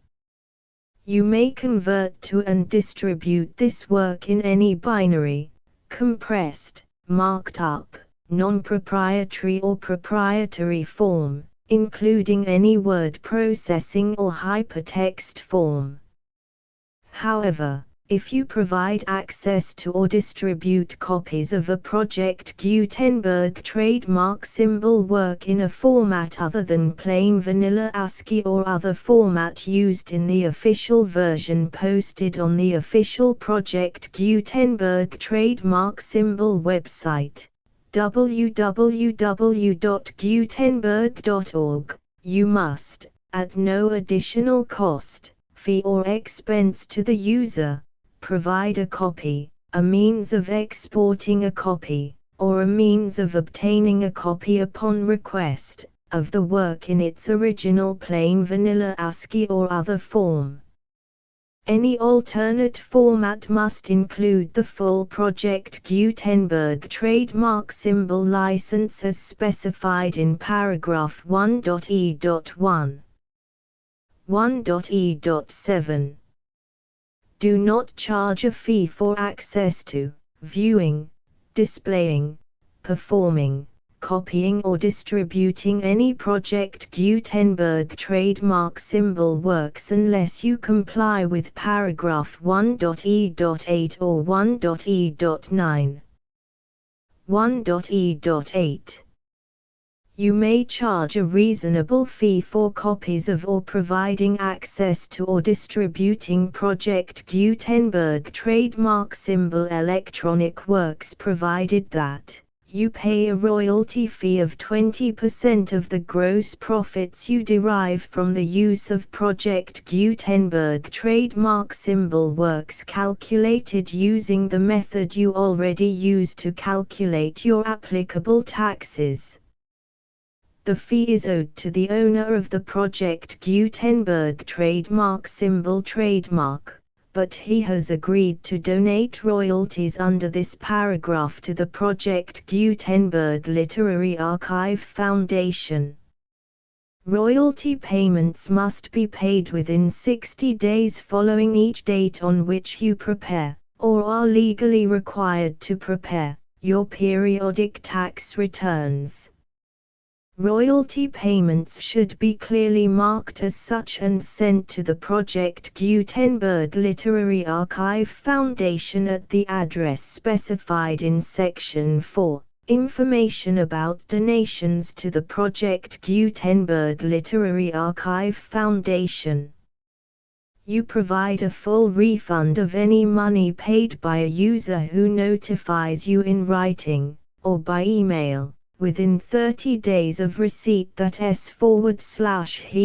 You may convert to and distribute this work in any binary, compressed, marked up, non-proprietary or proprietary form, including any word processing or hypertext form. However, if you provide access to or distribute copies of a Project Gutenberg trademark symbol work in a format other than plain vanilla ASCII or other format used in the official version posted on the official Project Gutenberg trademark symbol website, www.gutenberg.org, you must, at no additional cost, fee or expense to the user, provide a copy, a means of exporting a copy, or a means of obtaining a copy upon request, of the work in its original plain vanilla ASCII or other form. Any alternate format must include the full Project Gutenberg trademark symbol license as specified in paragraph 1.e.1. 1.e.7. Do not charge a fee for access to, viewing, displaying, performing, copying or distributing any Project Gutenberg trademark symbol works unless you comply with paragraph 1.e.8 or 1.e.9. 1.e.8. You may charge a reasonable fee for copies of or providing access to or distributing Project Gutenberg trademark symbol electronic works provided that you pay a royalty fee of 20% of the gross profits you derive from the use of Project Gutenberg trademark symbol works calculated using the method you already use to calculate your applicable taxes. The fee is owed to the owner of the Project Gutenberg trademark symbol trademark, but he has agreed to donate royalties under this paragraph to the Project Gutenberg Literary Archive Foundation. Royalty payments must be paid within 60 days following each date on which you prepare, or are legally required to prepare, your periodic tax returns. Royalty payments should be clearly marked as such and sent to the Project Gutenberg Literary Archive Foundation at the address specified in Section 4, Information about donations to the Project Gutenberg Literary Archive Foundation. You provide a full refund of any money paid by a user who notifies you in writing, or by email, within 30 days of receipt that he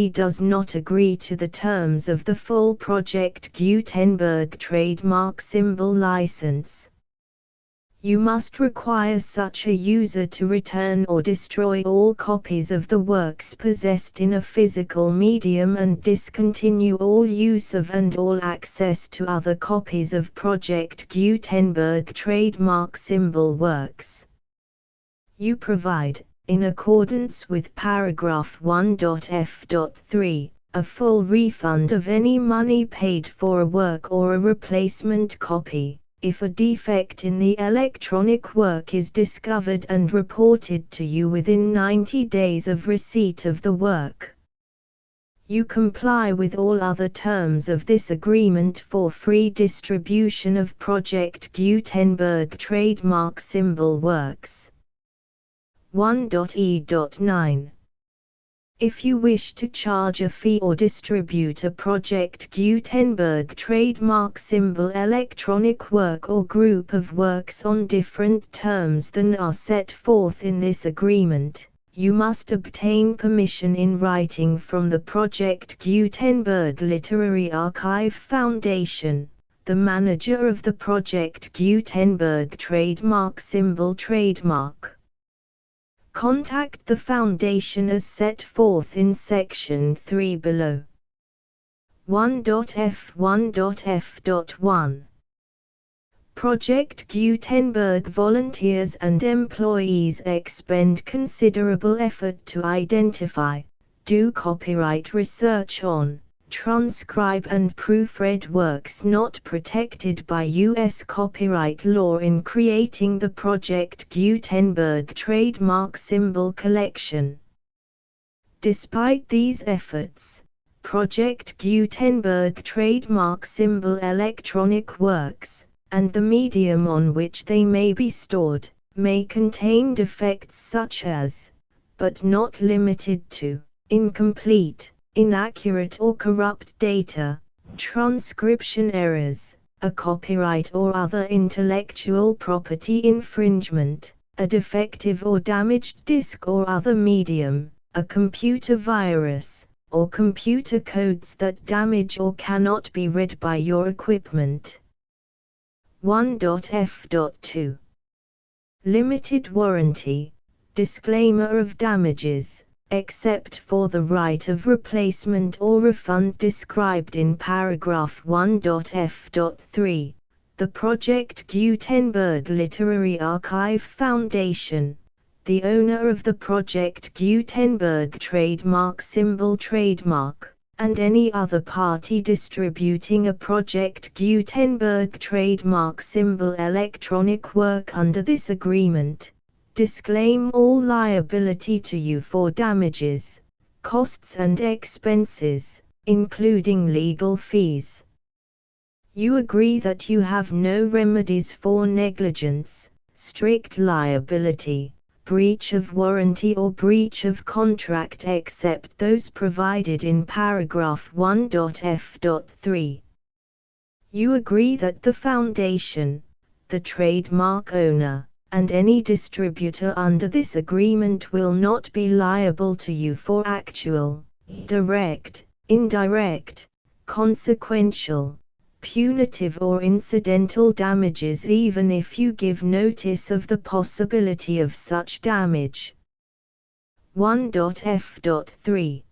does not agree to the terms of the full Project Gutenberg trademark symbol license. You must require such a user to return or destroy all copies of the works possessed in a physical medium and discontinue all use of and all access to other copies of Project Gutenberg trademark symbol works. You provide, in accordance with paragraph 1.f.3, a full refund of any money paid for a work or a replacement copy, if a defect in the electronic work is discovered and reported to you within 90 days of receipt of the work. You comply with all other terms of this agreement for free distribution of Project Gutenberg trademark symbol works. 1.e.9. If you wish to charge a fee or distribute a Project Gutenberg trademark symbol electronic work or group of works on different terms than are set forth in this agreement, you must obtain permission in writing from the Project Gutenberg Literary Archive Foundation, the manager of the Project Gutenberg trademark symbol trademark. Contact the Foundation as set forth in Section 3 below. 1.f1.f.1. Project Gutenberg volunteers and employees expend considerable effort to identify, do copyright research on, transcribe and proofread works not protected by U.S. copyright law in creating the Project Gutenberg trademark symbol collection. Despite these efforts, Project Gutenberg trademark symbol electronic works, and the medium on which they may be stored, may contain defects such as, but not limited to, incomplete, inaccurate or corrupt data, transcription errors, a copyright or other intellectual property infringement, a defective or damaged disk or other medium, a computer virus, or computer codes that damage or cannot be read by your equipment. 1.f.2 Limited warranty, disclaimer of damages, except for the right of replacement or refund described in paragraph 1.f.3, the Project Gutenberg Literary Archive Foundation, the owner of the Project Gutenberg trademark symbol trademark, and any other party distributing a Project Gutenberg trademark symbol electronic work under this agreement, disclaim all liability to you for damages, costs and expenses, including legal fees. You agree that you have no remedies for negligence, strict liability, breach of warranty or breach of contract except those provided in paragraph 1.f.3. You agree that the Foundation, the trademark owner, and any distributor under this agreement will not be liable to you for actual, direct, indirect, consequential, punitive or incidental damages even if you give notice of the possibility of such damage. 1.f.3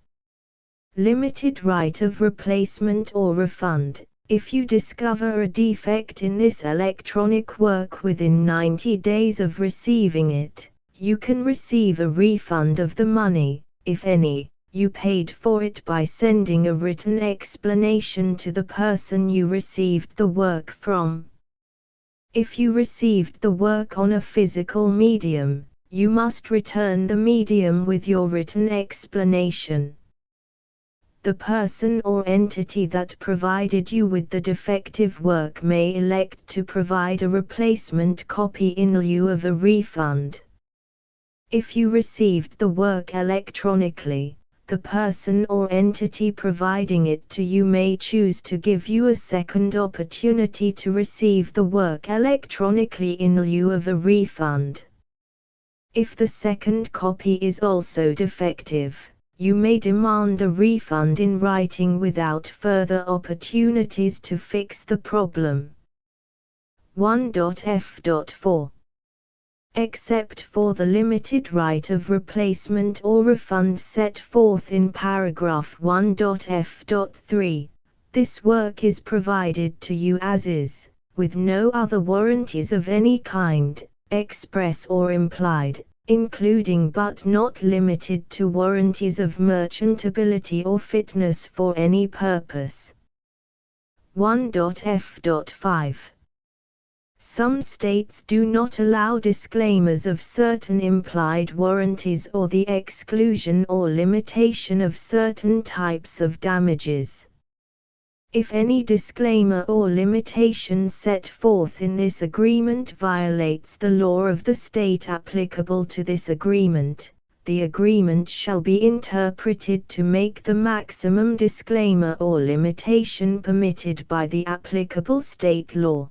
Limited right of replacement or refund. If you discover a defect in this electronic work within 90 days of receiving it, you can receive a refund of the money, if any, you paid for it by sending a written explanation to the person you received the work from. If you received the work on a physical medium, you must return the medium with your written explanation. The person or entity that provided you with the defective work may elect to provide a replacement copy in lieu of a refund. If you received the work electronically, the person or entity providing it to you may choose to give you a second opportunity to receive the work electronically in lieu of a refund. If the second copy is also defective, you may demand a refund in writing without further opportunities to fix the problem. 1.f.4 Except for the limited right of replacement or refund set forth in paragraph 1.f.3, this work is provided to you as is, with no other warranties of any kind, express or implied, including but not limited to warranties of merchantability or fitness for any purpose. 1.f.5 Some states do not allow disclaimers of certain implied warranties or the exclusion or limitation of certain types of damages. If any disclaimer or limitation set forth in this agreement violates the law of the state applicable to this agreement, the agreement shall be interpreted to make the maximum disclaimer or limitation permitted by the applicable state law.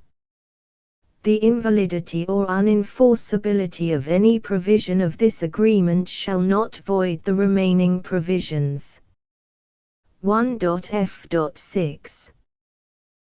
The invalidity or unenforceability of any provision of this agreement shall not void the remaining provisions. 1.f.6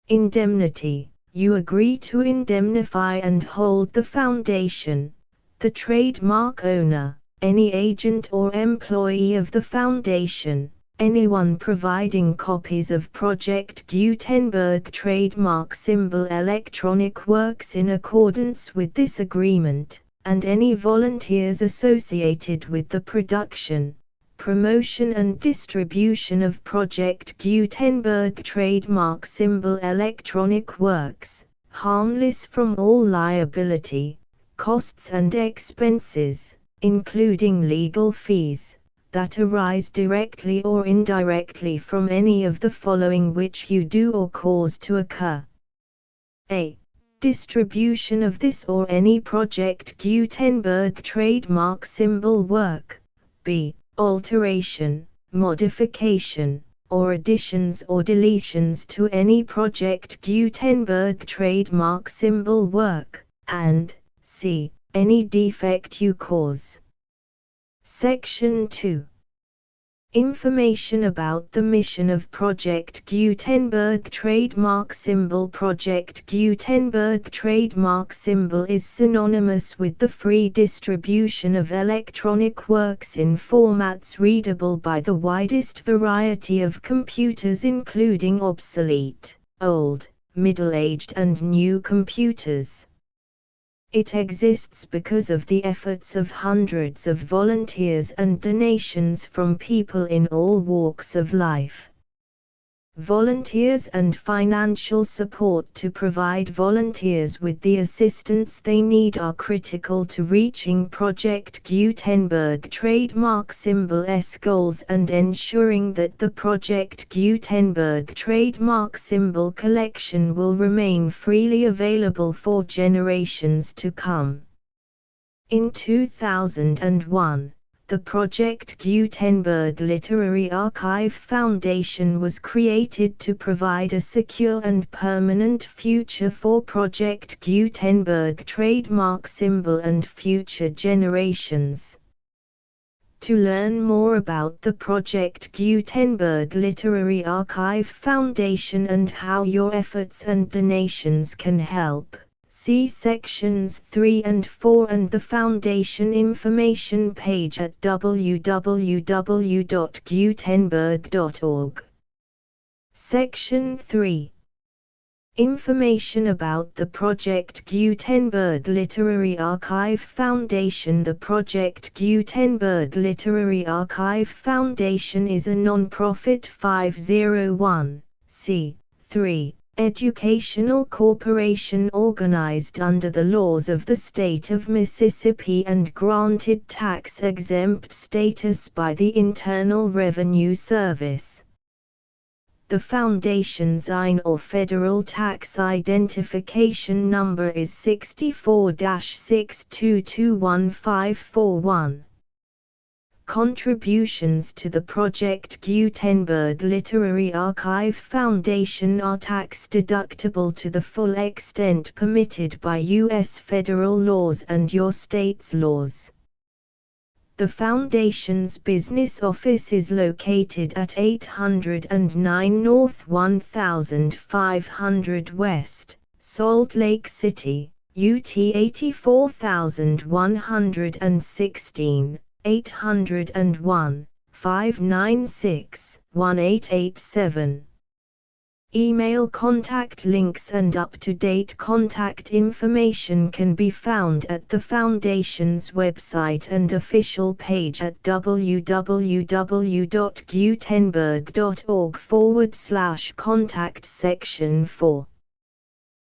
Indemnity. You agree to indemnify and hold the Foundation, the trademark owner, any agent or employee of the Foundation, anyone providing copies of Project Gutenberg trademark symbol electronic works in accordance with this agreement, and any volunteers associated with the production, promotion and distribution of Project Gutenberg trademark symbol electronic works, harmless from all liability, costs and expenses, including legal fees, that arise directly or indirectly from any of the following which you do or cause to occur. A. Distribution of this or any Project Gutenberg trademark symbol work. B. Alteration, modification, or additions or deletions to any Project Gutenberg trademark symbol work, and C. Any defect you cause. Section 2. Information about the mission of Project Gutenberg trademark symbol. Project Gutenberg trademark symbol is synonymous with the free distribution of electronic works in formats readable by the widest variety of computers, including obsolete, old, middle-aged and new computers. It exists because of the efforts of hundreds of volunteers and donations from people in all walks of life. Volunteers and financial support to provide volunteers with the assistance they need are critical to reaching Project Gutenberg trademark symbol's goals and ensuring that the Project Gutenberg trademark symbol collection will remain freely available for generations to come. In 2001, the Project Gutenberg Literary Archive Foundation was created to provide a secure and permanent future for Project Gutenberg trademark symbol and future generations. To learn more about the Project Gutenberg Literary Archive Foundation and how your efforts and donations can help, see sections 3 and 4 and the Foundation information page at www.gutenberg.org. Section 3. Information about the Project Gutenberg Literary Archive Foundation. The Project Gutenberg Literary Archive Foundation is a non-profit 501(c)(3) educational corporation organized under the laws of the state of Mississippi and granted tax-exempt status by the Internal Revenue Service. The Foundation's IN or Federal Tax Identification Number is 64-6221541. Contributions to the Project Gutenberg Literary Archive Foundation are tax-deductible to the full extent permitted by U.S. federal laws and your state's laws. The Foundation's business office is located at 809 North 1500 West, Salt Lake City, UT 84116. 801-596-1887. Email contact links and up-to-date contact information can be found at the Foundation's website and official page at www.gutenberg.org/contact section 4.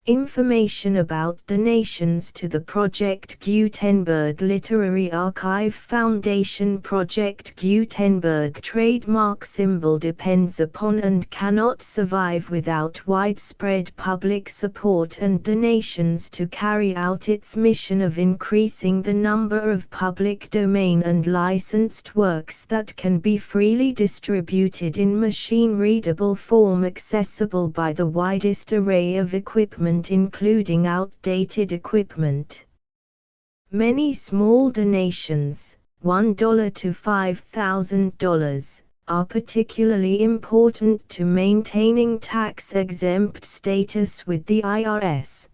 Information about donations to the Project Gutenberg Literary Archive Foundation. Project Gutenberg trademark symbol depends upon and cannot survive without widespread public support and donations to carry out its mission of increasing the number of public domain and licensed works that can be freely distributed in machine-readable form accessible by the widest array of equipment, including outdated equipment. Many small donations, $1 to $5,000, are particularly important to maintaining tax-exempt status with the IRS.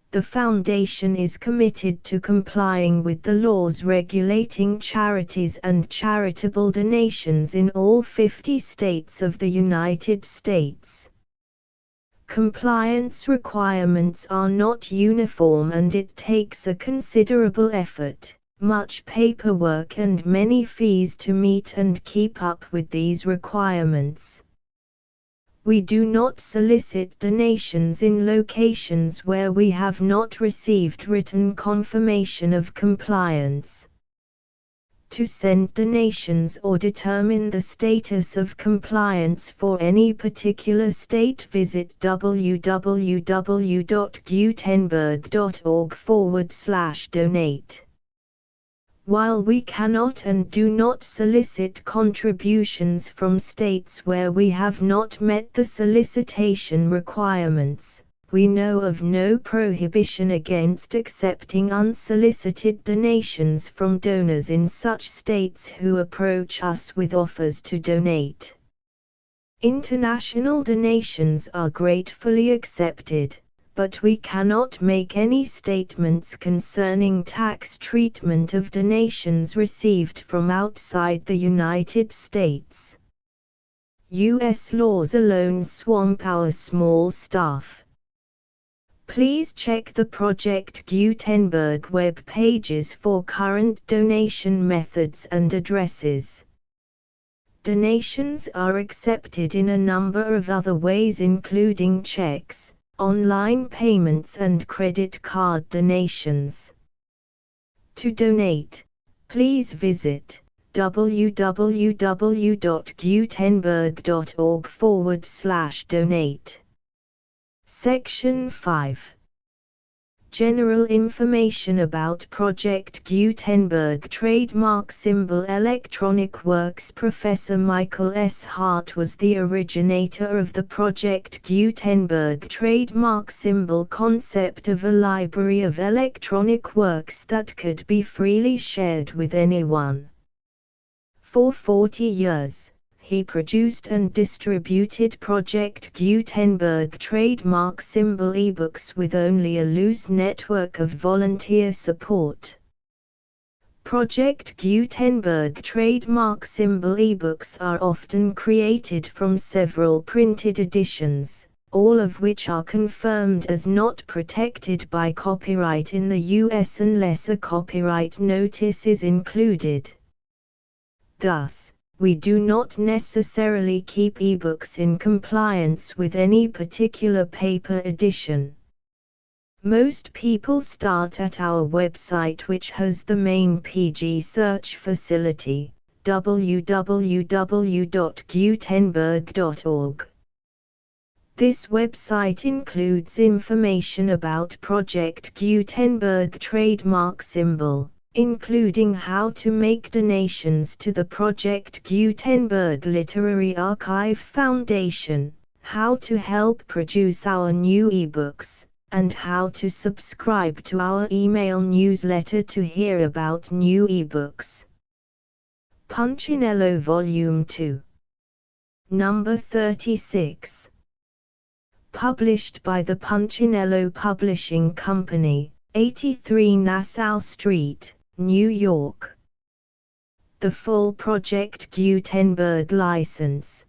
The Foundation is committed to complying with the laws regulating charities and charitable donations in all 50 states of the United States. Compliance requirements are not uniform and it takes a considerable effort, much paperwork and many fees to meet and keep up with these requirements. We do not solicit donations in locations where we have not received written confirmation of compliance. To send donations or determine the status of compliance for any particular state, visit www.gutenberg.org/donate. While we cannot and do not solicit contributions from states where we have not met the solicitation requirements, we know of no prohibition against accepting unsolicited donations from donors in such states who approach us with offers to donate. International donations are gratefully accepted, but we cannot make any statements concerning tax treatment of donations received from outside the United States. U.S. laws alone swamp our small staff. Please check the Project Gutenberg web pages for current donation methods and addresses. Donations are accepted in a number of other ways, including checks, online payments and credit card donations. To donate, please visit www.gutenberg.org/donate. Section 5. General information about Project Gutenberg trademark symbol Electronic Works. Professor Michael S. Hart was the originator of the Project Gutenberg trademark symbol concept of a library of electronic works that could be freely shared with anyone. For 40 years, he produced and distributed Project Gutenberg trademark symbol ebooks with only a loose network of volunteer support. Project Gutenberg trademark symbol ebooks are often created from several printed editions, all of which are confirmed as not protected by copyright in the US unless a copyright notice is included. Thus, we do not necessarily keep ebooks in compliance with any particular paper edition. Most people start at our website, which has the main PG search facility, www.gutenberg.org. This website includes information about Project Gutenberg trademark symbol, including how to make donations to the Project Gutenberg Literary Archive Foundation, how to help produce our new ebooks, and how to subscribe to our email newsletter to hear about new ebooks. Punchinello Volume 2. Number 36. Published by the Punchinello Publishing Company, 83 Nassau Street, New York. The full Project Gutenberg license,